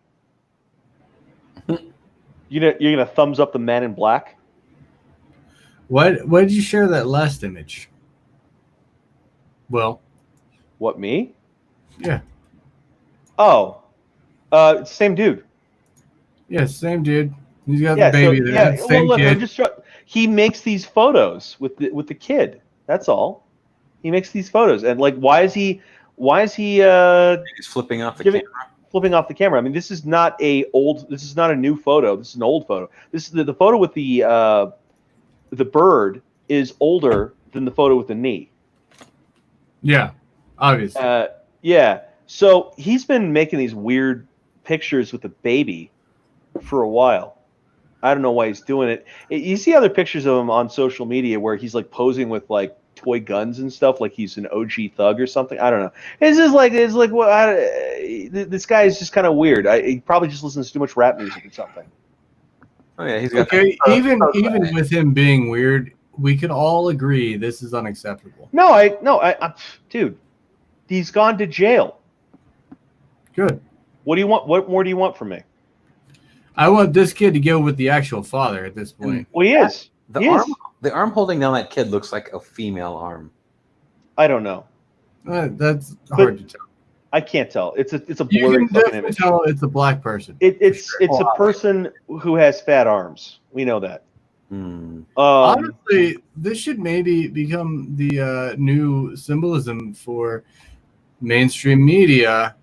You're gonna thumbs up the man in black? Why did you share that last image? Well, What, me? yeah. Oh, same dude. Yeah, same dude. He's got Yeah, the baby so, there. yeah. Same Well, look, kid. he makes these photos with the kid. That's all. He makes these photos, and like, why is he He's flipping off the camera. flipping off the camera? I mean, this is not a new photo. This is an old photo. This is the photo with the bird is older than the photo with the knee. Yeah, obviously. Yeah. So he's been making these weird pictures with the baby for a while. I don't know why he's doing it. You see other pictures of him on social media where he's like posing with like toy guns and stuff, like he's an OG thug or something. I don't know. It's like well, this guy is just kind of weird. He probably just listens to too much rap music or something. Oh yeah, he's got Okay, even with him being weird, we can all agree this is unacceptable. No, dude, he's gone to jail. Good. What do you want? What more do you want from me? I want this kid to go with the actual father at this point. Well, he is. The He arm, is. the arm holding down that kid looks like a female arm. I don't know. That's hard to tell. I can't tell. It's a You blurry can fucking definitely image. tell it's a black person. It's For sure. a person who has fat arms. We know that. Honestly, this should maybe become the new symbolism for mainstream media,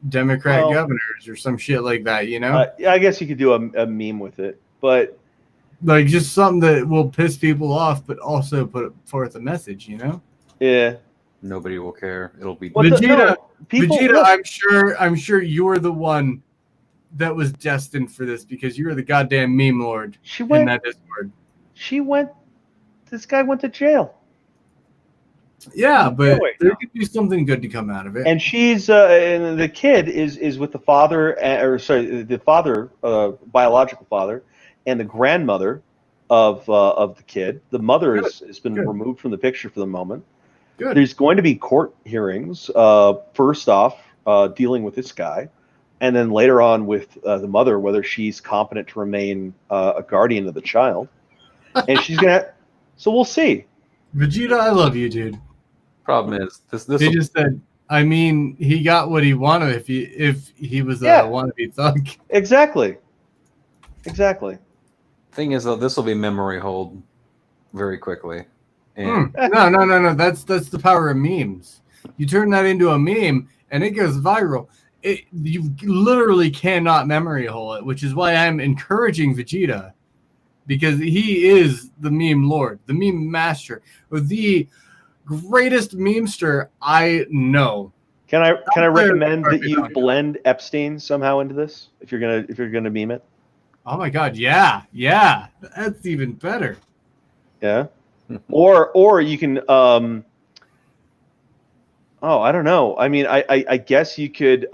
Democrat governors, or some shit like that. You know, I guess you could do a meme with it, but like just something that will piss people off, but also put forth a message. You know, yeah. Nobody will care. It'll be Vegeta. People, Vegeta, look, I'm sure you're the one that was destined for this because you're the goddamn meme lord in that Discord. This guy went to jail. Yeah, but Wait, there no. could be something good to come out of it. And she's and the kid is with the father, the father, biological father, and the grandmother of the kid. The mother has been removed from the picture for the moment. Good. There's going to be court hearings. First off, dealing with this guy, and then later on with the mother, whether she's competent to remain a guardian of the child. And she's gonna. So we'll see. Vegeta, I love you, dude. Problem is this. He just said. I mean, he got what he wanted if he was a wannabe thug. Exactly. Thing is, though, this will be memory hold very quickly. And No. That's the power of memes. You turn that into a meme, and it goes viral. You literally cannot memory hole it, which is why I'm encouraging Vegeta, because he is the meme lord, the meme master, the greatest memester I know. Can I recommend that you blend Epstein somehow into this if you're gonna meme it? Oh my god, yeah, that's even better. Yeah, or you can I don't know. I mean, I guess you could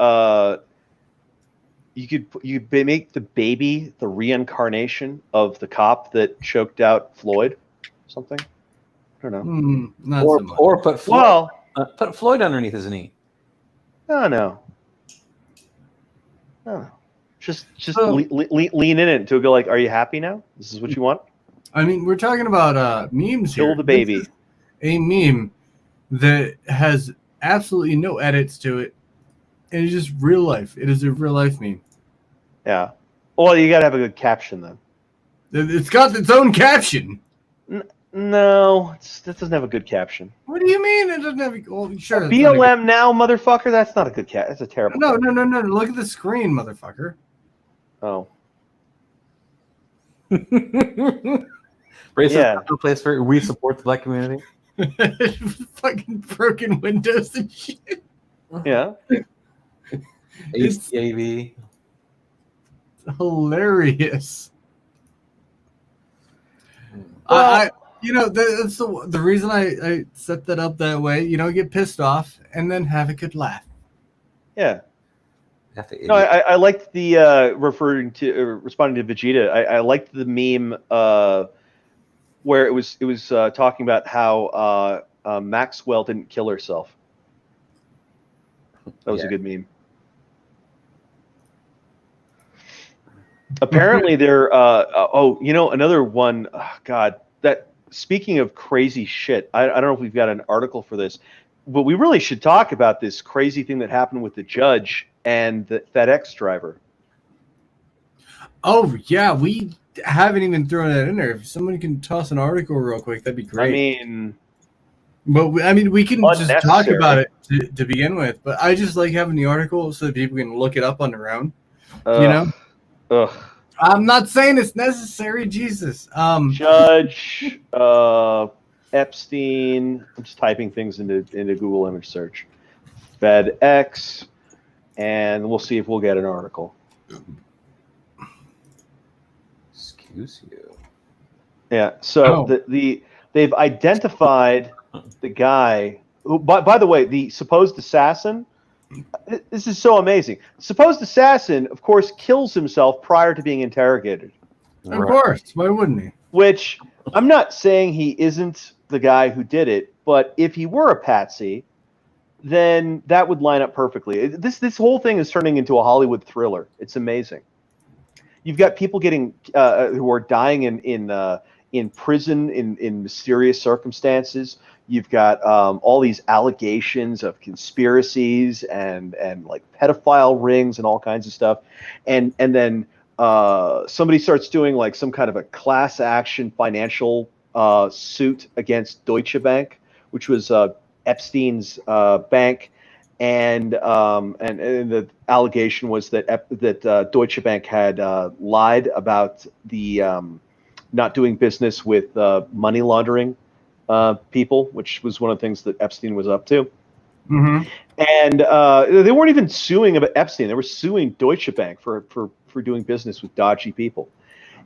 make the baby the reincarnation of the cop that choked out Floyd, or something. I don't know. Not so much. Or put Floyd, put Floyd underneath his knee. No. Just lean in it to go like, are you happy now? This is what you want? I mean, we're talking about memes here. Kill the baby. This is a meme that has absolutely no edits to it, and it's just real life. It is a real life meme. Yeah. Well, you gotta have a good caption then. It's got its own caption. No, that doesn't have a good caption. What do you mean it doesn't have? Well, sure. BLM now, motherfucker. That's not a good cat. That's a terrible. No. Look at the screen, motherfucker. Oh. Racist place for we support the black community. Fucking broken windows and shit. Yeah. HCAV. Hilarious. Well, that's the reason I set that up that way. Get pissed off and then have a good laugh. Yeah. No, I liked the responding to Vegeta. I liked the meme where it was talking about how Maxwell didn't kill herself. That was a good meme. Apparently, they're another one. Oh, God, that speaking of crazy shit, I don't know if we've got an article for this, but we really should talk about this crazy thing that happened with the judge and the FedEx driver. Oh yeah, we haven't even thrown that in there. If someone can toss an article real quick, that'd be great. We can just talk about it to begin with. But I just like having the article so that people can look it up on their own. Ugh. I'm not saying it's necessary, Jesus. Judge Epstein. I'm just typing things into Google image search. FedEx, and we'll see if we'll get an article. Excuse you. Yeah. So they've identified the guy who, by the way, the supposed assassin. This is so amazing. The supposed assassin, of course, kills himself prior to being interrogated. Of course. Why wouldn't he? Which I'm not saying he isn't the guy who did it, but if he were a patsy, then that would line up perfectly. This whole thing is turning into a Hollywood thriller. It's amazing. You've got people getting who are dying in prison in mysterious circumstances. You've got all these allegations of conspiracies and like pedophile rings and all kinds of stuff, and then somebody starts doing like some kind of a class action financial suit against Deutsche Bank, which was Epstein's bank, and the allegation was that Deutsche Bank had lied about the not doing business with money laundering people, which was one of the things that Epstein was up to. Mm-hmm. And they weren't even suing about Epstein; they were suing Deutsche Bank for doing business with dodgy people.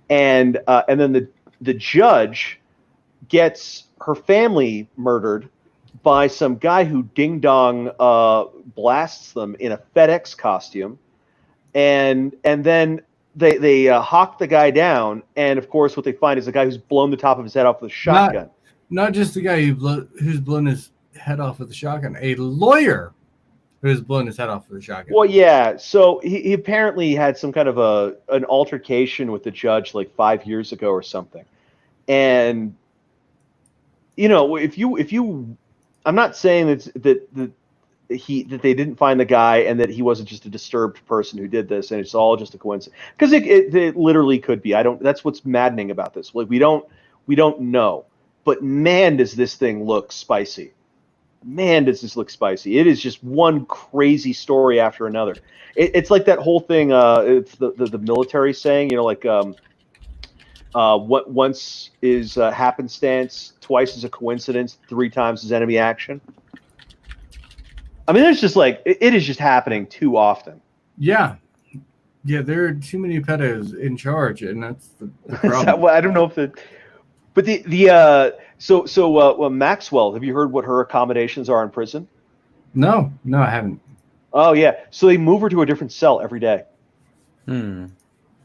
And then the judge gets her family murdered by some guy who ding dong blasts them in a FedEx costume, and then they hawk the guy down, and of course what they find is a guy who's blown the top of his head off with a shotgun. Not just the guy who's blown his head off with a shotgun, a lawyer who's blown his head off with a shotgun. Well, yeah. So he apparently had some kind of an altercation with the judge like 5 years ago or something, and if you, I'm not saying that they didn't find the guy and that he wasn't just a disturbed person who did this and it's all just a coincidence, because it literally could be. That's what's maddening about this. Like we don't know, but man, does this thing look spicy. Man, does this look spicy. It is just one crazy story after another. It's like that whole thing. It's the military saying, what once is happenstance, twice is a coincidence, 3 times is enemy action. I mean, there's just like it is just happening too often. Yeah, there are too many pedos in charge, and that's the problem. I don't know if but Maxwell, have you heard what her accommodations are in prison? No, I haven't. Oh yeah, so they move her to a different cell every day. Hmm. And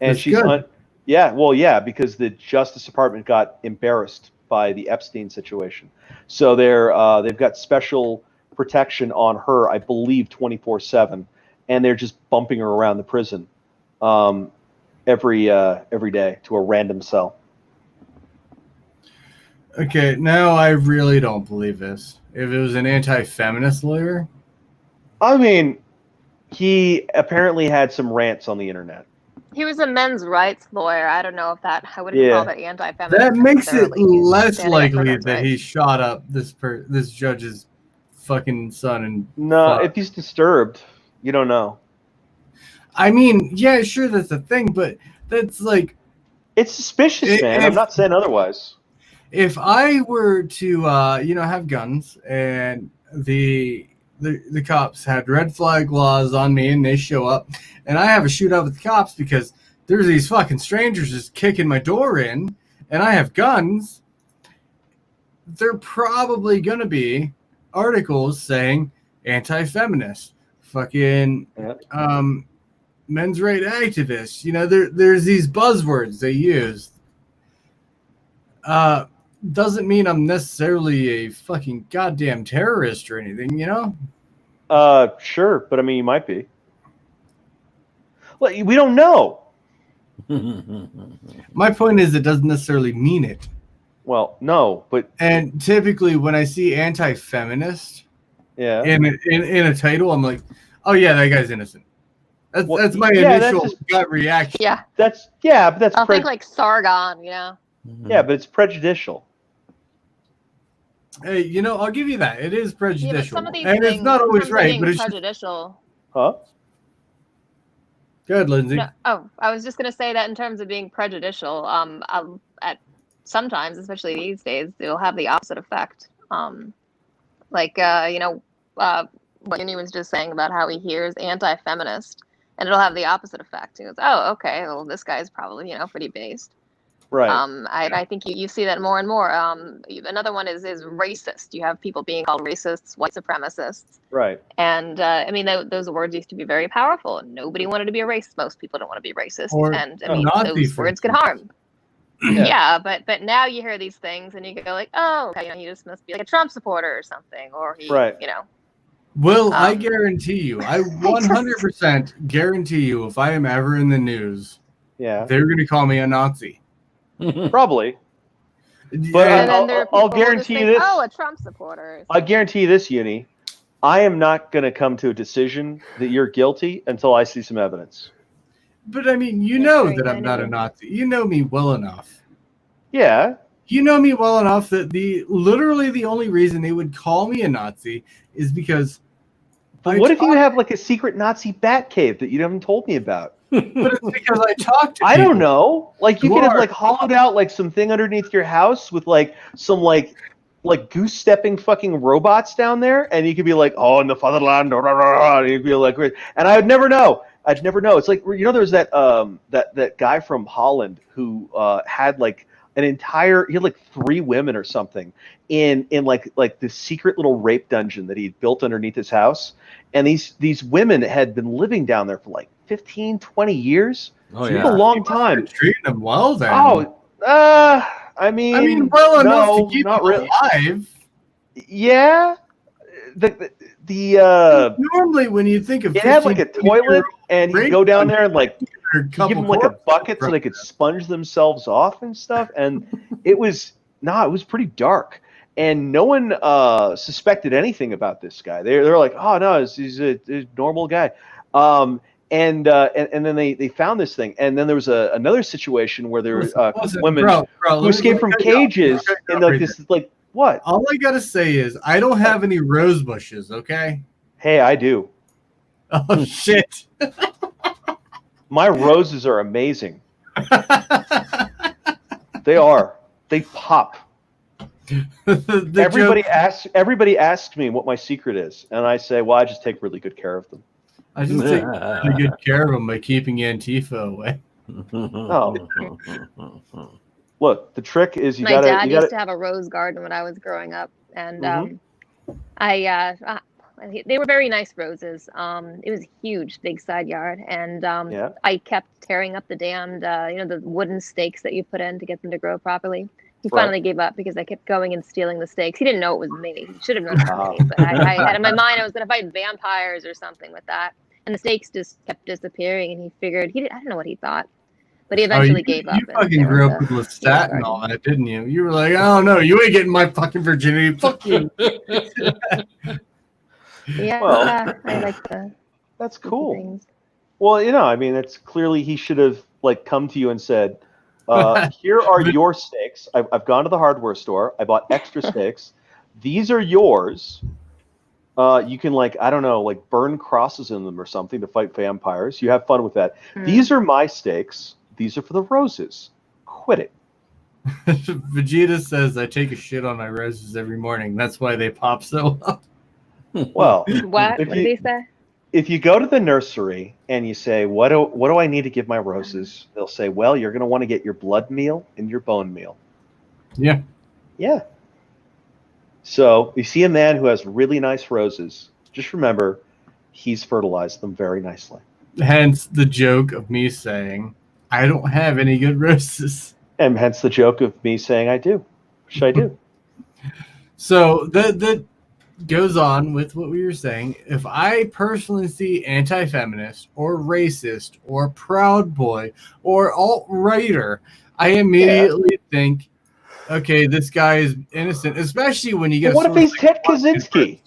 That's she's good. because the Justice Department got embarrassed by the Epstein situation, so they've got special protection on her, I believe, 24/7, and they're just bumping her around the prison every day to a random cell. Okay, now I really don't believe this. If it was an anti-feminist lawyer, I mean, he apparently had some rants on the internet. He was a men's rights lawyer. I don't know if that I wouldn't call that anti-feminist. that makes it necessarily. He's less standing up for likely men's that rights. he shot up this judge's fucking son. And No, if he's disturbed, you don't know. I mean, yeah, sure, that's a thing, but that's like, It's suspicious, man. I'm not saying otherwise. if I were to have guns and the cops had red flag laws on me and they show up and I have a shootout with the cops because there's these fucking strangers just kicking my door in and I have guns, they're probably gonna be articles saying anti-feminist, fucking men's rights activists. There's these buzzwords they use. Doesn't mean I'm necessarily a fucking goddamn terrorist or anything, Sure, but I mean, you might be. Well, we don't know. My point is, it doesn't necessarily mean it. Well, no, but And typically, when I see anti-feminist yeah, in a title, I'm like, oh yeah, that guy's innocent. That's my initial gut reaction. Yeah. but that's I'll think like Sargon, yeah, but it's prejudicial. Hey, I'll give you that. It is prejudicial, Yeah, but some of these and things, it's not always sometimes right. being But it's prejudicial. Huh? Good, Lindsay. No, I was just going to say that in terms of being prejudicial, at sometimes, especially these days, it'll have the opposite effect. What Uni was just saying about how he hears anti-feminist, and it'll have the opposite effect. He goes, "Oh, okay, well, this guy's probably pretty based." Right. I think you see that more and more. Another one is racist. You have people being called racists, white supremacists. Right. And I mean, those words used to be very powerful. Nobody wanted to be a racist. Most people don't want to be racist. And I mean, those words could harm. Yeah, but now you hear these things and you go like, oh, okay, he just must be like a Trump supporter or something, or he, Well, I guarantee you, I 100% guarantee you, if I am ever in the news Yeah, they're going to call me a Nazi. probably. But And then there are people I'll who just guarantee you think, this. oh, a Trump supporter. I guarantee you this, Uni. I am not going to come to a decision that you're guilty until I see some evidence. But I mean, you Yeah, know very that I'm not a good. Nazi. You know me well enough. Yeah. You know me well enough that literally the only reason they would call me a Nazi is because. But what if you have like a secret Nazi bat cave that you haven't told me about? But it's because I talk to I people. don't know. Like you who could have are- like hollowed out like something underneath your house with like some like goose stepping fucking robots down there, and you could be like, oh, in the fatherland, and you'd be like, and I would never know. I'd never know. It's like, you know, there was that that guy from Holland who had like an entire, he had like 3 women or something in like this secret little rape dungeon that he'd built underneath his house, and these women had been living down there for like 15, 20 years. Oh It's yeah. a long time. Treating them well, then. Oh, I mean, well enough no, to keep not them really. alive. Yeah, the Normally, when you think of it had like a 15, 20 toilet, and he'd rape go down there and like or give couple them like a corpses, bucket so they could sponge themselves off and stuff. And it was pretty dark, and no one suspected anything about this guy. They're like, oh no, he's a normal guy. And then they found this thing, and then there was another situation where there were a couple women who escaped from cages, and like this is like what? All I gotta say is I don't have any rose bushes. Okay. Hey, I do. Oh shit. My roses are amazing. They are. They pop. Everybody asked me what my secret is, and I say, well, I just take really good care of them. I just take really good care of them by keeping Antifa away. Oh. Look, the trick is My dad used to have a rose garden when I was growing up, and they were very nice roses. It was a huge, big side yard, and I kept tearing up the damned, the wooden stakes that you put in to get them to grow properly. He finally gave up because I kept going and stealing the stakes. He didn't know it was me. He should have known it was me, but I had in my mind I was going to fight vampires or something with that, and the stakes just kept disappearing. And he figured I don't know what he thought. But he eventually gave up. You fucking grew up with Lestat and all that, didn't you? You were like, oh no, you ain't getting my fucking virginity. Fuck you. Yeah, well, I like the. That's cool. Things. Well, I mean, it's clearly he should have like come to you and said, "Here are your steaks. I've gone to the hardware store. I bought extra steaks. These are yours. You can I don't know, burn crosses in them or something to fight vampires. You have fun with that. These are my steaks. These are for the roses. Quit it." Vegeta says, I take a shit on my roses every morning. That's why they pop so well. Well, what did he say? If you go to the nursery and you say, what do I need to give my roses? They'll say, well, you're going to want to get your blood meal and your bone meal. Yeah. Yeah. So you see a man who has really nice roses. Just remember, he's fertilized them very nicely. Hence the joke of me saying, I don't have any good roses. And hence the joke of me saying, I do. Which I do. So that goes on with what we were saying. If I personally see anti-feminist or racist or Proud Boy or alt-righter, I immediately think, okay, this guy is innocent, especially when you get what if he's Ted Kaczynski?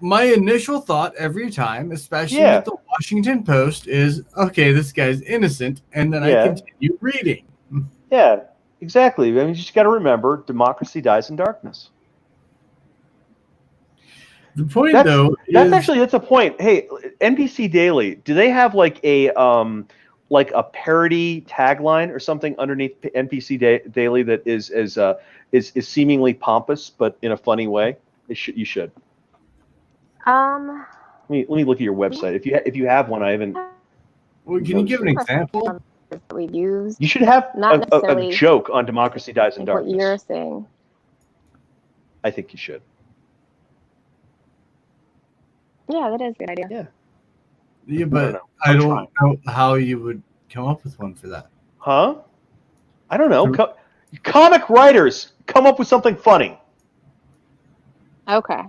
My initial thought every time, especially with the Washington Post, is, okay, this guy's innocent, and then I continue reading. Yeah, exactly. I mean, you just got to remember, democracy dies in darkness. The point, that's a point. Hey, NBC Daily, do they have a parody tagline or something underneath NBC Daily that is seemingly pompous but in a funny way? You should. Let me look at your website. If you have one, I haven't. Well, can you give an example? That we've used. You should have Not a joke on democracy dies in darkness. What you're saying. I think you should. Yeah, that is a good idea. Yeah. Yeah, but I don't know how you would come up with one for that. Huh? I don't know. Comic writers come up with something funny. Okay.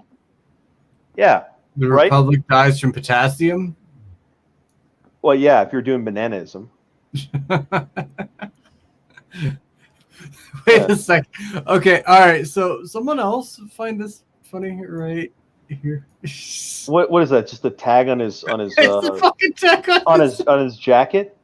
Yeah. The Republic dies from potassium? Well, yeah, if you're doing bananism. Wait a sec. Okay, all right. So someone else find this funny right here. What is that? Just a tag on his It's the fucking tech on his jacket?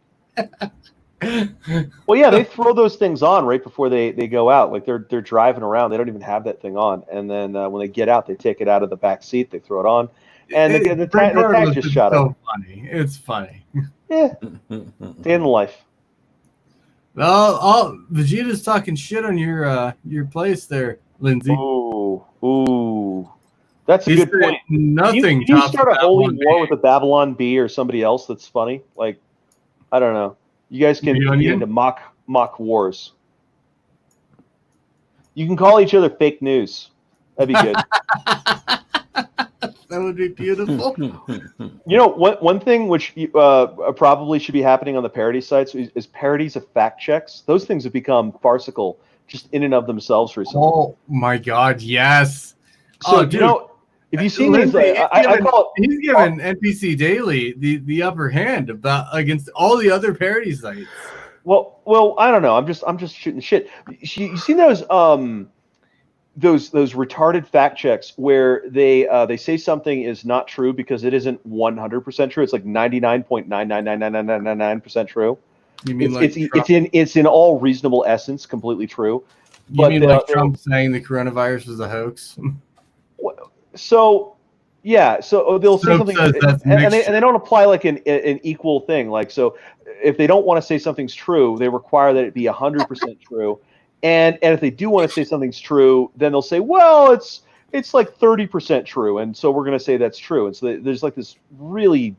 Well, yeah, they throw those things on right before they go out. Like they're driving around, they don't even have that thing on, and then when they get out, they take it out of the back seat, they throw it on, and the tag just shot so up. funny. It's funny. Yeah, day in the life. Well, Vegeta's talking shit on your place there, Lindsay. Ooh, that's a He good said point. Nothing. Can you tops start a holy Babylon war Bee. with a Babylon Bee or somebody else that's funny? Like, I don't know. You guys can The get Onion? into mock wars. You can call each other fake news. That'd be good. That would be beautiful. You know, one thing which probably should be happening on the parody sites is parodies of fact checks. Those things have become farcical just in and of themselves recently. Oh my God, yes. So, dude, you know, if you've seen Lindsay, these, I call it. he's given NPC Daily the upper hand against all the other parody sites. Well, I don't know. I'm just shooting shit. You seen those retarded fact checks where they say something is not true because it isn't 100% true. It's like 99.9999999% true. You mean It's in all reasonable essence completely true. You mean like Trump saying the coronavirus was a hoax? So yeah, so they'll say Trump something says and they don't apply like an equal thing. Like, so if they don't want to say something's true, they require that it be 100% true. And if they do want to say something's true, then they'll say, well, it's like 30% true, and so we're going to say that's true. And so there's like this really,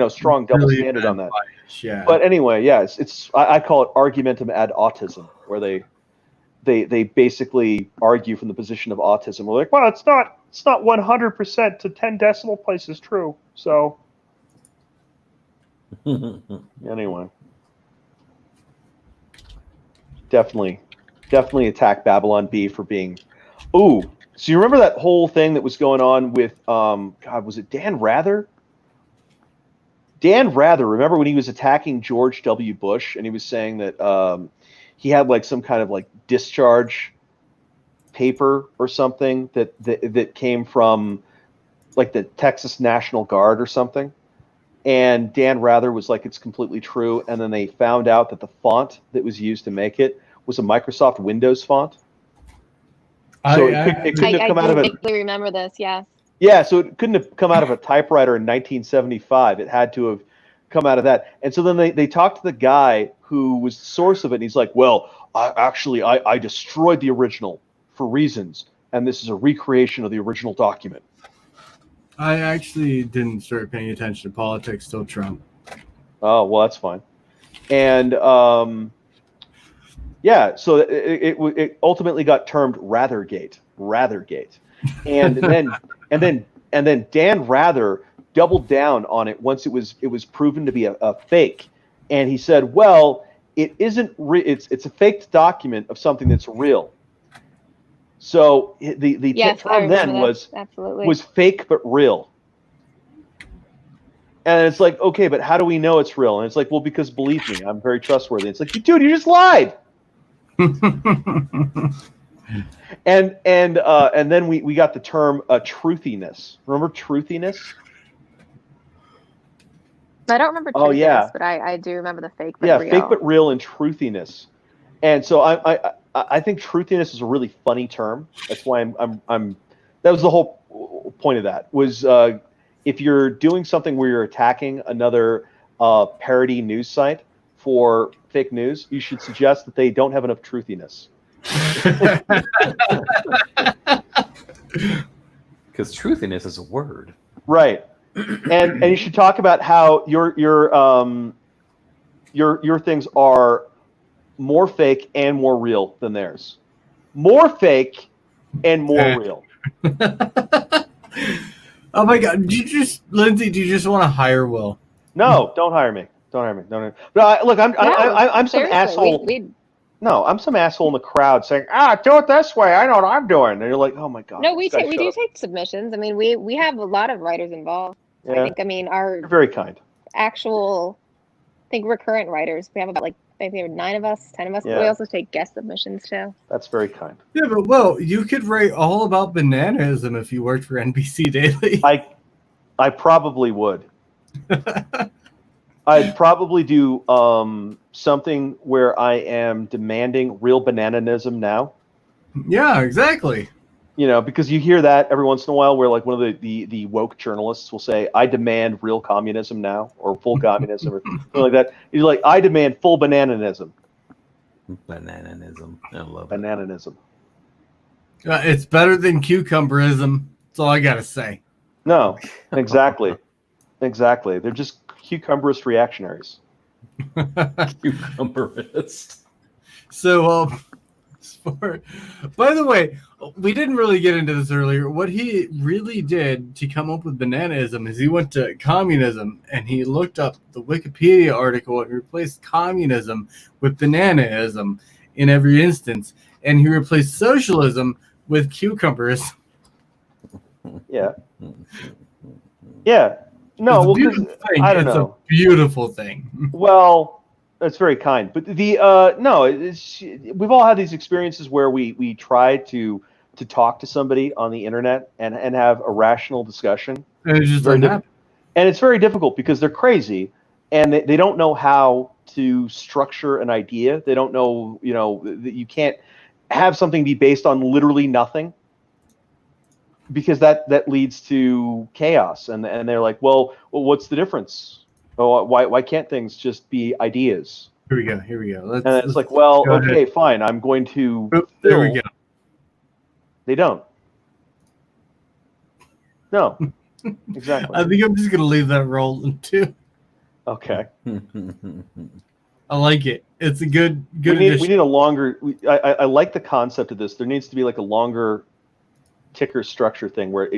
strong double standard on that. Bias, yeah. But anyway, yeah, I call it argumentum ad autism, where they basically argue from the position of autism. We're like, well, it's not 100% to 10 decimal places true. So anyway, definitely attack Babylon Bee for being. Ooh, so you remember that whole thing that was going on with God, was it Dan Rather? Dan Rather, remember when he was attacking George W. Bush and he was saying that he had like some kind of like discharge paper or something that came from like the Texas National Guard or something, and Dan Rather was like, it's completely true, and then they found out that the font that was used to make it was a Microsoft Windows font. So it couldn't have come out of it. I remember this, yes. Yeah, so it couldn't have come out of a typewriter in 1975. It had to have come out of that. And so then they talked to the guy who was the source of it, and he's like, well, I destroyed the original for reasons, and this is a recreation of the original document. I actually didn't start paying attention to politics till Trump. Oh, well, that's fine. And yeah, so it ultimately got termed Rathergate, and then Dan Rather doubled down on it once it was proven to be a fake, and he said, well, it isn't it's a faked document of something that's real. So the term then was fake but real. And it's like, okay, but how do we know it's real? And it's like, well, because believe me, I'm very trustworthy. It's like, dude, you just lied. and then we got the term truthiness. Remember truthiness? I don't remember truthiness, yeah. But I do remember the fake but real. Yeah, fake but real and truthiness. And so I think truthiness is a really funny term. That's why I'm that was the whole point of that was if you're doing something where you're attacking another parody news site for fake news, you should suggest that they don't have enough truthiness. Because truthiness is a word, right? And you should talk about how your things are more fake and more real than theirs. More fake and more real. Oh my God! Lindsay? Do you just want to hire Will? No, don't hire me. Don't hire me. Don't. No, look, I'm some asshole. No, I'm some asshole in the crowd saying, do it this way. I know what I'm doing. And you're like, oh my God. No, we do take submissions. I mean, we have a lot of writers involved. Yeah. I mean, you're very kind. actual, I think, recurrent writers. We have about like maybe 9 of us, 10 of us. But we Yeah. also take guest submissions too. That's very kind. Yeah, but well, you could write all about bananism if you worked for NBC Daily. I probably would. I'd probably do something where I am demanding real bananism now. Yeah, exactly. You know, because you hear that every once in a while where like one of the woke journalists will say, I demand real communism now, or full communism, or something like that. You're like, I demand full bananism. Bananism. I love it. Bananism. It's better than cucumberism. That's all I got to say. No, exactly. Exactly. They're just cucumberist reactionaries. Cucumberist. So, by the way, we didn't really get into this earlier. What he really did to come up with bananism is he went to communism and he looked up the Wikipedia article and replaced communism with bananism in every instance. And he replaced socialism with cucumberism. Yeah. Yeah. No, well, 'cause I don't know. A beautiful thing. Well, that's very kind. But the no, we've all had these experiences where we try to talk to somebody on the internet and have a rational discussion. And it just Very doesn't happen. And it's very difficult because they're crazy and they don't know how to structure an idea. They don't know, you know, that you can't have something be based on literally nothing, because that leads to chaos. And they're like, well, what's the difference? Oh, why can't things just be ideas? Here we go. And it's like, well, okay, fine. I'm going to. There we go. They don't. No, exactly. I think I'm just gonna leave that rolling too. Okay. I like it. It's a good. We need a longer. I like the concept of this. There needs to be like a longer ticker structure thing where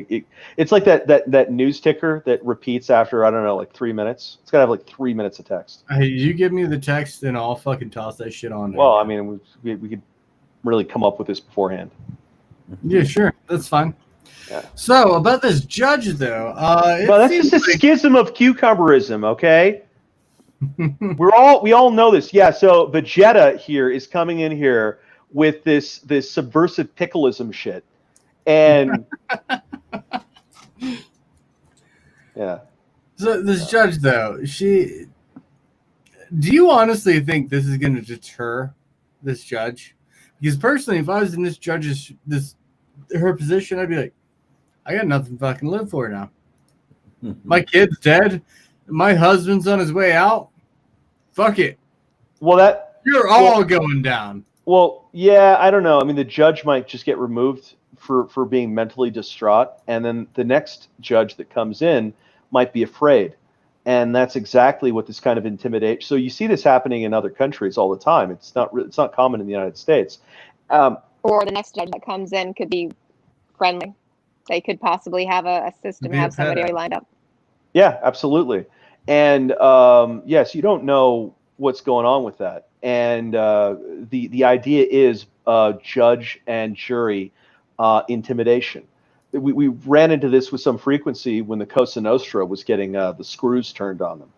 it's like that news ticker that repeats after, I don't know, like 3 minutes. It's gotta have like 3 minutes of text. Hey, you give me the text and I'll fucking toss that shit on there. Well, I mean, we could really come up with this beforehand. Yeah, sure, that's fine. Yeah. So about this judge though, No, that's just a schism of cucumberism, okay? we all know this. Yeah, so Vegeta here is coming in here with this subversive pickleism shit. And yeah. So this judge though, do you honestly think this is going to deter this judge? Because personally, if I was in this judge's her position, I'd be like, I got nothing to fucking live for now. My kid's dead. My husband's on his way out. Fuck it. Well, you're all going down. Well, yeah, I don't know. I mean, the judge might just get removed for being mentally distraught, and then the next judge that comes in might be afraid. And that's exactly what this kind of intimidation. So you see this happening in other countries all the time. It's not common in the United States. Or the next judge that comes in could be friendly. They could possibly have a system, have somebody already lined up. Yeah, absolutely. And yes, you don't know what's going on with that. And the idea is judge and jury intimidation. We ran into this with some frequency when the Cosa Nostra was getting the screws turned on them,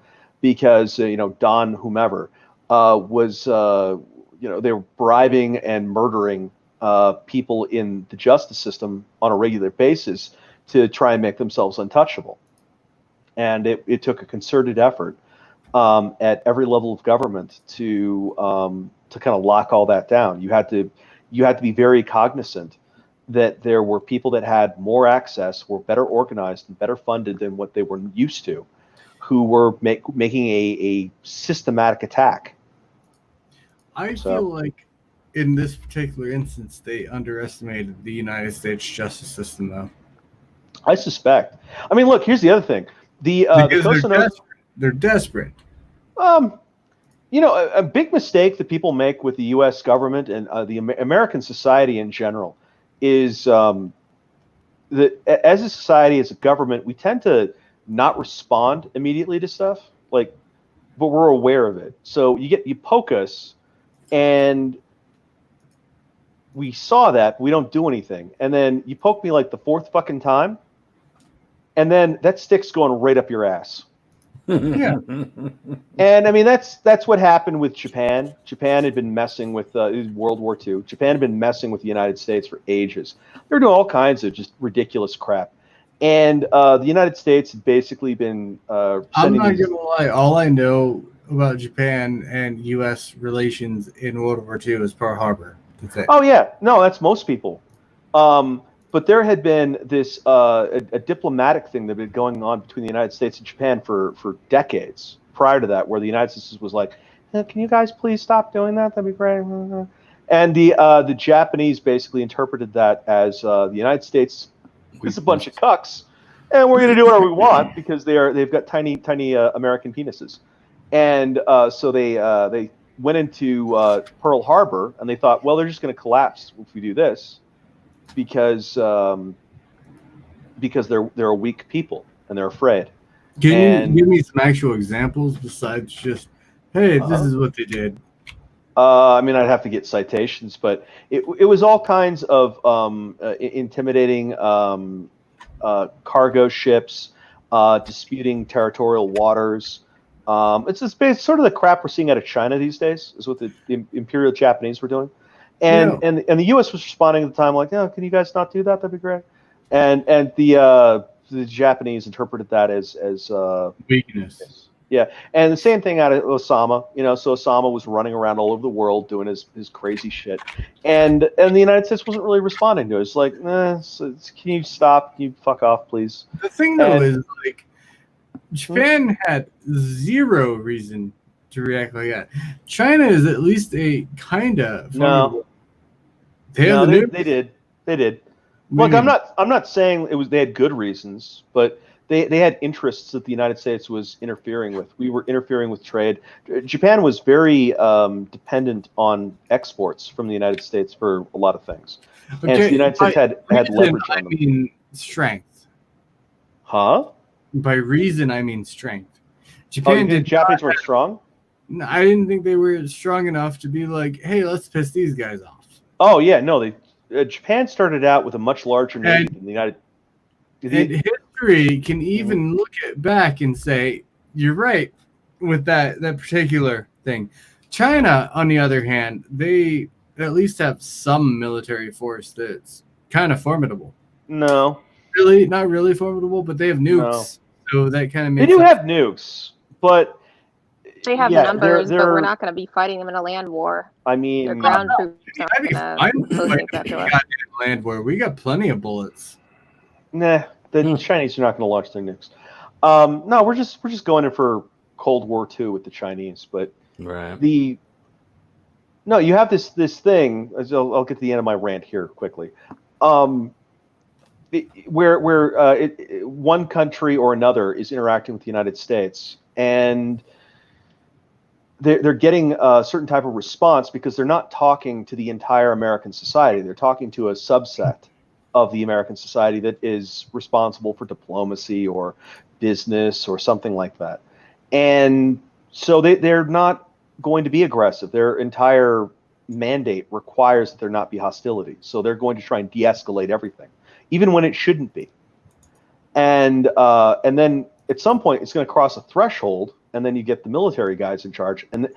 because Don whomever was they were bribing and murdering people in the justice system on a regular basis to try and make themselves untouchable. And it took a concerted effort at every level of government to kind of lock all that down. You had to be very cognizant that there were people that had more access, were better organized and better funded than what they were used to, who were making a systematic attack. I feel like in this particular instance, they underestimated the United States justice system, though. I suspect. I mean, look, here's the other thing. They're desperate. A big mistake that people make with the U.S. government and the American society in general is that as a society, as a government, we tend to not respond immediately to stuff, but we're aware of it. So you poke us, and we saw that, but we don't do anything. And then you poke me like the fourth fucking time, and then that stick's going right up your ass. Yeah. And I mean, that's what happened with Japan. Japan had been messing with it was World War II. Japan had been messing with the United States for ages. They were doing all kinds of just ridiculous crap. And the United States had basically been I'm sending not these. gonna lie. All I know about Japan and U.S. relations in World War II is Pearl Harbor. That's it. Oh yeah, no, that's most people. But there had been this a diplomatic thing that had been going on between the United States and Japan for decades prior to that, where the United States was like, "Can you guys please stop doing that? That'd be great." And the Japanese basically interpreted that as the United States is a bunch of cucks, and we're going to do whatever we want because they've got tiny American penises, and so they went into Pearl Harbor and they thought, well, they're just going to collapse if we do this because they're a weak people and they're afraid. Can you give me some actual examples besides just, hey, this is what they did? I mean, I'd have to get citations, but it was all kinds of intimidating cargo ships, disputing territorial waters. It's sort of the crap we're seeing out of China these days, is what the Imperial Japanese were doing. And the U.S. was responding at the time like, "No, can you guys not do that? That'd be great." And the Japanese interpreted that as Weakness. Yeah, and the same thing out of Osama. So Osama was running around all over the world doing his crazy shit, and the United States wasn't really responding to it. It's like, can you stop? Can you fuck off, please? The thing though is like, Japan had zero reason to react like that. China is at least a kinda formidable. They did. Look, I'm not saying they had good reasons, but they had interests that the United States was interfering with. We were interfering with trade. Japan was very dependent on exports from the United States for a lot of things. Okay, and so the United States had leverage on them. I mean strength. Huh? By reason, I mean strength. Japan did Japanese were strong? No, I didn't think they were strong enough to be like, hey, let's piss these guys off. Oh yeah, no. Japan started out with a much larger navy than the United. And history can even look back and say, you're right with that particular thing. China, on the other hand, they at least have some military force that's kind of formidable. No. Really, not really formidable, but they have nukes. No. So that kind of makes They do have nukes, but they have numbers, but we're not going to be fighting them in a land war. I mean, their ground troops land war. We got plenty of bullets. Nah, the Chinese are not going to launch their nukes. No, we're just going in for Cold War II with the Chinese, but right. you have this thing. I'll get to the end of my rant here quickly. Where one country or another is interacting with the United States, and they're getting a certain type of response because they're not talking to the entire American society. They're talking to a subset of the American society that is responsible for diplomacy or business or something like that. And so they're not going to be aggressive. Their entire mandate requires that there not be hostility. So they're going to try and de-escalate everything, even when it shouldn't be. And then at some point it's going to cross a threshold, and then you get the military guys in charge, and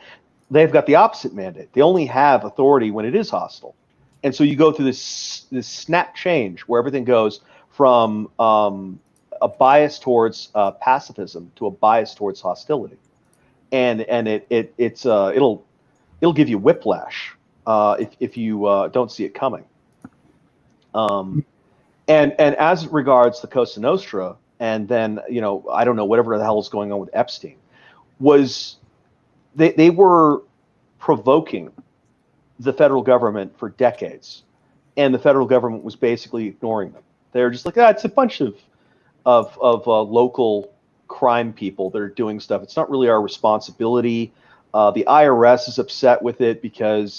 they've got the opposite mandate. They only have authority when it is hostile. And so you go through this snap change where everything goes from a bias towards pacifism to a bias towards hostility, and it'll give you whiplash if you don't see it coming. And as regards the Cosa Nostra, and then I don't know whatever the hell is going on with Epstein, was they were provoking the federal government for decades, and the federal government was basically ignoring them. They're just like, it's a bunch of local crime people that are doing stuff. It's not really our responsibility. The IRS is upset with it because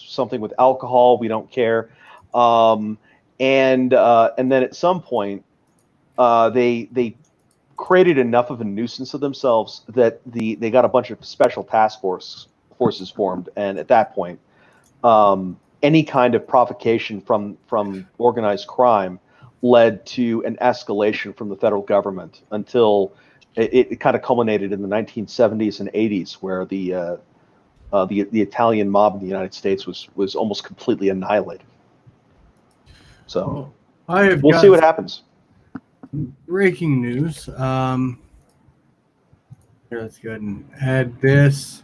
something with alcohol, we don't care. And then at some point, they created enough of a nuisance of themselves that they got a bunch of special task forces formed, and at that point, any kind of provocation from organized crime led to an escalation from the federal government until it kind of culminated in the 1970s and 80s, where the Italian mob in the United States was almost completely annihilated. So we'll see what happens. Breaking news. Here, let's go ahead and add this.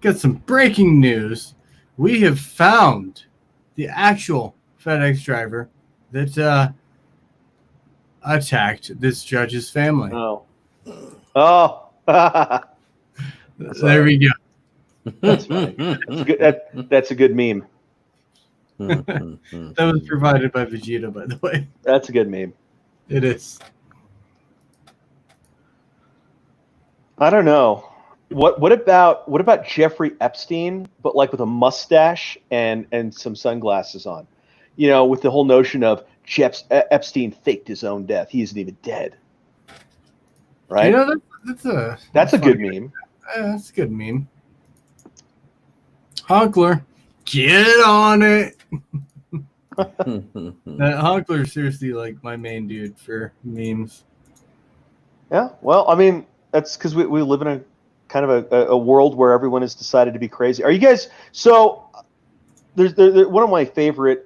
Got some breaking news. We have found the actual FedEx driver that attacked this judge's family. Oh. There we go. That's funny. That's a good meme. That was provided by Vegeta, by the way. That's a good meme. It is. I don't know. What about Jeffrey Epstein, but like with a mustache and some sunglasses on? You know, with the whole notion of Epstein faked his own death. He isn't even dead. Right? You know, that's a good meme. That's a good meme. Honkler, get on it. Honkler is seriously like my main dude for memes. Yeah, well, I mean, that's because we live in a kind of a world where everyone has decided to be crazy. Are you guys? So there's one of my favorite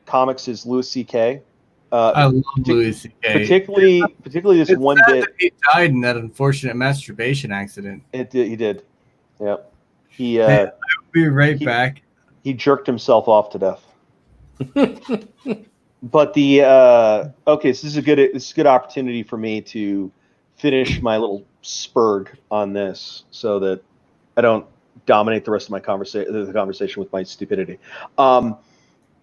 comics is Louis C.K. I love Louis C.K. Particularly this one bit. He died in that unfortunate masturbation accident. He did. Yep. I'll be right back. He jerked himself off to death. But the okay, so this is a good opportunity for me to finish my little spurg on this, so that I don't dominate the rest of my conversation with my stupidity.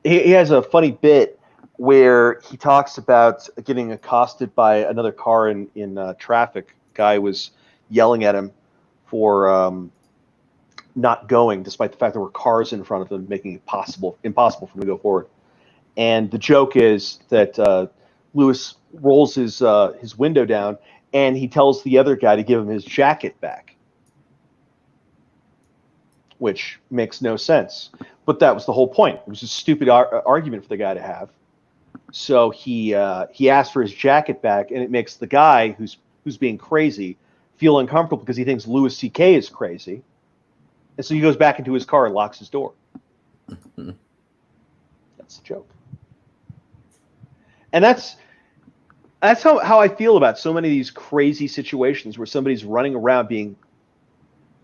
He has a funny bit where he talks about getting accosted by another car in traffic. Guy was yelling at him for not going, despite the fact there were cars in front of him, making it impossible for him to go forward. And the joke is that Lewis rolls his window down, and he tells the other guy to give him his jacket back, which makes no sense. But that was the whole point. It was a stupid argument for the guy to have. So he asked for his jacket back, and it makes the guy who's being crazy feel uncomfortable because he thinks Louis C.K. is crazy. And so he goes back into his car and locks his door. That's the joke. And that's how I feel about so many of these crazy situations where somebody's running around being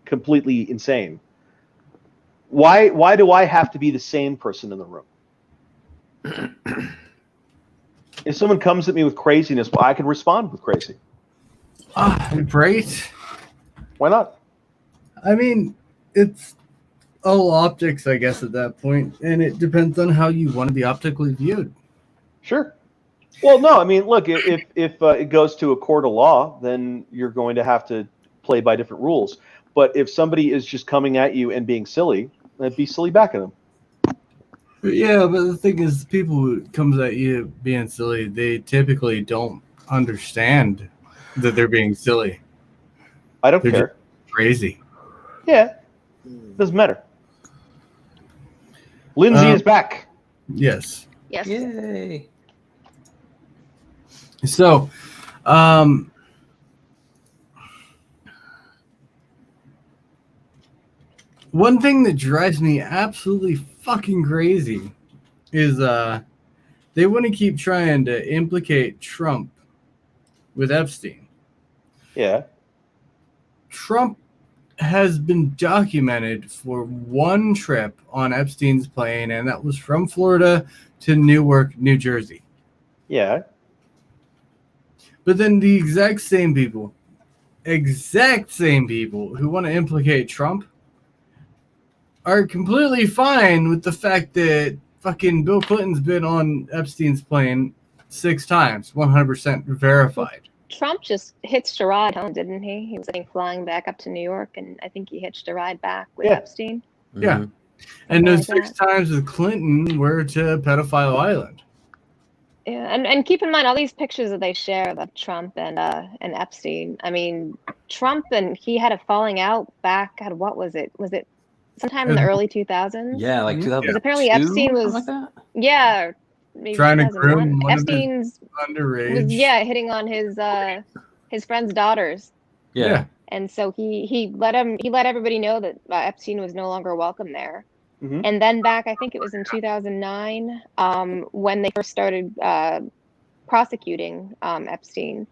completely insane. Why do I have to be the sane person in the room? If someone comes at me with craziness, well, I can respond with crazy. Great. Why not? I mean, it's all optics, I guess, at that point, and it depends on how you want to be optically viewed. Sure. Well, no, I mean, look, if it goes to a court of law, then you're going to have to play by different rules. But if somebody is just coming at you and being silly, then be silly back at them. Yeah, but the thing is, people who comes at you being silly, they typically don't understand that they're being silly. I don't They're care. Just crazy. Yeah, doesn't matter. Lindsay is back. Yes. Yes. Yay. So, one thing that drives me absolutely fucking crazy is they want to keep trying to implicate Trump with Epstein. Yeah. Trump has been documented for one trip on Epstein's plane, and that was from Florida to Newark, New Jersey. Yeah. But then the exact same people who want to implicate Trump are completely fine with the fact that fucking Bill Clinton's been on Epstein's plane 6 times, 100% verified. Trump just hitched a ride home, didn't he? He was, I think, flying back up to New York, and I think he hitched a ride back with Epstein. Yeah. And those 6 times with Clinton were to Pedophile Island. Yeah, and keep in mind all these pictures that they share of Trump and Epstein. I mean, Trump and he had a falling out back at, what was it? Was it sometime in the early 2000s? Yeah, like 2002. Because apparently Epstein was like that? Yeah, maybe Trying to 2001. groom one Epstein's underage. was hitting on his his friend's daughters. Yeah. And so he let everybody know that Epstein was no longer welcome there. Mhm. And then back, I think it was in 2009, when they first started prosecuting Epstein.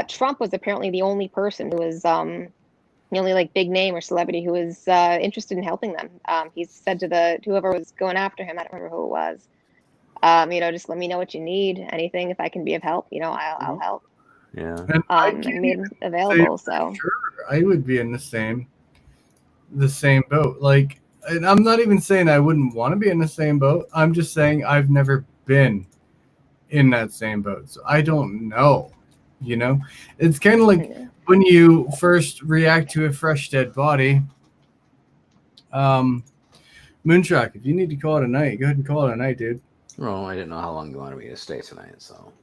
Trump was apparently the only person who was the only like big name or celebrity who was interested in helping them. He said to whoever was going after him, I don't remember who it was, just let me know what you need, anything if I can be of help, I'll help. Yeah. And And made him available. So sure, I would be in the same boat. Like, and I'm not even saying I wouldn't want to be in the same boat. I'm just saying I've never been in that same boat, so I don't know. It's kind of like when you first react to a fresh dead body. Moonshock, if you need to call it a night, go ahead and call it a night, dude. Well, I didn't know how long you wanted me to stay tonight, so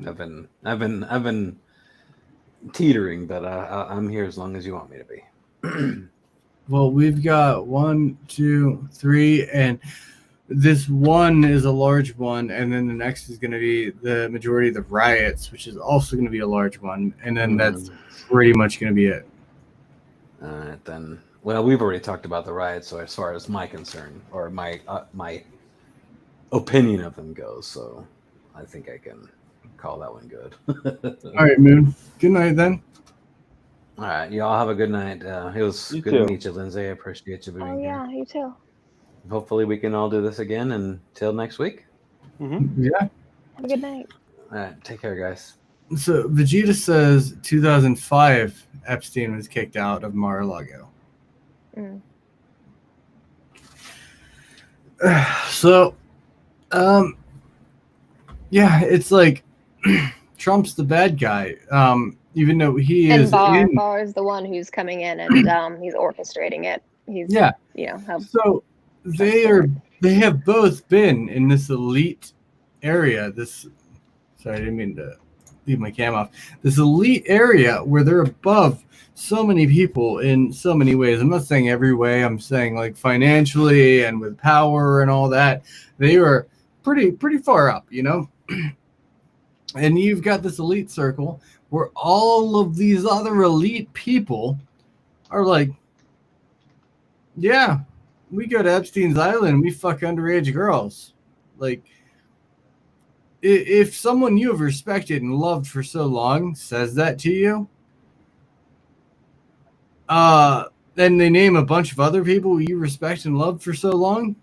I've been teetering, but I'm here as long as you want me to be. Well, we've got 1, 2, 3, and this one is a large one, and then the next is going to be the majority of the riots, which is also going to be a large one, and then that's pretty much going to be it. All right, then. Well, we've already talked about the riots, so as far as my concern or my opinion of them goes, so I think I can call that one good. All right, Moon. Good night, then. All right, y'all have a good night. It was You good too. to meet you, Lindsay. I appreciate you being oh yeah, here. you too. Hopefully, we can all do this again. Until next week. Yeah. Have a good night. All right, take care, guys. So Vegeta says 2005 Epstein was kicked out of Mar-a-Lago. Mm. So, yeah, it's like Trump's the bad guy. Even though he And is Barr is the one who's coming in and he's orchestrating it. He's So they have both been in this elite area. Sorry, I didn't mean to leave my cam off. This elite area where they're above so many people in so many ways. I'm not saying every way. I'm saying like financially and with power and all that. They are pretty far up, And you've got this elite circle where all of these other elite people are like, yeah, we go to Epstein's Island, we fuck underage girls. Like, if someone you have respected and loved for so long says that to you, then they name a bunch of other people you respect and loved for so long.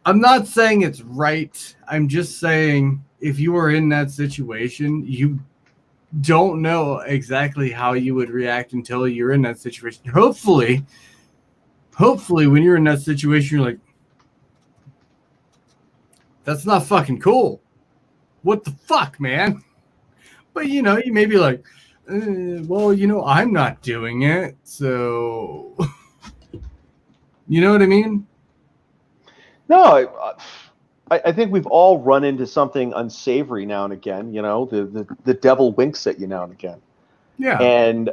I'm not saying it's right. I'm just saying if you are in that situation, you don't know exactly how you would react until you're in that situation. Hopefully when you're in that situation, you're like, that's not fucking cool. What the fuck, man? But, you may be like, well, I'm not doing it. So, you know what I mean? No, I think we've all run into something unsavory now and again. The devil winks at you now and again. Yeah. And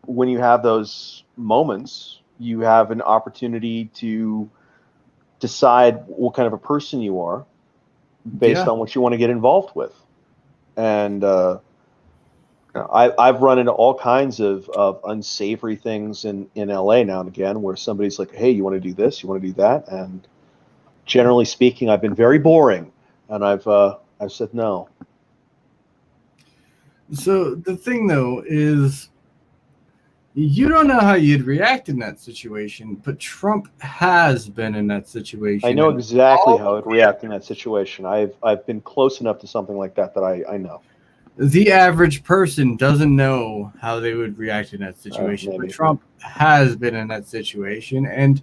when you have those moments, you have an opportunity to decide what kind of a person you are based on what you want to get involved with. And I've run into all kinds of unsavory things in LA now and again where somebody's like, hey, you want to do this? You want to do that? And generally speaking, I've been very boring, and I've said no. So the thing, though, is you don't know how you'd react in that situation, but Trump has been in that situation. I know exactly how I'd react in that situation. I've been close enough to something like that I know. The average person doesn't know how they would react in that situation, but Trump has been in that situation, and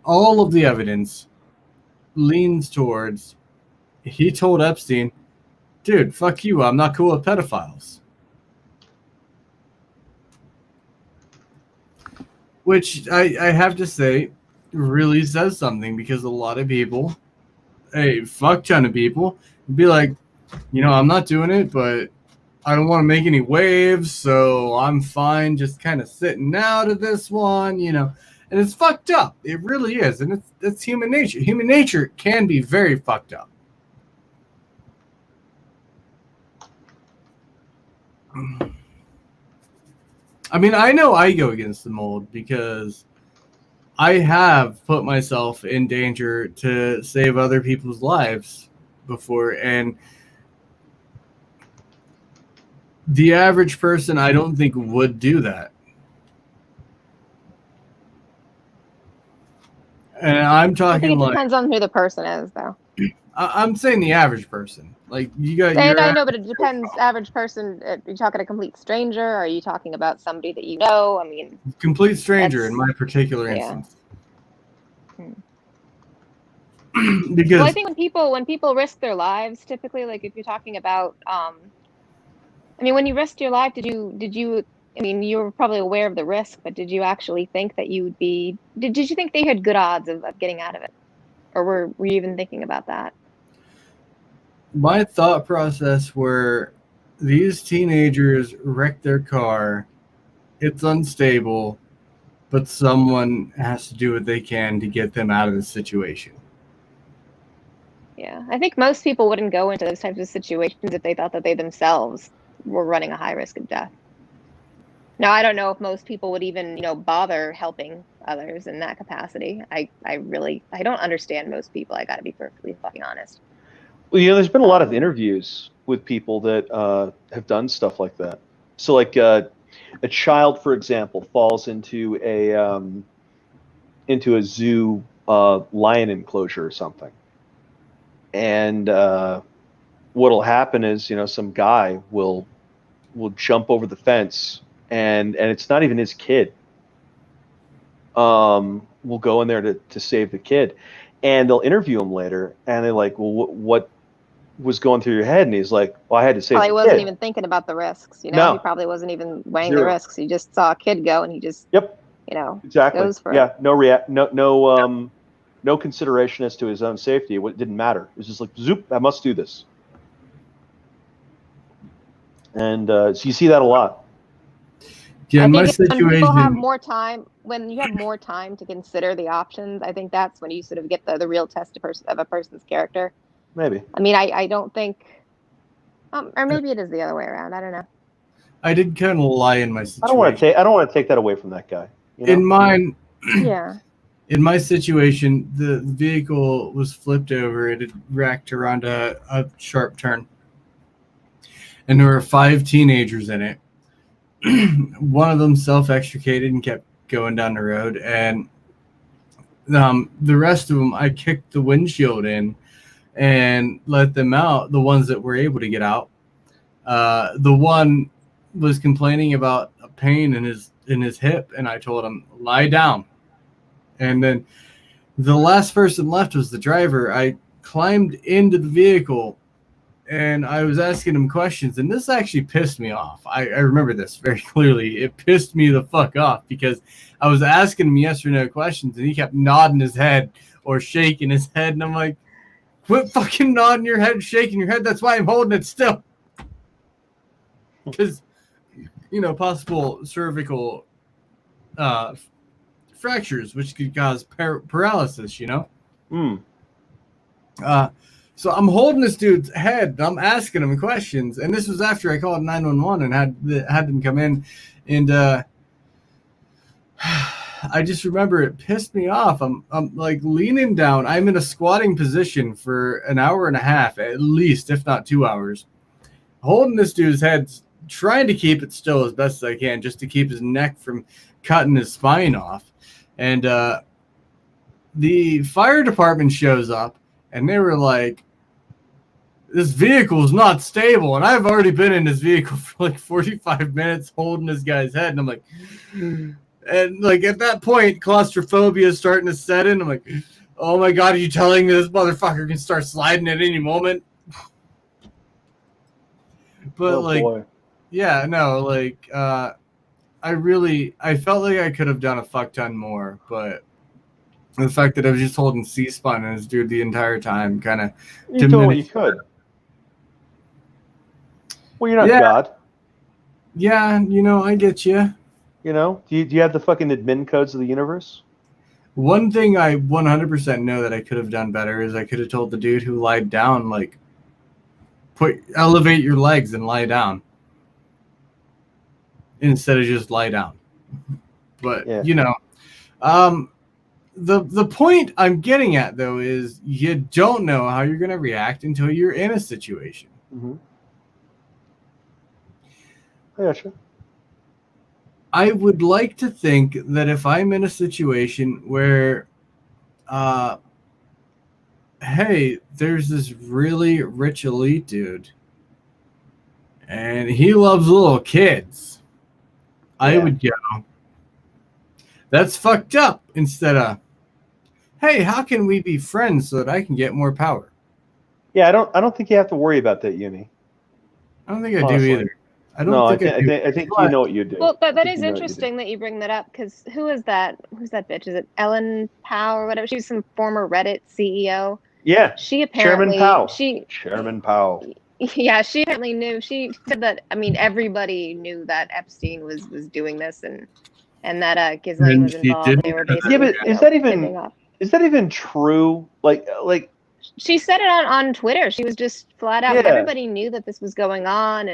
all of the evidence leans towards he told Epstein, dude, fuck you, I'm not cool with pedophiles. Which I have to say really says something, because a lot of people, a fuck ton of people, would be like, I'm not doing it, but I don't want to make any waves, so I'm fine just kind of sitting out of this one, And it's fucked up. It really is. And it's human nature. Human nature can be very fucked up. I mean, I know I go against the mold because I have put myself in danger to save other people's lives before, and the average person I don't think would do that. And I'm I talking think it like depends on who the person is, though. I'm saying the average person. Like you got And your I know, but it depends. Average person, are you talking a complete stranger? Are you talking about somebody that you know? I mean, complete stranger that's in my particular yeah. instance. Hmm. Because Well, I think when people risk their lives, typically, like if you're talking about, I mean, when you risked your life, did you? I mean, you were probably aware of the risk, but did you actually think that you would be? Did you think they had good odds of getting out of it, or were you even thinking about that? my thought process were these teenagers wrecked their car. It's unstable, but someone has to do what they can to get them out of the situation. Yeah, I think most people wouldn't go into those types of situations if they thought that they themselves were running a high risk of death. Now, I don't know if most people would even, bother helping others in that capacity. I don't understand most people. I got to be perfectly fucking honest. Well, there's been a lot of Um, interviews with people that have done stuff like that. So, like a child, for example, falls into a zoo lion enclosure or something, and what'll happen is, some guy will jump over the fence, and it's not even his kid. Will go in there to save the kid, and they'll interview him later, and they're like, well, what was going through your head? And he's like, well, I had to save Probably the wasn't kid. even thinking about the risks. He No, probably wasn't even weighing the zero. risks. He just saw a kid go and he just, Yep, exactly. goes for it. Yeah, no consideration as to his own safety. It didn't matter. It was just like, zoop, I must do this. And so you see that a lot. Yeah, I in my think when people have situation, more time, when you have more time to consider the options, I think that's when you sort of get the real test of a person's character. Maybe. I mean, I don't think, or maybe it is the other way around. I don't know. I did kind of lie in my I don't want to situation. take. I don't want to take that away from that guy. In mine, Yeah. in my situation, the vehicle was flipped over. It had wrecked around a sharp turn, and there were 5 teenagers in it. One of them self-extricated and kept going down the road, and the rest of them, I kicked the windshield in and let them out. The ones that were able to get out. The one was complaining about a pain in his hip, and I told him, lie down. And then the last person left was the driver. I climbed into the vehicle and I was asking him questions, and this actually pissed me off. I remember this very clearly. It pissed me the fuck off because I was asking him yes or no questions, and he kept nodding his head or shaking his head, and I'm like, quit fucking nodding your head, shaking your head. That's why I'm holding it still. Because, possible cervical fractures, which could cause paralysis, So I'm holding this dude's head. I'm asking him questions, and this was after I called 911 and had them come in, and I just remember it pissed me off. I'm like leaning down. I'm in a squatting position for an hour and a half at least, if not 2 hours, holding this dude's head, trying to keep it still as best as I can, just to keep his neck from cutting his spine off. And the fire department shows up, and they were like, this vehicle is not stable. And I've already been in this vehicle for like 45 minutes holding this guy's head. And I'm like, and like at that point, claustrophobia is starting to set in. I'm like, oh my God, are you telling me this motherfucker can start sliding at any moment? But boy. Yeah, no, like, I felt like I could have done a fuck ton more, but the fact that I was just holding C-spine on this dude the entire time kind of diminished. Doing what you could. Well, you're not God. Yeah, I get you. Do you have the fucking admin codes of the universe? One thing I 100% know that I could have done better is I could have told the dude who lied down, like, elevate your legs and lie down. instead of just lie down. But Yeah. The point I'm getting at though is you don't know how you're gonna react until you're in a situation. Mm-hmm. I gotcha. I would like to think that if I'm in a situation where, hey, there's this really rich elite dude, and he loves little kids, I Yeah. would go, that's fucked up, instead of, hey, how can we be friends so that I can get more power? Yeah, I don't think you have to worry about that, Uni. I don't think I Honestly. do either. I don't No, I think think I think you know what you do. Well, I that think is you know what you do. interesting that you bring that up, because who is that? Who's that bitch? Is it Ellen Powell or whatever? She's some former Reddit CEO. Yeah. She Chairman apparently Powell. she Chairman Powell. yeah, she apparently knew. She said that, I mean, everybody knew that Epstein was doing this, and that Ghislaine And was she involved. didn't They were know that. Yeah, basically, but is that tipping even off. true? Like She said it on Twitter. She was just flat out. Yeah. Everybody knew that this was going on,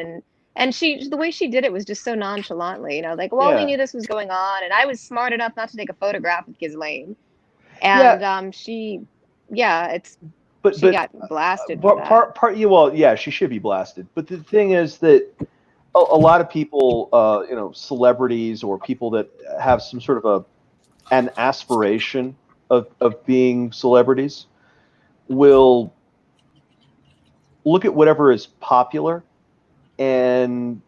and she, the way she did it was just so nonchalantly, like, well, we Yeah. knew this was going on, and I was smart enough not to take a photograph with Ghislaine, Yeah. and she, yeah, it's but she got blasted for that. well, yeah, she should be blasted. But the thing is that a lot of people, celebrities or people that have some sort of an aspiration of being celebrities will look at whatever is popular and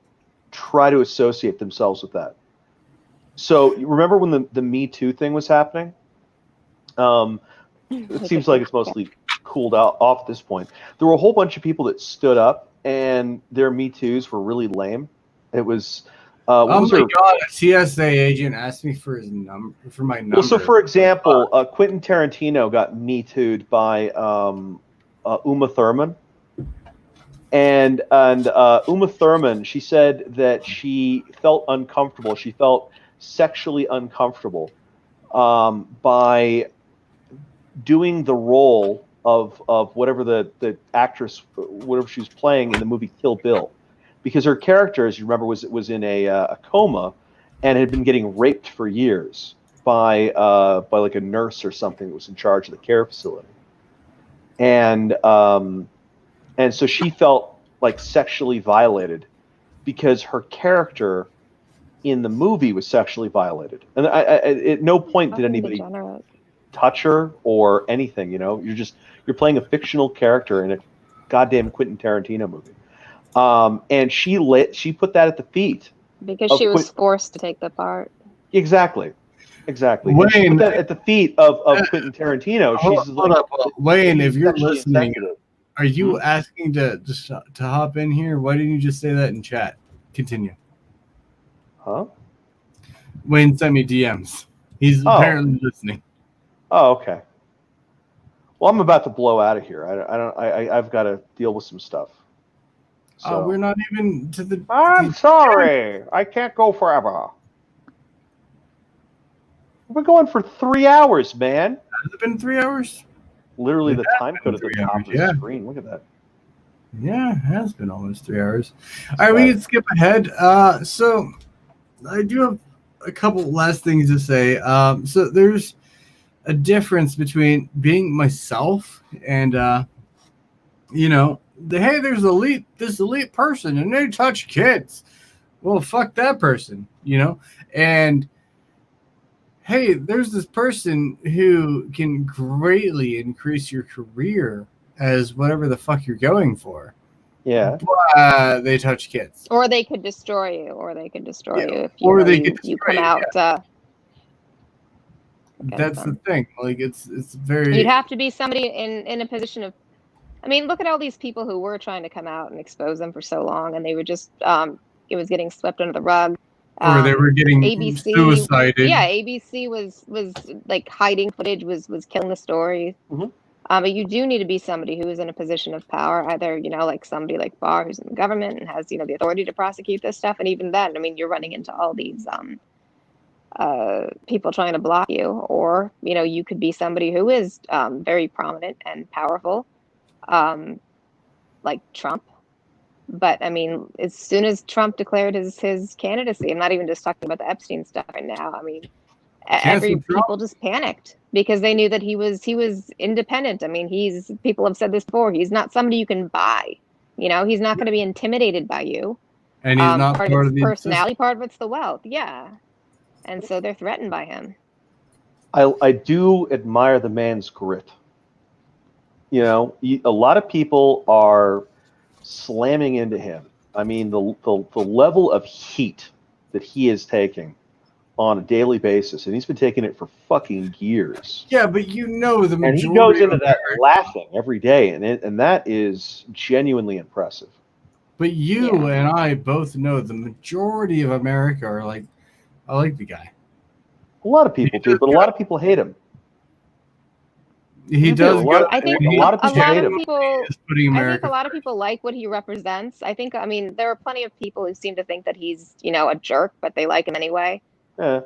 try to associate themselves with that. So you remember when the Me Too thing was happening? It seems like it's mostly cooled out off at this point. There were a whole bunch of people that stood up, and their Me Too's were really lame. It was, Oh my god! A TSA agent asked me for my number. Well, so for example, Quentin Tarantino got Me Too'd by Uma Thurman, and Uma Thurman, she said that she felt uncomfortable. She felt sexually uncomfortable by doing the role of whatever the actress, whatever she was playing in the movie Kill Bill, because her character, as you remember, was in a coma and had been getting raped for years by like a nurse or something that was in charge of the care facility, and so she felt like sexually violated because her character in the movie was sexually violated, and at no point did anybody touch her or anything. You're playing a fictional character in a goddamn Quentin Tarantino movie, and she put that at the feet because she was forced to take the part. Exactly. Wayne, she put that at the feet of Quentin Tarantino. Hold up. Wayne, if you're listening, are you asking to hop in here? Why didn't you just say that in chat? Continue. Huh? Wayne sent me DMs. He's apparently listening. Oh, okay. Well, I'm about to blow out of here. I've got to deal with some stuff. So. We're not even to the. I'm sorry. I can't go forever. We're going for 3 hours, man. Has it been 3 hours? Literally, the time code at the top of the screen. Look at that. Yeah, it has been almost 3 hours. All right, we can skip ahead. So I do have a couple last things to say. So there's a difference between being myself and hey, there's this elite person and they touch kids. Well, fuck that person, and hey, there's this person who can greatly increase your career as whatever the fuck you're going for. Yeah. But they touch kids. Or they could destroy you. If you come out. That's the thing. Like it's very. You'd have to be somebody in a position of. I mean, look at all these people who were trying to come out and expose them for so long, and they were just it was getting swept under the rug. Or they were getting suicided. Yeah, ABC was like hiding footage, was killing the story. Mm-hmm. But you do need to be somebody who is in a position of power, either like somebody like Barr, who's in the government and has the authority to prosecute this stuff. And even then, I mean, you're running into all these people trying to block you, or you could be somebody who is very prominent and powerful, like Trump. But I mean, as soon as Trump declared his candidacy, I'm not even just talking about the Epstein stuff right now. I mean, Cancel Trump. people just panicked because they knew that he was independent. I mean, people have said this before. He's not somebody you can buy. You know, he's not going to be intimidated by you. And he's not part part of of it's the personality, part of it's the wealth. Yeah, and so they're threatened by him. I do admire the man's grit. You know, a lot of people are slamming into him. I mean, the level of heat that he is taking on a daily basis, and he's been taking it for fucking years. Yeah, but you know the And he goes majority into of that America, laughing every day, and that is genuinely impressive. but you Yeah. and I both know the majority of America are like, I like the guy. A lot of people do, but a lot of people hate him. He You do, does a lot good. of- I think a lot of people hate him. people. Is putting I think America a lot of people like what he represents. I mean, there are plenty of people who seem to think that he's, a jerk, but they like him anyway. Yeah.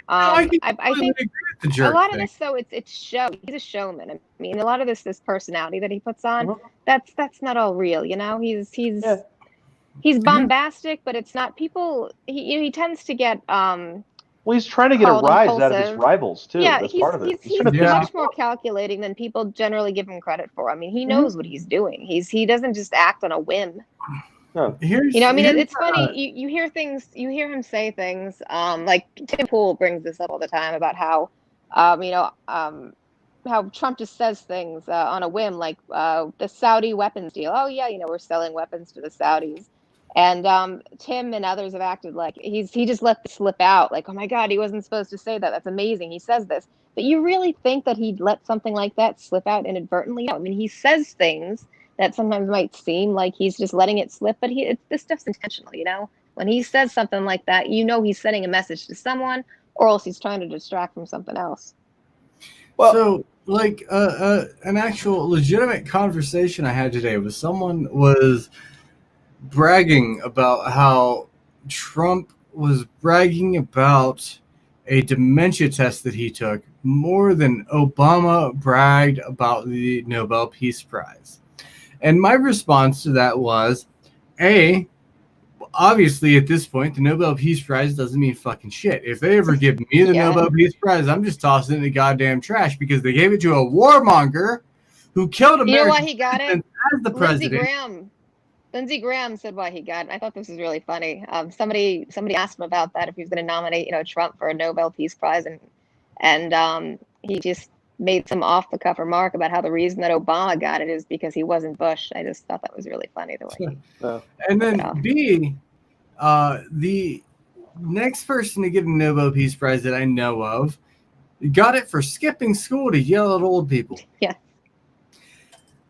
I can I completely think agree with the a jerk lot of thing. this, though, it's show. He's a showman. I mean, a lot of this personality that he puts on, Mhm. that's not all real. He's Yeah. he's bombastic, but it's not. People, he tends to get Well, he's trying to get a called rise out of his impulsive. rivals too. Yeah, That's part of it. He's he's trying to Yeah. piss much people more off. calculating than people generally give him credit for. I mean, he Mhm. knows what he's doing. He doesn't just act on a whim. No. Here's, I mean, here's, it's funny. You hear things. You hear him say things. Like Tim Pool brings this up all the time about how, how Trump just says things on a whim, like the Saudi weapons deal. Oh yeah, we're selling weapons to the Saudis. And Tim and others have acted like he just let this slip out. Like, oh my God, he wasn't supposed to say that. That's amazing. He says this. But you really think that he'd let something like that slip out inadvertently? No, I mean, he says things that sometimes might seem like he's just letting it slip, but this stuff's intentional. When he says something like that, he's sending a message to someone, or else he's trying to distract from something else. Well- so like an actual legitimate conversation I had today with someone was bragging about how Trump was bragging about a dementia test that he took more than Obama bragged about the Nobel Peace Prize. And my response to that was, obviously at this point, the Nobel Peace Prize doesn't mean fucking shit. If they ever give me the Yeah. Nobel Peace Prize, I'm just tossing it in the goddamn trash because they gave it to a warmonger who killed You know American why he got it? as the president. Lindsey Graham said why he got it. I thought this was really funny. Somebody asked him about that, if he was going to nominate, Trump for a Nobel Peace Prize, and he just made some off the cuff remark about how the reason that Obama got it is because he wasn't Bush. I just thought that was really funny the way. And then Yeah. B, the next person to get a Nobel Peace Prize that I know of got it for skipping school to yell at old people. Yeah.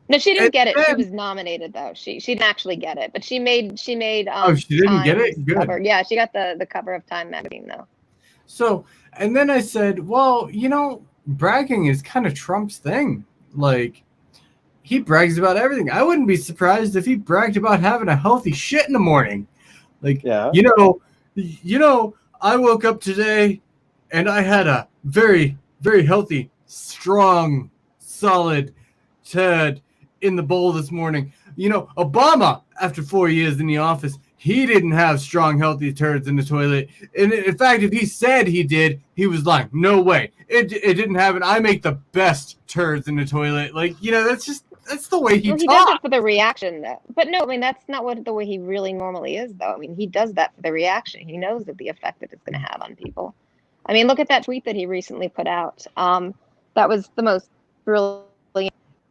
No, she didn't And get it. She then- was nominated though. She didn't actually get it, but she made Oh, she didn't get it? Time's Good. cover. Yeah, she got the cover of Time magazine though. So, and then I said, well, bragging is kind of Trump's thing. Like, he brags about everything. I wouldn't be surprised if he bragged about having a healthy shit in the morning. Like, Yeah. I woke up today and I had a very, very healthy, strong, solid turd in the bowl this morning. Obama, after 4 years in the office, he didn't have strong, healthy turds in the toilet. And in fact, if he said he did, he was lying. No way. It didn't happen. I make the best turds in the toilet. Like, that's the way he Well, he does talks. it for the reaction though. But no, I mean that's not the way he really normally is though. I mean, he does that for the reaction. He knows that the effect that it's going to have on people. I mean, look at that tweet that he recently put out. That was the most brilliant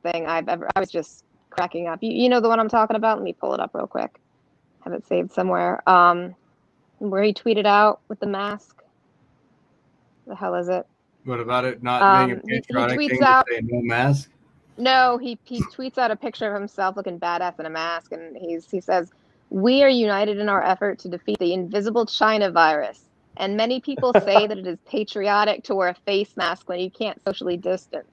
thing I've ever. I was just cracking up. You know the one I'm talking about? Let me pull it up real quick. Have it saved somewhere. Where he tweeted out with the mask. The hell is it? What about it not being a He patriotic tweets thing to out- say no mask? No, he tweets out a picture of himself looking badass in a mask, and he says, "We are united in our effort to defeat the invisible China virus. And many people say that it is patriotic to wear a face mask when you can't socially distance.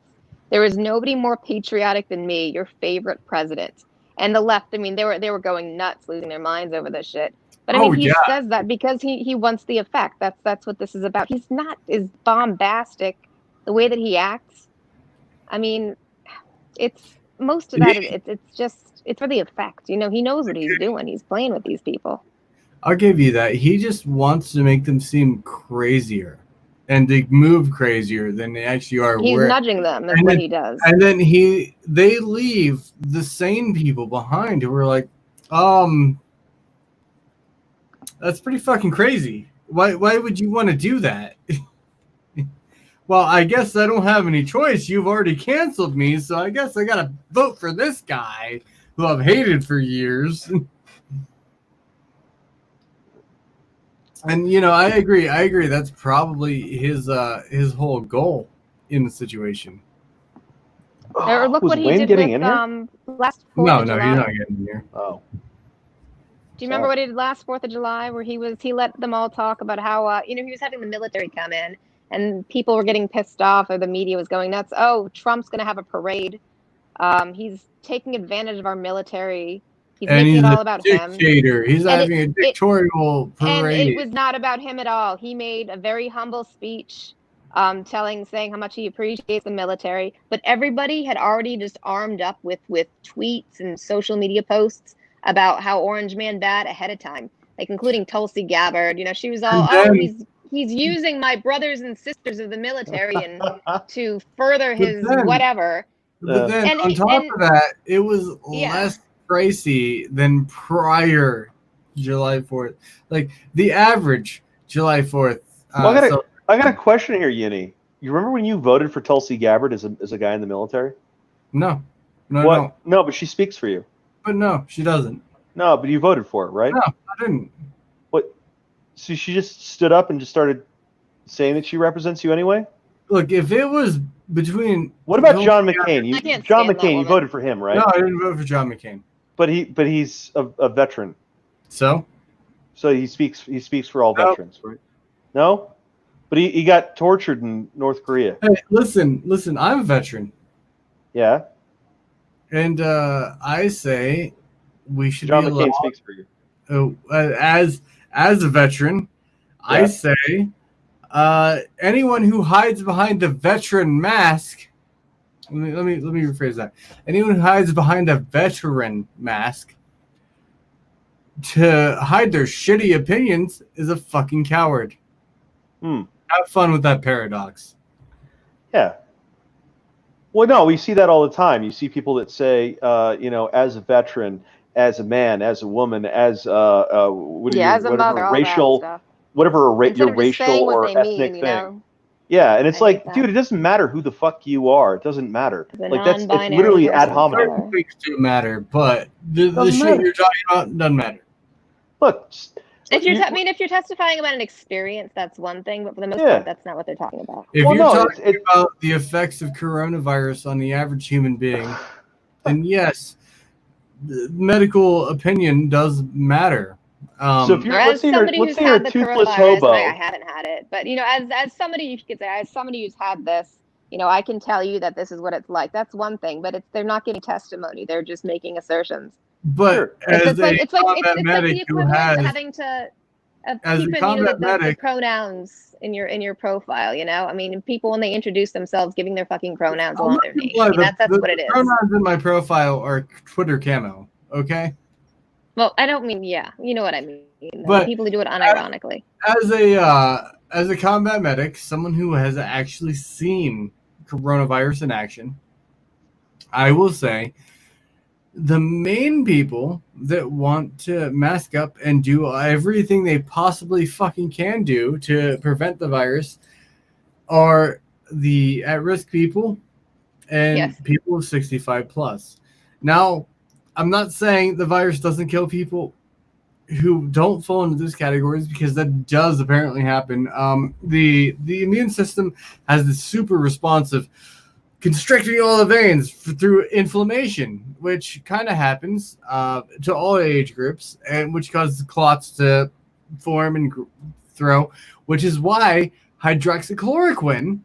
There is nobody more patriotic than me, your favorite president." And the left, I mean, they were going nuts, losing their minds over this shit. But I mean, he says that because he wants the effect. That's what this is about. He's not as bombastic the way that he acts. I mean, most of that, it's for the effect. You know, he knows what he's doing. He's playing with these people. I'll give you that. He just wants to make them seem crazier, and they move crazier than they actually are. He's nudging them. Is what he does. And then they leave the sane people behind who are like, that's pretty fucking crazy. Why would you want to do that? Well, I guess I don't have any choice. You've already canceled me, so I guess I gotta vote for this guy who I've hated for years. And you know, I agree. That's probably his whole goal in the situation. Or look Was what he Wayne did getting with in here? last 4th No, of July. he's not getting in here. Oh, Do you remember what he did last 4th of July, where he let them all talk about how he was having the military come in, and people were getting pissed off, or the media was going nuts. Oh, Trump's going to have a parade. He's taking advantage of our military. He's making it all about him. Dictator. He's having a dictatorial parade. And it was not about him at all. He made a very humble speech, saying how much he appreciates the military. But everybody had already just armed up with tweets and social media posts about how Orange Man bad ahead of time, like including Tulsi Gabbard. You know, she was all, he's using my brothers and sisters of the military and to further his whatever. But then on top of that, it was less crazy than prior July 4th. Like the average July 4th. Well, I got a question here, Yinny. You remember when you voted for Tulsi Gabbard as a guy in the military? No, but she speaks for you. But no, she doesn't. No, but you voted for it, right? No, I didn't. What? So she just stood up and just started saying that she represents you anyway? Look, if it was between... What about John McCain? John McCain, you voted for him, right? No, I didn't vote for John McCain. But he's a veteran. So he speaks for all veterans, right? No? But he got tortured in North Korea. Hey, listen, I'm a veteran. Yeah. And I say we should John be McCain allowed, speaks for you. As a veteran, Yeah. I say anyone who hides behind the veteran mask. Let me rephrase that. Anyone who hides behind a veteran mask to hide their shitty opinions is a fucking coward. Have fun with that paradox. Yeah. Well, no, we see that all the time. You see people that say, as a veteran, as a man, as a woman, as whatever racial, your racial or ethnic thing. Know? Yeah, and it's like, dude, it doesn't matter who the fuck you are. It doesn't matter. It's literally ad hominem. Things do matter, but the shit you're talking about doesn't matter. Look, if you're testifying about an experience, that's one thing, but for the most part, that's not what they're talking about. If you're talking about the effects of coronavirus on the average human being, then yes, medical opinion does matter. So if let's say you're a toothless hobo. I haven't had it, but as somebody, you could say, as somebody who's had this, I can tell you that this is what it's like. That's one thing, but they're not giving testimony; they're just making assertions. But it's like the equivalent of having to keeping the pronouns in your profile. I mean, people when they introduce themselves, giving their fucking pronouns along their name. That's what it is. Pronouns in my profile are Twitter camo. Okay. Well, I don't mean you know what I mean. But people who do it unironically. As a combat medic, someone who has actually seen coronavirus in action, I will say the main people that want to mask up and do everything they possibly fucking can do to prevent the virus are the at-risk people and people 65 plus. Now, I'm not saying the virus doesn't kill people who don't fall into those categories, because that does apparently happen. The immune system has this super responsive constricting all the veins through inflammation, which kind of happens to all age groups, and which causes clots to form and throw, which is why hydroxychloroquine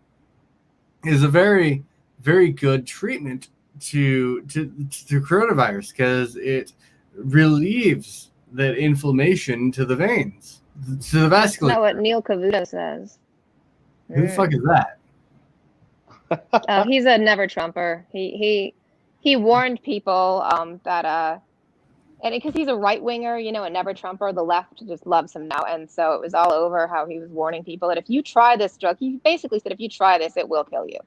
is a very, very good treatment to coronavirus, because it relieves that inflammation to the veins, to the vascular. That's not what Neil Cavuto says. Who the fuck is that? He's a never Trumper. He he warned people that and because he's a right winger, you know, a never Trumper, the left just loves him now, and so it was all over how he was warning people that if you try this drug, he basically said if you try this, it will kill you.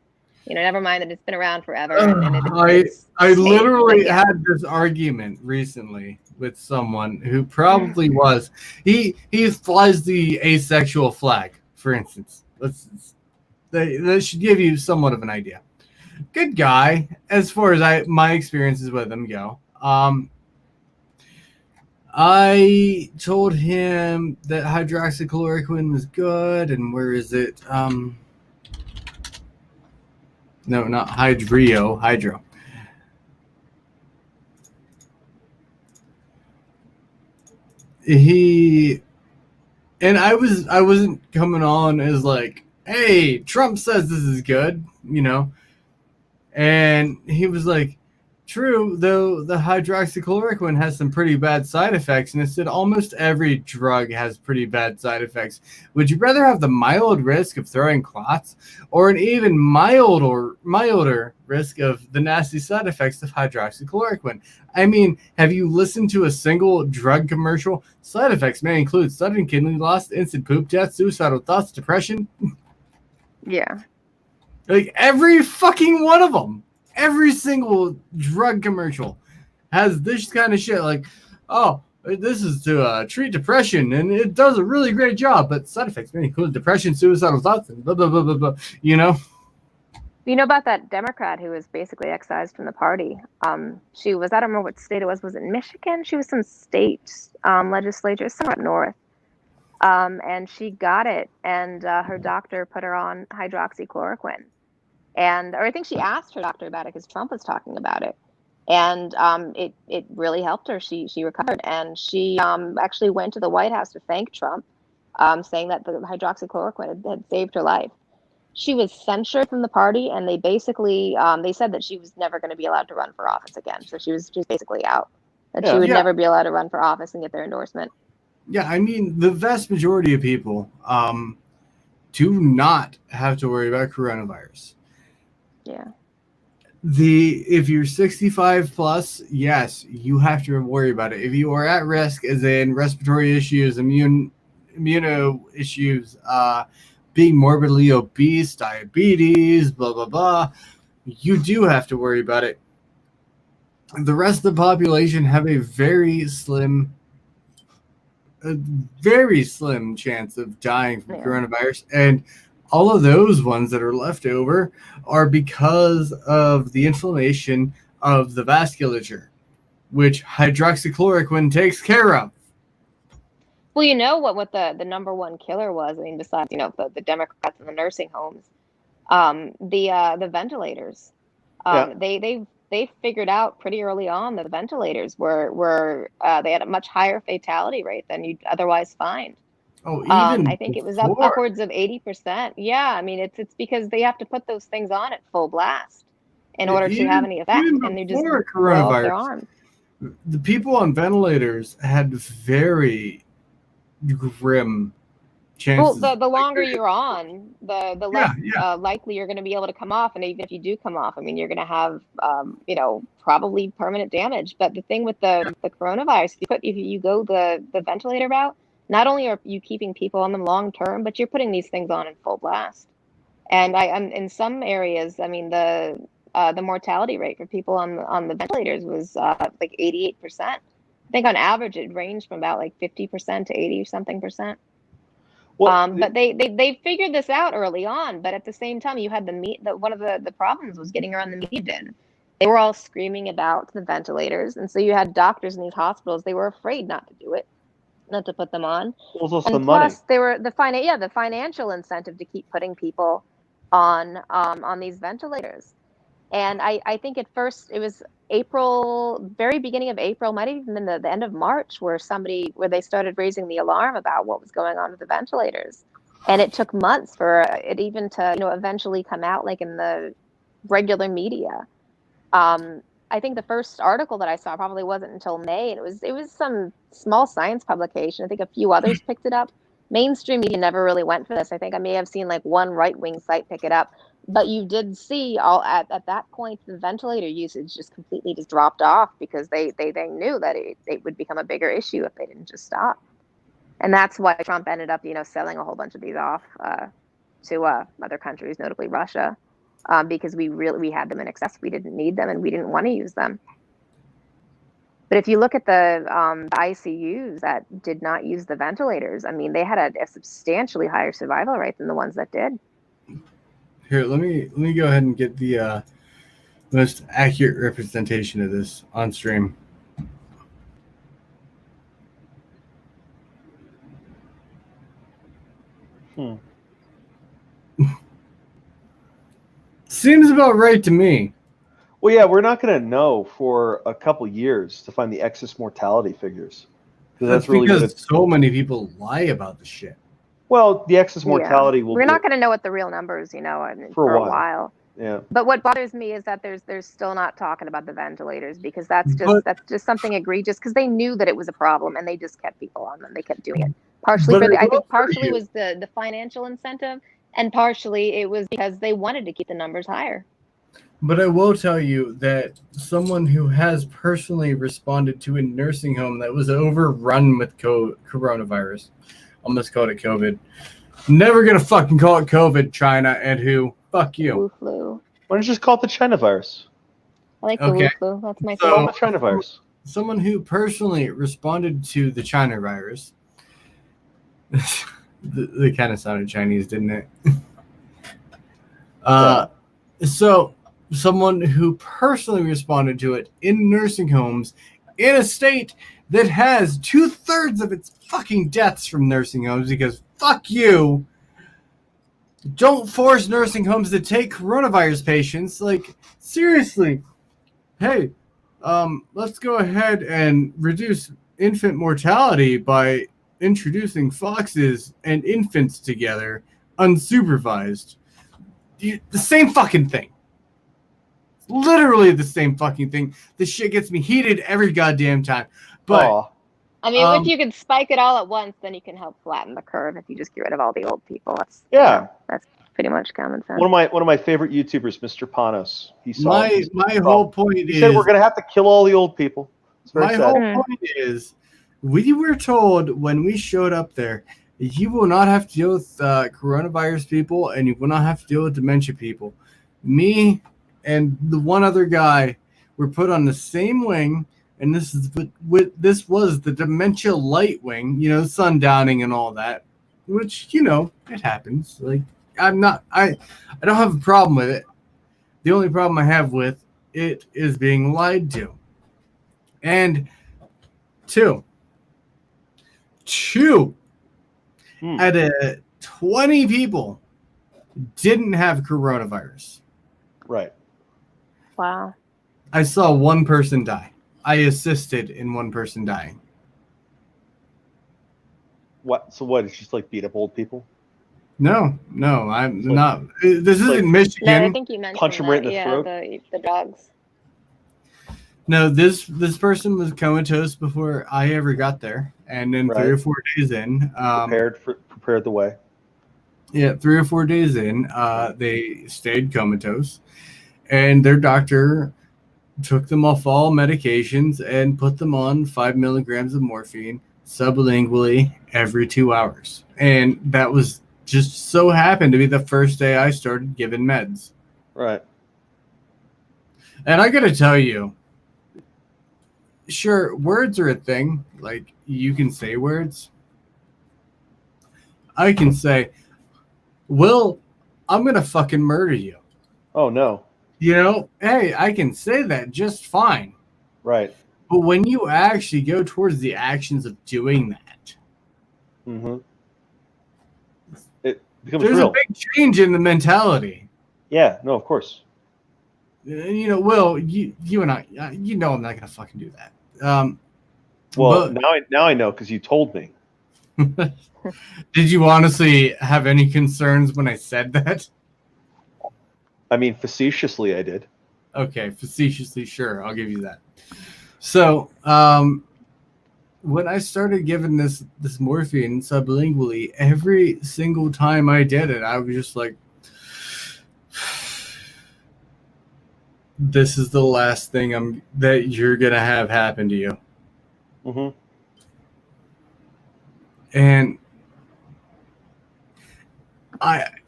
You know, never mind that it's been around forever and it's I safe, literally but yeah. had this argument recently with someone who probably was he flies the asexual flag, for instance. That should give you somewhat of an idea. Good guy, as far as my experiences with him go. I told him that hydroxychloroquine was good, and where is it? No, not hydro. I wasn't coming on as like, hey, Trump says this is good, you know. And he was like, true, though the hydroxychloroquine has some pretty bad side effects. And I said, almost every drug has pretty bad side effects. Would you rather have the mild risk of throwing clots or an even milder risk of the nasty side effects of hydroxychloroquine? I mean, have you listened to a single drug commercial? Side effects may include sudden kidney loss, instant poop death, suicidal thoughts, depression. Yeah. Like every fucking one of them, every single drug commercial has this kind of shit. Like, oh, this is to treat depression, and it does a really great job. But side effects may include depression, suicidal thoughts, and blah blah blah blah blah. You know. You know about that Democrat who was basically excised from the party? She was, I don't remember what state it was. Was it Michigan? She was some state legislature somewhere up north. And she got it, and her doctor put her on hydroxychloroquine. Or I think she asked her doctor about it because Trump was talking about it. And it really helped her. She recovered. And she actually went to the White House to thank Trump, saying that the hydroxychloroquine had saved her life. She was censured from the party, and they basically they said that she was never going to be allowed to run for office again. So she was basically out. That she would never be allowed to run for office and get their endorsement. Yeah, I mean, the vast majority of people do not have to worry about coronavirus. Yeah. If you're 65 plus, yes, you have to worry about it. If you are at risk, as in respiratory issues, immuno issues, being morbidly obese, diabetes, blah, blah, blah, you do have to worry about it. The rest of the population have a very slim chance of dying from coronavirus. And all of those ones that are left over are because of the inflammation of the vasculature, which hydroxychloroquine takes care of. Well, you know what the number one killer was? I mean, besides, you know, the Democrats and the nursing homes, the ventilators. They figured out pretty early on that the ventilators were they had a much higher fatality rate than you'd otherwise find. Oh, even I think it was upwards of 80%. Yeah, I mean it's because they have to put those things on at full blast in order to have any effect, and they just blow up their arms. The people on ventilators had very grim chances. Well, the longer you're on, the less likely you're going to be able to come off, and even if you do come off, I mean, you're going to have you know, probably permanent damage. But the thing with the coronavirus, if you go the ventilator route, not only are you keeping people on them long term, but you're putting these things on in full blast. And I'm in some areas, I mean, the mortality rate for people on the ventilators was like 88%. I think on average it ranged from about like 50% to 80 something percent. Well, but they figured this out early on. But at the same time, you had one of the problems was getting around the media bin. They were all screaming about the ventilators, and so you had doctors in these hospitals. They were afraid not to do it, not to put them on. It was also and plus, they were the financial incentive to keep putting people on these ventilators. And I think at first it was April, very beginning of April, might have even been the end of March, where they started raising the alarm about what was going on with the ventilators. And it took months for it even to, you know, eventually come out like in the regular media. I think the first article that I saw probably wasn't until May, and it was some small science publication. I think a few others picked it up. mainstream media never really went for this. I think I may have seen like one right-wing site pick it up, but you did see all at that point the ventilator usage just completely just dropped off because they knew that it would become a bigger issue if they didn't just stop. And that's why Trump ended up, selling a whole bunch of these off to other countries, notably Russia, because we had them in excess. We didn't need them, and we didn't want to use them. But if you look at the ICUs that did not use the ventilators, I mean, they had a substantially higher survival rate than the ones that did. Here, let me go ahead and get the most accurate representation of this on stream. Seems about right to me. Well, yeah, we're not going to know for a couple years to find the excess mortality figures. That's really because so many people lie about the shit. Well, the excess mortality will. We're not going to know what the real numbers, for a while. Yeah. But what bothers me is that there's still not talking about the ventilators because that's just something egregious because they knew that it was a problem and they just kept people on them. They kept doing it. I think partially was the financial incentive, and partially it was because they wanted to keep the numbers higher. But I will tell you that someone who has personally responded to a nursing home that was overrun with coronavirus, almost called it COVID. Never gonna fucking call it COVID, China, and who? Fuck you. Wu flu. Why don't you just call it the China virus? I like the Wu flu. That's my favorite. The China virus. Someone who personally responded to the China virus. They kind of sounded Chinese, didn't it? So someone who personally responded to it in nursing homes in a state that has 2/3 of its fucking deaths from nursing homes because fuck you. Don't force nursing homes to take coronavirus patients. Like, seriously. Hey, let's go ahead and reduce infant mortality by introducing foxes and infants together, unsupervised. The same fucking thing. Literally the same fucking thing. This shit gets me heated every goddamn time. But I mean, if you could spike it all at once, then you can help flatten the curve. If you just get rid of all the old people, that's pretty much common sense. One of my favorite YouTubers, Mr. Panos. He saw my whole point is, he said we're gonna have to kill all the old people. My whole point is, we were told when we showed up there, you will not have to deal with coronavirus people, and you will not have to deal with dementia people. Me and the one other guy were put on the same wing. And this was the dementia light wing, sundowning and all that, which, it happens. Like, I don't have a problem with it. The only problem I have with it is being lied to. And two out of 20 people didn't have coronavirus. Right. Wow. I saw one person die. I assisted in one person dying. What? So what? It's just like beat up old people? No, I'm not. This isn't Michigan. No, I think you mentioned punch them right in the throat. The dogs. No, this person was comatose before I ever got there, and then 3 or 4 days in, prepared the way. Yeah, 3 or 4 days in, they stayed comatose, and their doctor took them off all medications and put them on 5 milligrams of morphine sublingually every 2 hours. And that was just so happened to be the first day I started giving meds. Right. And I got to tell you, sure, words are a thing. Like, you can say words. I can say, Will, I'm going to fucking murder you. Oh, no. Hey, I can say that just fine. Right. But when you actually go towards the actions of doing that, it becomes there's real. a big change in the mentality. Yeah, no, of course. Will, you and I, I'm not going to fucking do that. Well, now I know because you told me. Did you honestly have any concerns when I said that? I mean, facetiously, I did. Okay, facetiously, sure, I'll give you that. So, when I started giving this morphine sublingually, every single time I did it, I was just like, this is the last thing that you're gonna have happen to you. Mm-hmm. And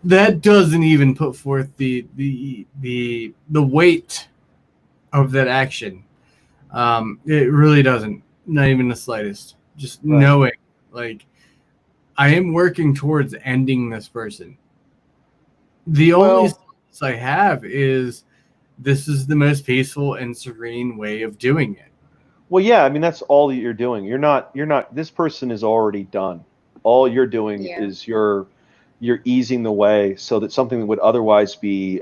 that doesn't even put forth the weight of that action. It really doesn't, not even the slightest. Just Right. knowing, like, I am working towards ending this person. The only solace I have is this is the most peaceful and serene way of doing it. Well, yeah, I mean that's all that you're doing. You're not. This person is already done. All you're doing is you're easing the way so that something that would otherwise be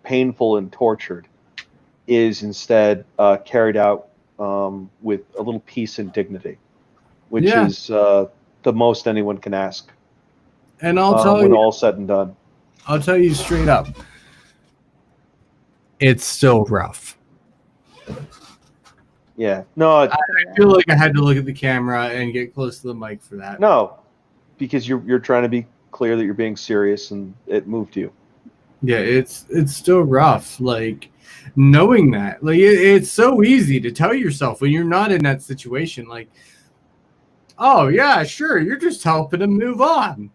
painful and tortured is instead carried out with a little peace and dignity, which is the most anyone can ask. And I'll tell when you, all's said and done. I'll tell you straight up, it's still rough. Yeah. No, I feel like I had to look at the camera and get close to the mic for that. No, because you're trying to be clear that you're being serious and it moved you. Yeah, it's still rough. Like, knowing that, like, it's so easy to tell yourself when you're not in that situation, like, oh yeah, sure, you're just helping them move on.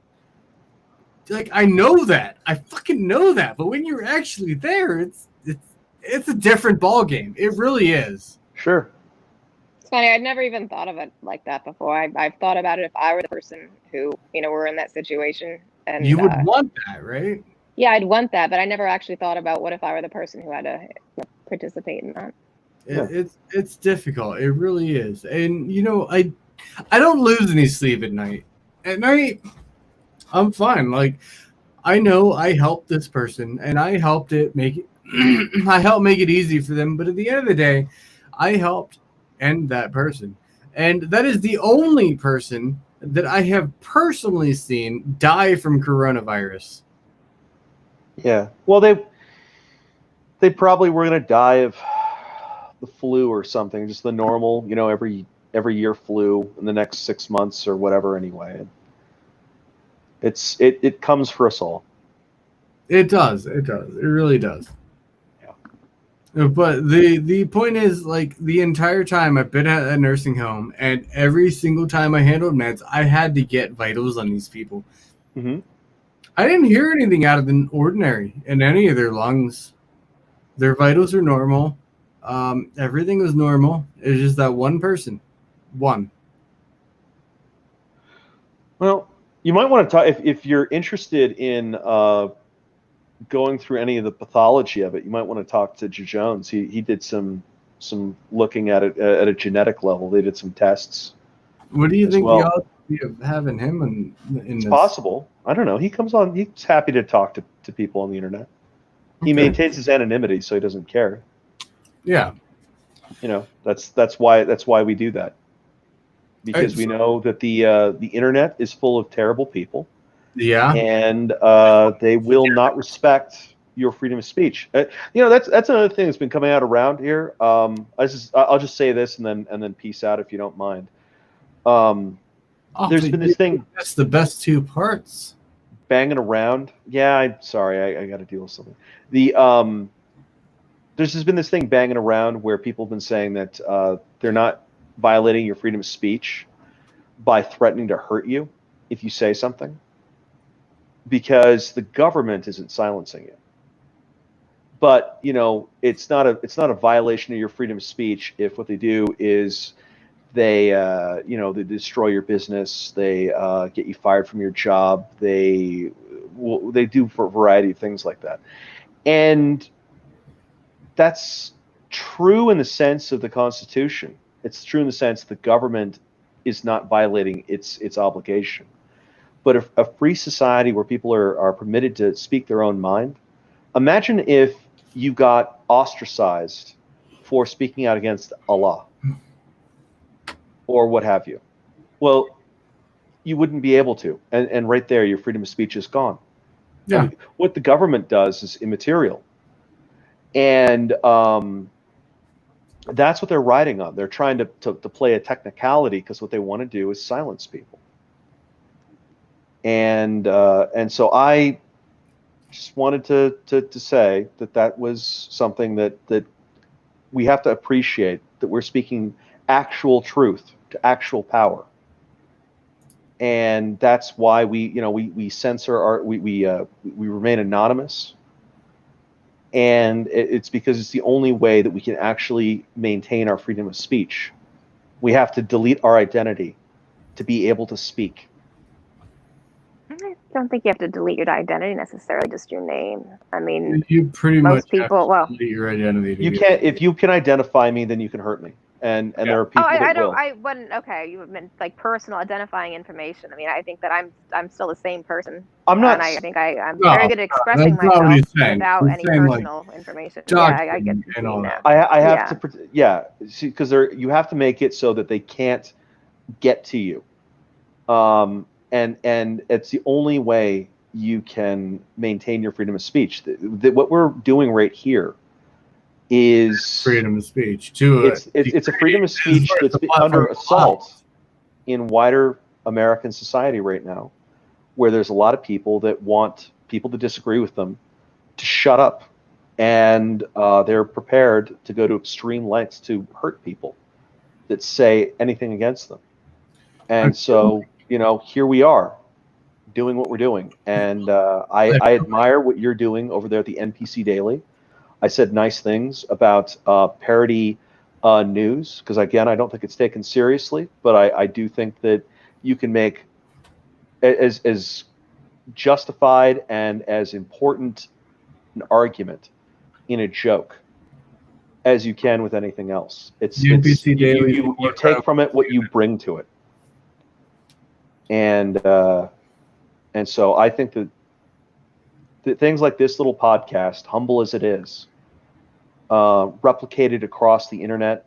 Like, I know that, I fucking know that, but when you're actually there, it's a different ball game. It really is. Sure. It's funny. I'd never even thought of it like that before. I've thought about it if I were the person who, were in that situation. And you would want that, right? Yeah, I'd want that, but I never actually thought about what if I were the person who had to participate in that. It's difficult. It really is. And I don't lose any sleep at night. At night, I'm fine. Like, I know I helped this person and I helped it make it I helped make it easy for them, but at the end of the day, I helped end that person. And that is the only person that I have personally seen die from coronavirus. Yeah. Well, they probably were going to die of the flu or something, just the normal, every year flu in the next 6 months or whatever. Anyway, it comes for us all. It does. It really does. Yeah. But the point is, like, the entire time I've been at a nursing home, and every single time I handled meds, I had to get vitals on these people. Mm-hmm. I didn't hear anything out of the ordinary in any of their lungs. Their vitals are normal. Everything was normal. It was just that one person. One. Well, you might want to talk if you're interested in going through any of the pathology of it. You might want to talk to Jones. He did some looking at it at a genetic level. They did some tests. What do you think the odds of having him in it's this? Possible. I don't know. He comes on. He's happy to talk to people on the internet. He maintains his anonymity, so he doesn't care. Yeah. That's why we do that. Because we know that the internet is full of terrible people. Yeah. And they will not respect your freedom of speech. That's another thing that's been coming out around here. I'll just say this and then peace out if you don't mind. There's been this thing. That's the best two parts. Banging around. Yeah, I'm sorry. I got to deal with something. There's just been this thing banging around where people have been saying that they're not violating your freedom of speech by threatening to hurt you if you say something, because the government isn't silencing you. But it's not a violation of your freedom of speech if what they do is they destroy your business, they get you fired from your job, they do for a variety of things like that. And that's true in the sense of the Constitution. It's true in the sense that the government is not violating its obligation. But if a free society where people are permitted to speak their own mind, imagine if you got ostracized for speaking out against Allah or what have you. Well, you wouldn't be able to. And right there, your freedom of speech is gone. Yeah. I mean, what the government does is immaterial. And That's what they're riding on. They're trying to play a technicality because what they want to do is silence people. And so I just wanted to say that was something that we have to appreciate, that we're speaking actual truth to actual power. And that's why we censor we remain anonymous. And it's because it's the only way that we can actually maintain our freedom of speech. We have to delete our identity to be able to speak. I don't think you have to delete your identity necessarily, just your name. I mean, You pretty most much people, have well, to delete your identity. You can't, if you can identify me, then you can hurt me. And there are people I that don't. will. I wouldn't. Okay, you meant like personal identifying information. I mean, I think that I'm still the same person, I'm not. and I think I'm No, very good at expressing that's not what myself he's saying. without He's any saying, like, personal information. Yeah, I get what and you all mean that. now. I have Yeah. to. Yeah, because you have to make it so that they can't get to you. And it's the only way you can maintain your freedom of speech. What we're doing right here is Freedom of speech. To it's a freedom of speech that's under assault in wider American society right now, where there's a lot of people that want people to disagree with them to shut up, and they're prepared to go to extreme lengths to hurt people that say anything against them. And so, here we are doing what we're doing. And I admire what you're doing over there at the NPC Daily. I said nice things about parody news, because, again, I don't think it's taken seriously, but I do think that you can make as justified and as important an argument in a joke as you can with anything else. NPC Daily, you take from it what you bring to it. And so I think that things like this little podcast, humble as it is, replicated across the internet,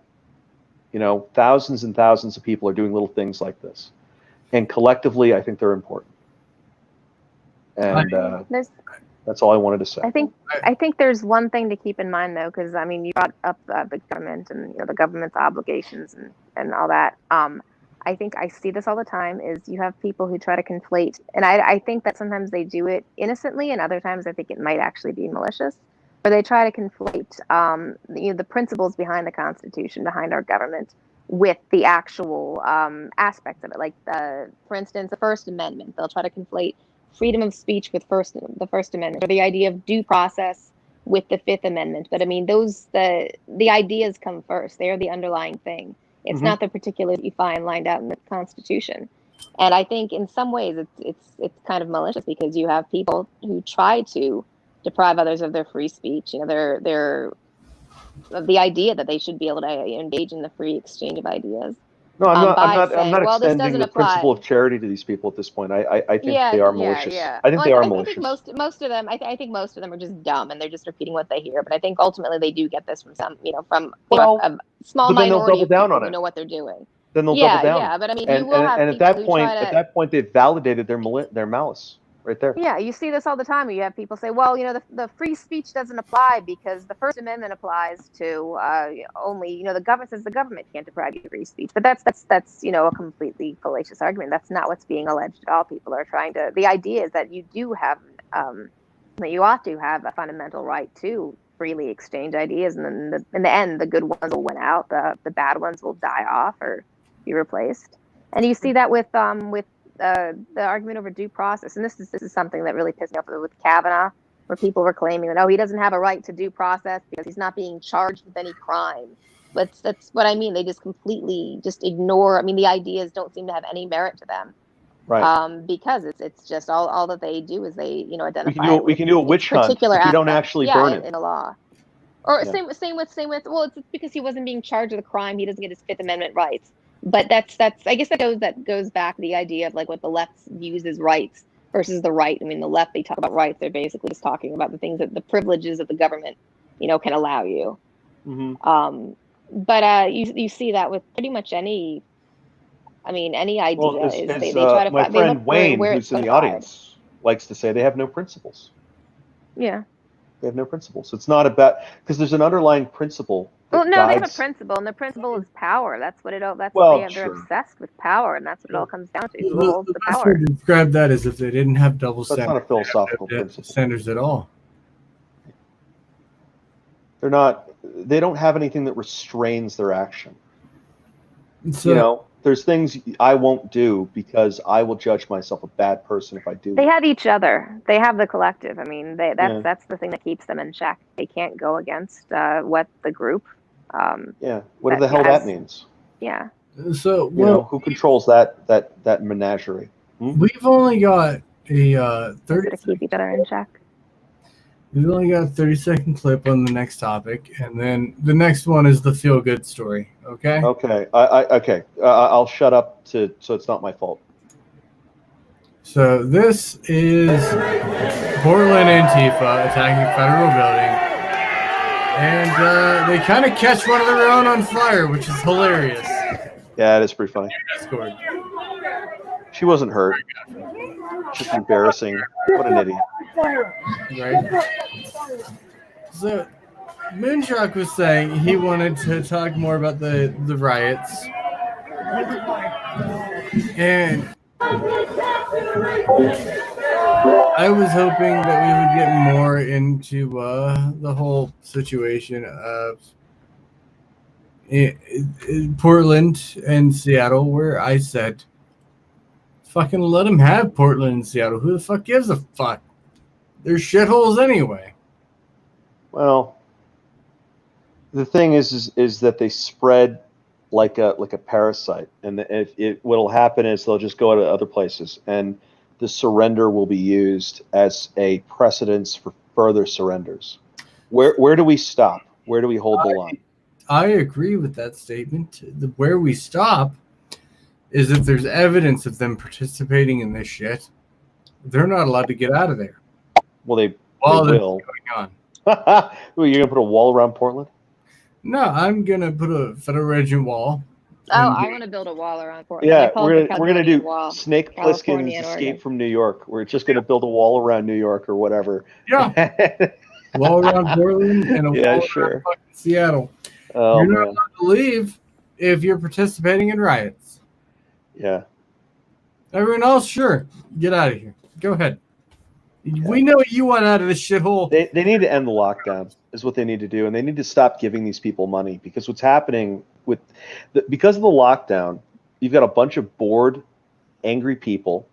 thousands and thousands of people are doing little things like this, and collectively, I think they're important. And that's all I wanted to say. I think there's one thing to keep in mind, though, because I mean, you brought up the government and the government's obligations and all that. I think I see this all the time. Is you have people who try to conflate, and I think that sometimes they do it innocently, and other times I think it might actually be malicious, where they try to conflate the principles behind the Constitution, behind our government, with the actual aspects of it. Like for instance, the First Amendment. They'll try to conflate freedom of speech with the First Amendment, or the idea of due process with the Fifth Amendment. But I mean, the ideas come first. They are the underlying thing. It's not the particulars you find lined out in the Constitution. And I think in some ways it's kind of malicious, because you have people who try to deprive others of their free speech. They're the idea that they should be able to engage in the free exchange of ideas. No, I'm not. Saying, I'm not well, extending the principle of charity to these people at this point. I think they are malicious. I think they are malicious. I think most of them. I think most of them are just dumb, and they're just repeating what they hear. But I think ultimately they do get this from a small minority of people who know what they're doing. Then they'll double down. Yeah, but I mean, and, you will have and people at that point, they've validated their malice right there. Yeah, you see this all the time. You have people say, well, the free speech doesn't apply because the First Amendment applies to only, the government says the government can't deprive you of free speech. But that's a completely fallacious argument. That's not what's being alleged at all. People are trying to, the idea is that you do have, that you ought to have a fundamental right to freely exchange ideas. And then in the end, the good ones will win out. The bad ones will die off or be replaced. And you see that with the argument over due process, and this is something that really pissed me off with Kavanaugh, where people were claiming that he doesn't have a right to due process because he's not being charged with any crime. But that's what I mean. They just completely just ignore. I mean, the ideas don't seem to have any merit to them, right? Because it's just all that they do is they identify. We can do a witch hunt if we don't actually burn it in the law. Or same with well, it's because he wasn't being charged with a crime, he doesn't get his Fifth Amendment rights. But that's I guess that goes back to the idea of like what the left views as rights versus the right. I mean, the left, they talk about rights, they're basically just talking about the things that the privileges that the government can allow you. But you see that with pretty much any idea. Well, they try to my friend Wayne, who's in the audience, likes to say they have no principles. Yeah. They have no principles. It's not about because there's an underlying principle. Well, that no, they have a guides- principle, and the principle is power. That's what it all. That's Well, what they have. They're sure. obsessed with power, and that's what it all comes down to. Who The holds the best way power? to describe that is if they didn't have double That's not a standards, philosophical principle. standards at all. They're not. They don't have anything that restrains their action. So, You know, there's things I won't do because I will judge myself a bad person if I do. They them. have each other. They have the collective. I mean, that's Yeah. that's the thing that keeps them in check. They can't go against what the group. Yeah. Whatever the that hell has- that means. Yeah. so You know, who controls that menagerie? we've only got a Just 30. to keep each other in check. We've only got a 30-second clip on the next topic, and then the next one is the feel-good story. Okay. Okay. Okay. I'll shut up so it's not my fault. So this is Portland Antifa attacking a federal building, and they kind of catch one of their own on fire, which is hilarious. Yeah, it is pretty funny. Discord. She wasn't hurt. Just embarrassing. What an idiot. Right? So, Moonshock was saying he wanted to talk more about the riots. And I was hoping that we would get more into the whole situation of in Portland and Seattle, where I said, fucking let them have Portland and Seattle. Who the fuck gives a fuck? They're shitholes anyway. Well, the thing is that they spread like a parasite, and what'll happen is they'll just go to other places, and the surrender will be used as a precedence for further surrenders. Where do we stop? Where do we hold the line? I agree with that statement. Where we stop is if there's evidence of them participating in this shit, they're not allowed to get out of there. Well, they While this is will. going on. Well, you're gonna put a wall around Portland? No, I'm gonna put a federal regent wall. Oh, And- I want to build a wall around Portland. Yeah, I call it the we're gonna do California wall. Snake California Plissken's and Escape Oregon. from New York. We're just gonna build a wall around New York or whatever. Yeah, wall around Portland and a Yeah, wall sure. around fucking Seattle. Oh You're not man. allowed to leave if you're participating in riots. Yeah. Everyone else, sure, get out of here. Go ahead. We know you want out of this shithole. They need to end the lockdown is what they need to do, and they need to stop giving these people money, because what's happening with because of the lockdown, you've got a bunch of bored, angry people,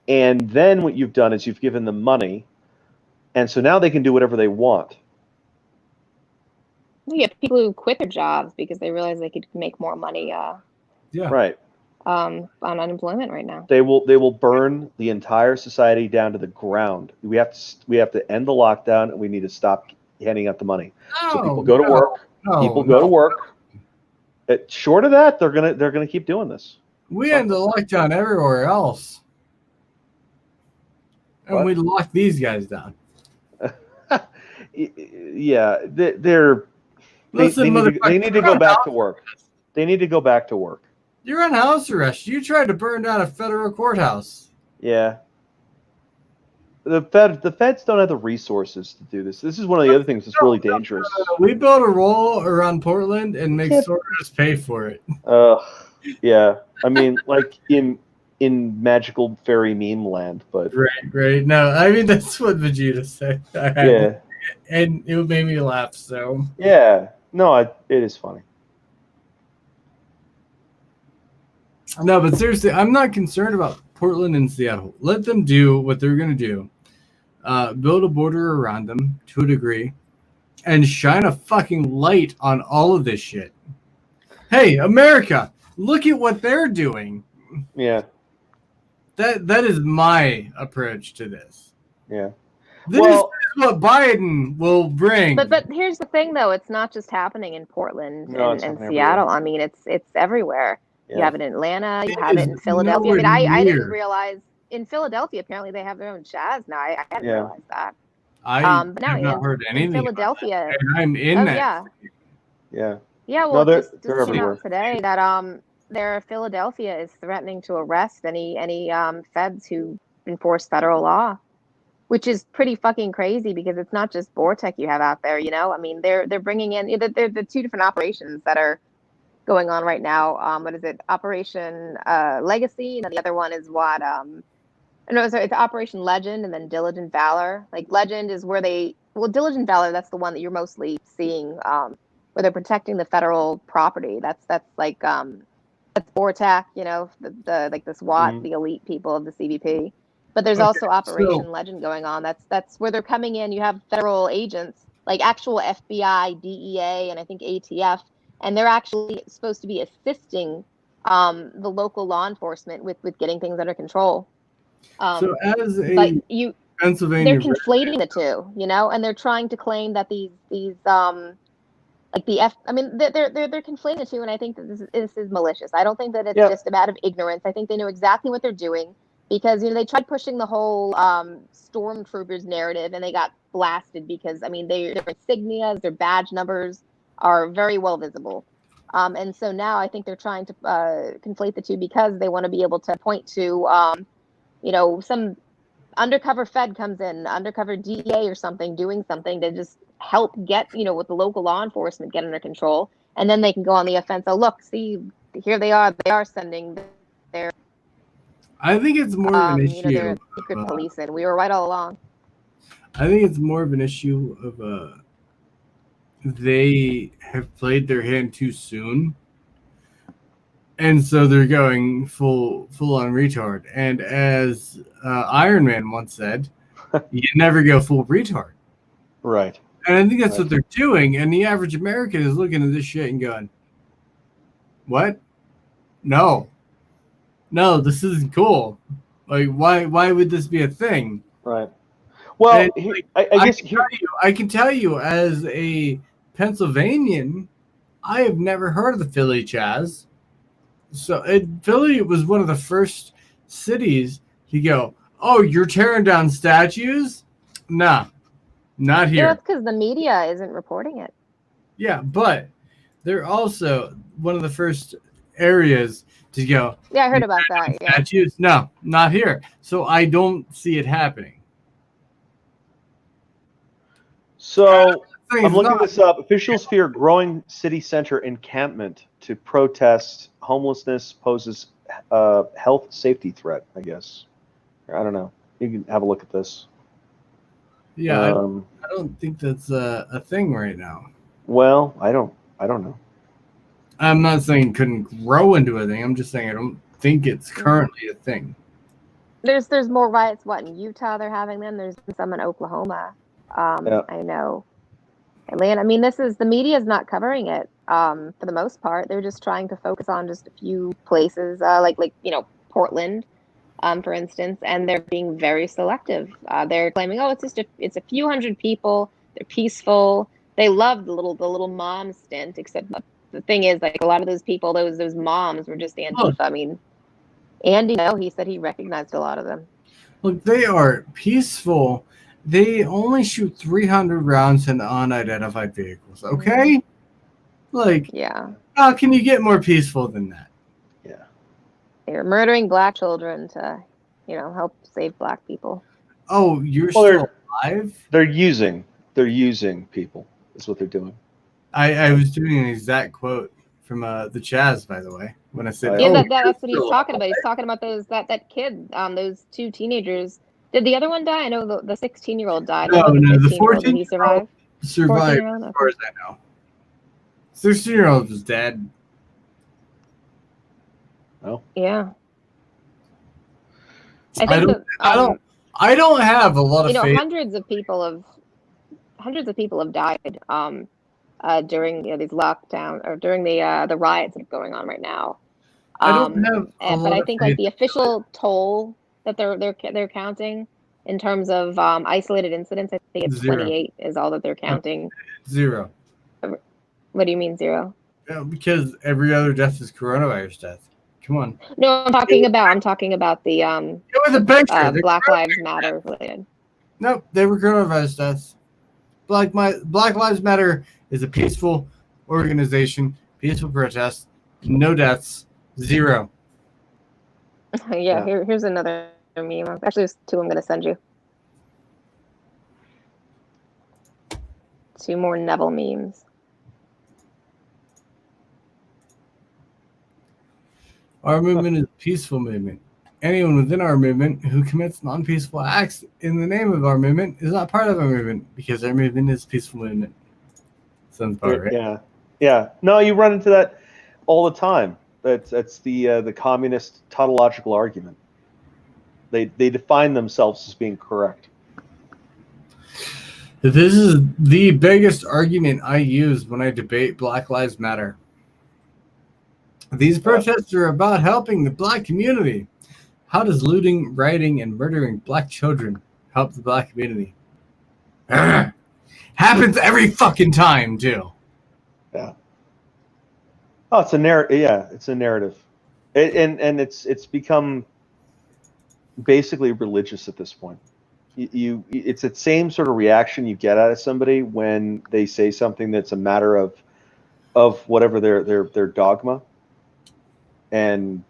and then what you've done is you've given them money, and so now they can do whatever they want. You get people who quit their jobs because they realize they could make more money Yeah. Right. on unemployment right now. They will burn the entire society down to the ground. We have to end the lockdown, and we need to stop handing out the money. So people go to work. People go to work. Short of that, they're gonna keep doing this. We end the lockdown everywhere else. And What? we lock these guys down. Yeah, they Listen, need to go back to work. They need to go back to work. You're on house arrest. You tried to burn down a federal courthouse. Yeah. The feds don't have the resources to do this. This is one of the other things that's really dangerous. We built a wall around Portland and make sorters pay for it. Yeah. I mean, like in magical fairy meme land, but Right. No, I mean that's what Vegeta said. yeah. And it made me laugh. So Yeah. No, it is funny. no, but seriously, I'm not concerned about Portland and Seattle. Let them do what they're gonna do. Build a border around them to a degree, and shine a fucking light on all of this shit. Hey, America, look at what they're doing. Yeah. That is my approach to this. Yeah. This is what Biden will bring. But here's the thing, though. It's not just happening in Portland No, it's and happening Seattle. I mean, it's everywhere. Yeah. You have it in Atlanta. You It have it is in Philadelphia. I mean, I nowhere didn't near. realize in Philadelphia, apparently they have their own jazz now. I hadn't Yeah. realized that. I But now have not in heard anything. about Philadelphia. that, and I'm in Oh that. yeah. Yeah. Yeah, No, well, they're just came everywhere. out today that Philadelphia is threatening to arrest any feds who enforce federal law, which is pretty fucking crazy because it's not just Vortec you have out there, you know. I mean, they're bringing in they're the two different operations that are going on right now. What is it? Operation Legacy, and then the other one is what? No, sorry, it's Operation Legend, and then Diligent Valor. Like Legend is where Diligent Valor, that's the one that you're mostly seeing, where they're protecting the federal property. That's like that's Vortec, you know, the like the SWAT, the elite people of the CBP. But there's also Operation Legend going on. That's where they're coming in. You have federal agents, like actual FBI, DEA, and I think ATF, and they're actually supposed to be assisting the local law enforcement with getting things under control. So as a but Pennsylvania, they're conflating the two, you know, and they're trying to claim that these like I mean, they're conflating the two, and I think that this is malicious. I don't think that it's just a matter of ignorance. I think they know exactly what they're doing because, you know, they tried pushing the whole stormtroopers narrative, and they got blasted because, I mean, their insignias, their badge numbers are very well visible. And so now I think they're trying to conflate the two because they want to be able to point to, you know, some undercover Fed comes in, undercover DEA or something, doing something to just help get, you know, with the local law enforcement get under control. And then they can go on the offense. Oh, look, see, here they are sending their. I think it's more of an issue. You know, their secret police, and we were right all along. I think it's more of an issue of they have played their hand too soon. And so they're going full on retard. And as Iron Man once said, you never go full retard. Right. And I think that's what they're doing. And the average American is looking at this shit and going, what? No, this isn't cool. Like, why would this be a thing? Right. Well, I can tell you as a Pennsylvanian, I have never heard of the Philly Chaz. So Philly was one of the first cities to go, oh, you're tearing down statues? Nah, not here. Yeah, that's because the media isn't reporting it. Yeah, but they're also one of the first areas to go. Yeah, I heard about that. Statues? No, not here. So I don't see it happening. So I'm looking this up. Officials fear growing city center encampment to protest homelessness poses health safety threat, I guess. I don't know. You can have a look at this. Yeah, I don't think that's a thing right now. Well, I don't know. I'm not saying it couldn't grow into a thing. I'm just saying I don't think it's currently a thing. There's more riots. What, in Utah they're having them? There's some in Oklahoma. I know. Atlanta. I mean, the media is not covering it for the most part. They're just trying to focus on just a few places, like you know, Portland, for instance, and they're being very selective. They're claiming, oh, it's a few hundred people. They're peaceful. They love the little mom stint, except the thing is, like, a lot of those people, those moms were just Antifa. I mean, Andy, he said he recognized a lot of them. Look, they are peaceful. They only shoot 300 rounds in unidentified vehicles, okay? Like, yeah. How can you get more peaceful than that? Yeah. They're murdering black children to, help save black people. Oh, you're still alive? They're using people. That's what they're doing. I was doing an exact quote from the Chaz, by the way, when I said, that's what he's talking about. He's talking about that kid, those two teenagers. Did the other one die? I know the 16-year-old died. No, the 14-year-old survived, as far as I know. 16-year-old was dead. Oh. Yeah. I don't have a lot of faith. Hundreds of people have died during these lockdown or during the riots that are going on right now. But I think like the official toll that they're counting in terms of isolated incidents, I think it's 28 is all that they're counting. 0. What do you mean 0? Yeah, because every other death is coronavirus death. Come on. No, I'm talking about the Black Lives Matter related. Nope, they were coronavirus deaths. Black Lives Matter is a peaceful organization, peaceful protest, no deaths, 0. Yeah. Here's another meme. Actually, there's 2 I'm going to send you. 2 more Neville memes. Our movement is a peaceful movement. Anyone within our movement who commits non-peaceful acts in the name of our movement is not part of our movement because our movement is a peaceful movement. Sounds about right. Yeah, yeah. No, you run into that all the time. That's the communist tautological argument. They define themselves as being correct. This is the biggest argument I use when I debate Black Lives Matter. These protests are about helping the Black community. How does looting, rioting, and murdering Black children help the Black community? Happens every fucking time, too. Yeah. Oh, it's a narrative. Yeah, it's a narrative, and it's become basically religious at this point. It's the same sort of reaction you get out of somebody when they say something that's a matter of whatever their dogma. And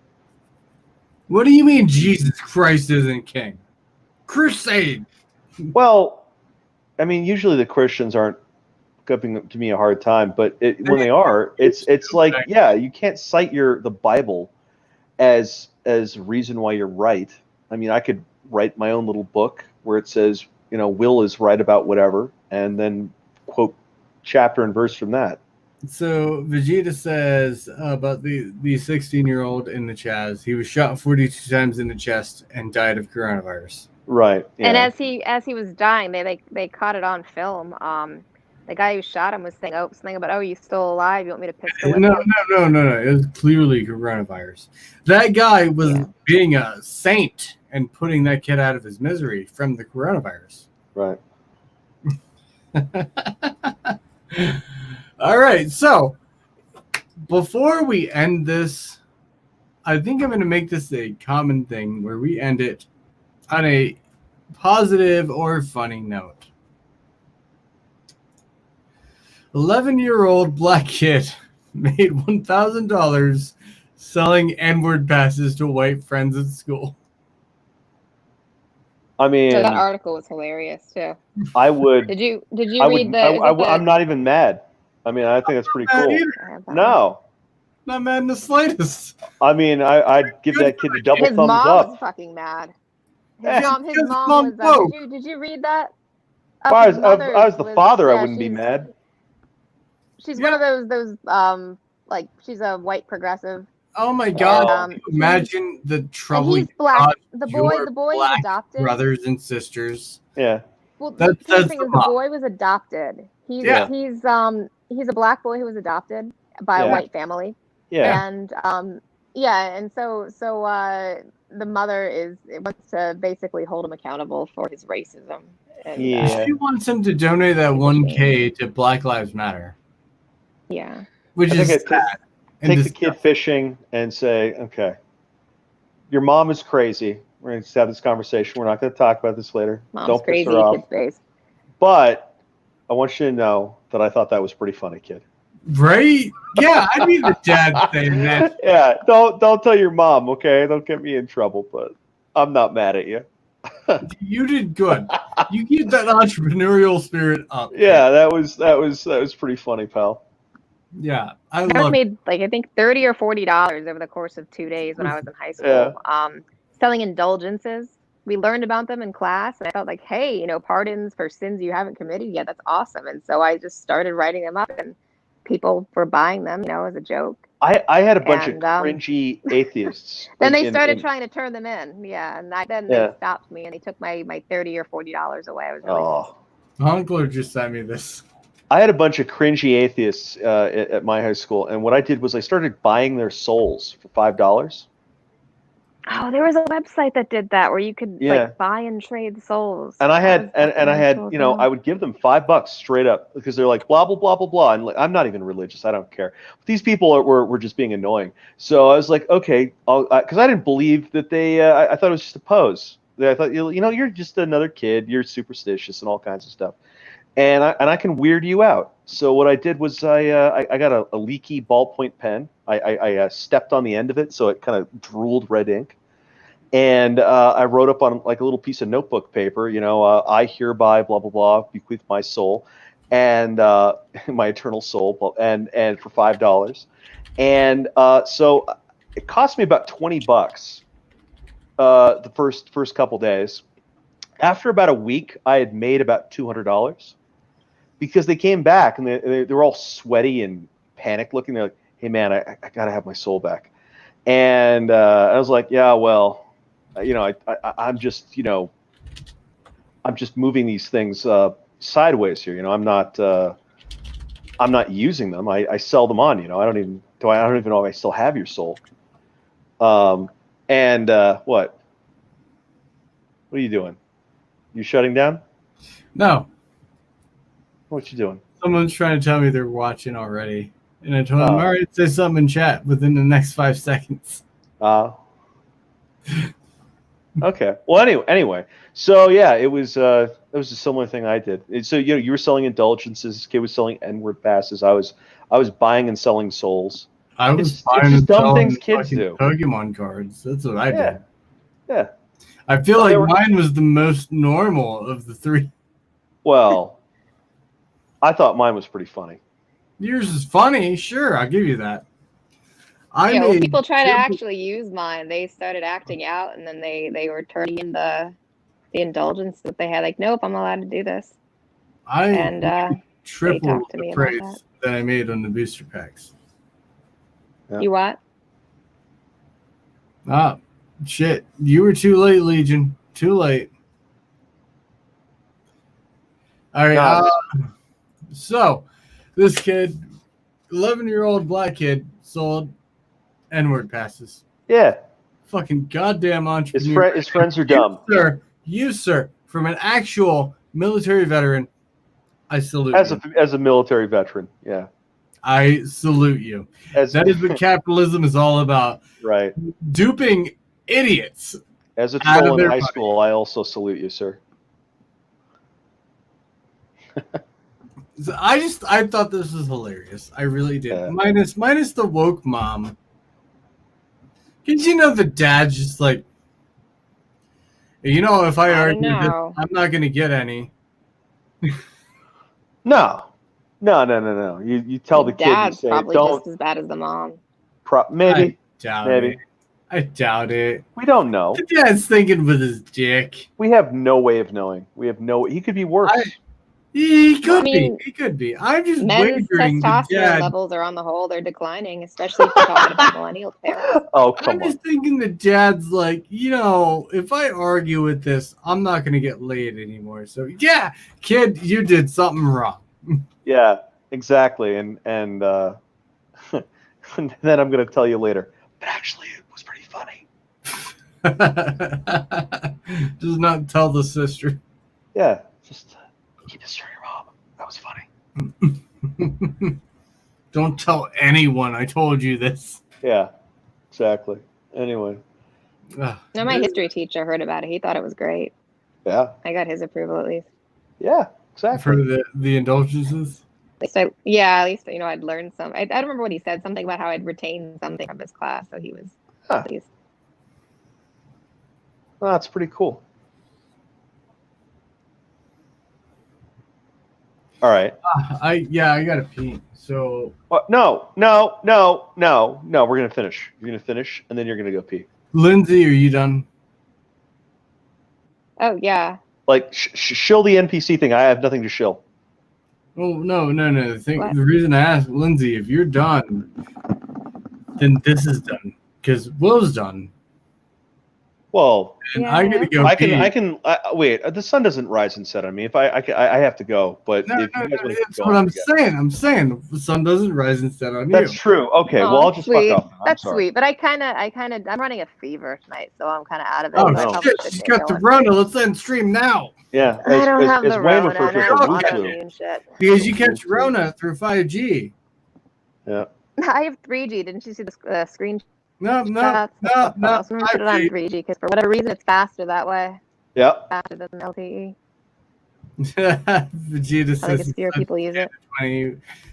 what do you mean Jesus Christ isn't king? Crusade. Well, I mean, usually the Christians aren't giving to me a hard time, but when they are, it's like, yeah, you can't cite the Bible as reason why you're right. I mean, I could write my own little book where it says, Will is right about whatever, and then quote chapter and verse from that. So Vegeta says about the 16-year-old in the Chaz, he was shot 42 times in the chest and died of coronavirus. Right. Yeah. And as he was dying, they caught it on film. The guy who shot him was saying, something about, you still alive? You want me to pistol whip you? No. It was clearly coronavirus. That guy was being a saint and putting that kid out of his misery from the coronavirus. Right. All right, so before we end this, I think I'm going to make this a common thing where we end it on a positive or funny note. 11-year-old Black kid made $1,000 selling N-word passes to white friends at school. I mean, so that article was hilarious too. I would. Did you read I'm not even mad. I mean, I think that's pretty cool. No, not mad in the slightest. I mean, I'd give that kid a double his thumbs mom up. was fucking mad. His mom was. Did you read that? If I was the father, I wouldn't be mad. She's one of those like she's a white progressive. Oh my God! Can you imagine the trouble. He's Black. The boy is adopted. Brothers and sisters. Yeah. Well, the thing is, the boy was adopted. He's a Black boy who was adopted by a white family. Yeah. And and so the mother wants to basically hold him accountable for his racism. And, she wants him to donate that $1,000 to Black Lives Matter. Yeah. Which is sad. Take the kid fishing and say, okay, your mom is crazy. We're going to have this conversation. We're not going to talk about this later. Mom's Don't crazy, piss her off. kid's face. But I want you to know that I thought that was pretty funny, kid. Right? Yeah, I'd be the dad saying that. Yeah, don't tell your mom, okay? Don't get me in trouble, but I'm not mad at you. You did good. You keep that entrepreneurial spirit up. Yeah, that was pretty funny, pal. Yeah, I made I think $30 or $40 over the course of 2 days when I was in high school. Yeah. Selling indulgences. We learned about them in class, and I felt like, hey, pardons for sins you haven't committed yet. That's awesome. And so I just started writing them up, and people were buying them, as a joke. I had a bunch of cringy atheists. Then they started trying to turn them in, and they stopped me, and they took my $30 or $40 away. I was really Uncle just sent me this. I had a bunch of cringy atheists at my high school, and what I did was I started buying their souls for $5. Oh, there was a website that did that where you could buy and trade souls. And I had I would give them $5 straight up because they're like blah blah blah blah blah, and I'm not even religious, I don't care. But these people were just being annoying. So I was like, okay, because I didn't believe that they. I thought it was just a pose. I thought you're just another kid. You're superstitious and all kinds of stuff. And I can weird you out. So what I did was I got a leaky ballpoint pen. I stepped on the end of it, so it kind of drooled red ink. And I wrote up on like a little piece of notebook paper, I hereby blah blah blah bequeath my soul. and my eternal soul, and for $5, and so it cost me about $20 the first couple days. After about a week, I had made about $200 because they came back and they were all sweaty and panicked looking. They're like, "Hey man, I gotta have my soul back," and I was like, "Yeah, well, I'm just I'm just moving these things sideways here. I'm not using them. I sell them on. I don't even know if I still have your soul." And what? What are you doing? You shutting down? No, What you doing? someone's trying to tell me they're watching already, and I told them, Oh. all right, say something in chat within the next 5 seconds. Okay. Well, anyway. So yeah, it was a similar thing I did. So you were selling indulgences. This kid was selling N-word passes. I was buying and selling souls. I was It's buying just and dumb selling things kids fucking do. Pokemon cards. That's what I Yeah. did. Yeah. I feel Well, like mine was the most normal of the three. Well, I thought mine was pretty funny. Yours is funny, sure, I'll give you that. When people try to actually use mine, they started acting out, and then they were turning in the indulgence that they had. Like, nope, I'm allowed to do this. And tripled talked to the me about price that I made on the booster packs. Yeah. You what? Ah, shit. You were too late, Legion. Too late. All right. So, this kid, 11-year-old black kid, sold N-word passes. Yeah. Fucking goddamn entrepreneur. His friends are dumb. You, sir, from an actual military veteran, I salute you. As a military veteran, yeah. I salute you. That is what capitalism is all about. Right. Duping idiots. As a troll in high school, I also salute you, sir. I thought this was hilarious. I really did. Yeah. Minus the woke mom. Because the dad's just like, if I argue this, I'm not going to get any. No. You tell the kid. Dad's you say, probably just as bad as the mom. Maybe. I doubt it. We don't know. The dad's thinking with his dick. We have no way of knowing. He could be worse. He could be. He could be. I'm just men's wagering testosterone levels are on the whole, they're declining, especially if you're talking about millennial parents. Oh, come on. I'm just thinking the dad's like, if I argue with this, I'm not going to get laid anymore. So, yeah, kid, you did something wrong. Yeah, exactly. And and then I'm going to tell you later. But actually, it was pretty funny. Does not tell the sister. Yeah, just keep this to your mom. That was funny. Don't tell anyone I told you this. Yeah, exactly. Anyway. No, my history teacher heard about it. He thought it was great. Yeah. I got his approval at least. Yeah, exactly. For the indulgences? At least I'd learned some. I don't remember what he said, something about how I'd retained something from his class, so he was pleased. Well, that's pretty cool. All right. I gotta pee. So no. We're gonna finish. You're gonna finish, and then you're gonna go pee. Lindsay, are you done? Oh yeah. Like shill the NPC thing. I have nothing to shill. Oh no. The reason I asked Lindsay, if you're done, then this is done because Will's done. Well, and I gotta go. I can. Wait. The sun doesn't rise and set on me. If I have to go. But if you guys want to that's what I'm saying. I'm saying the sun doesn't rise and set on you. That's true. Okay. Well, I'll just fuck off. That's sweet. But I'm running a fever tonight, so I'm kind of out of it. Oh no. Shit! She's got the Rona. Let's end stream now. Yeah. I don't have the Rona. Because you catch Rona through 5G. Yeah. I have 3G. Didn't you see the screen? No. So I'm gonna put it on 3G because for whatever reason it's faster that way. Yeah. Faster than LTE. Vegeta says I think fewer people use it.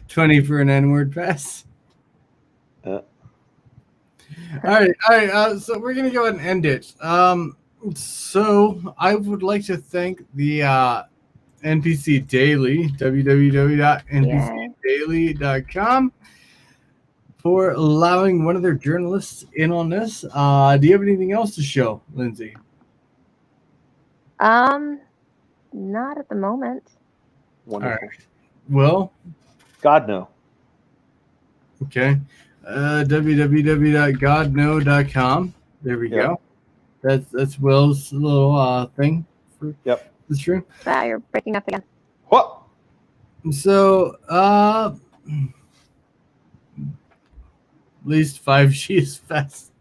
20 for an N-word pass. Yeah. All right. So we're gonna go ahead and end it. So I would like to thank the NPC Daily, www.npcdaily.com, for allowing one of their journalists in on this. Do you have anything else to show, Lindsay? Not at the moment. Wonderful. All right. Well, God no. okay. www.godknow.com. There we Yep. go. That's Will's little thing for Yep. the stream. You're breaking up again. What? So, at least 5G's fast.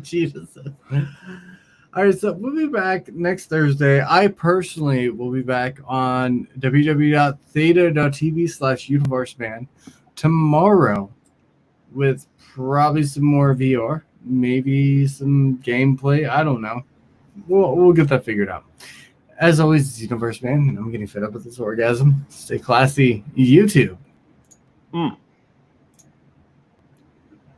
Jesus. All right, so we'll be back next Thursday. I personally will be back on www.theta.tv/universeman tomorrow with probably some more VR, maybe some gameplay. I don't know. We'll get that figured out. As always, it's Universe Man. I'm getting fed up with this orgasm. Stay classy, YouTube.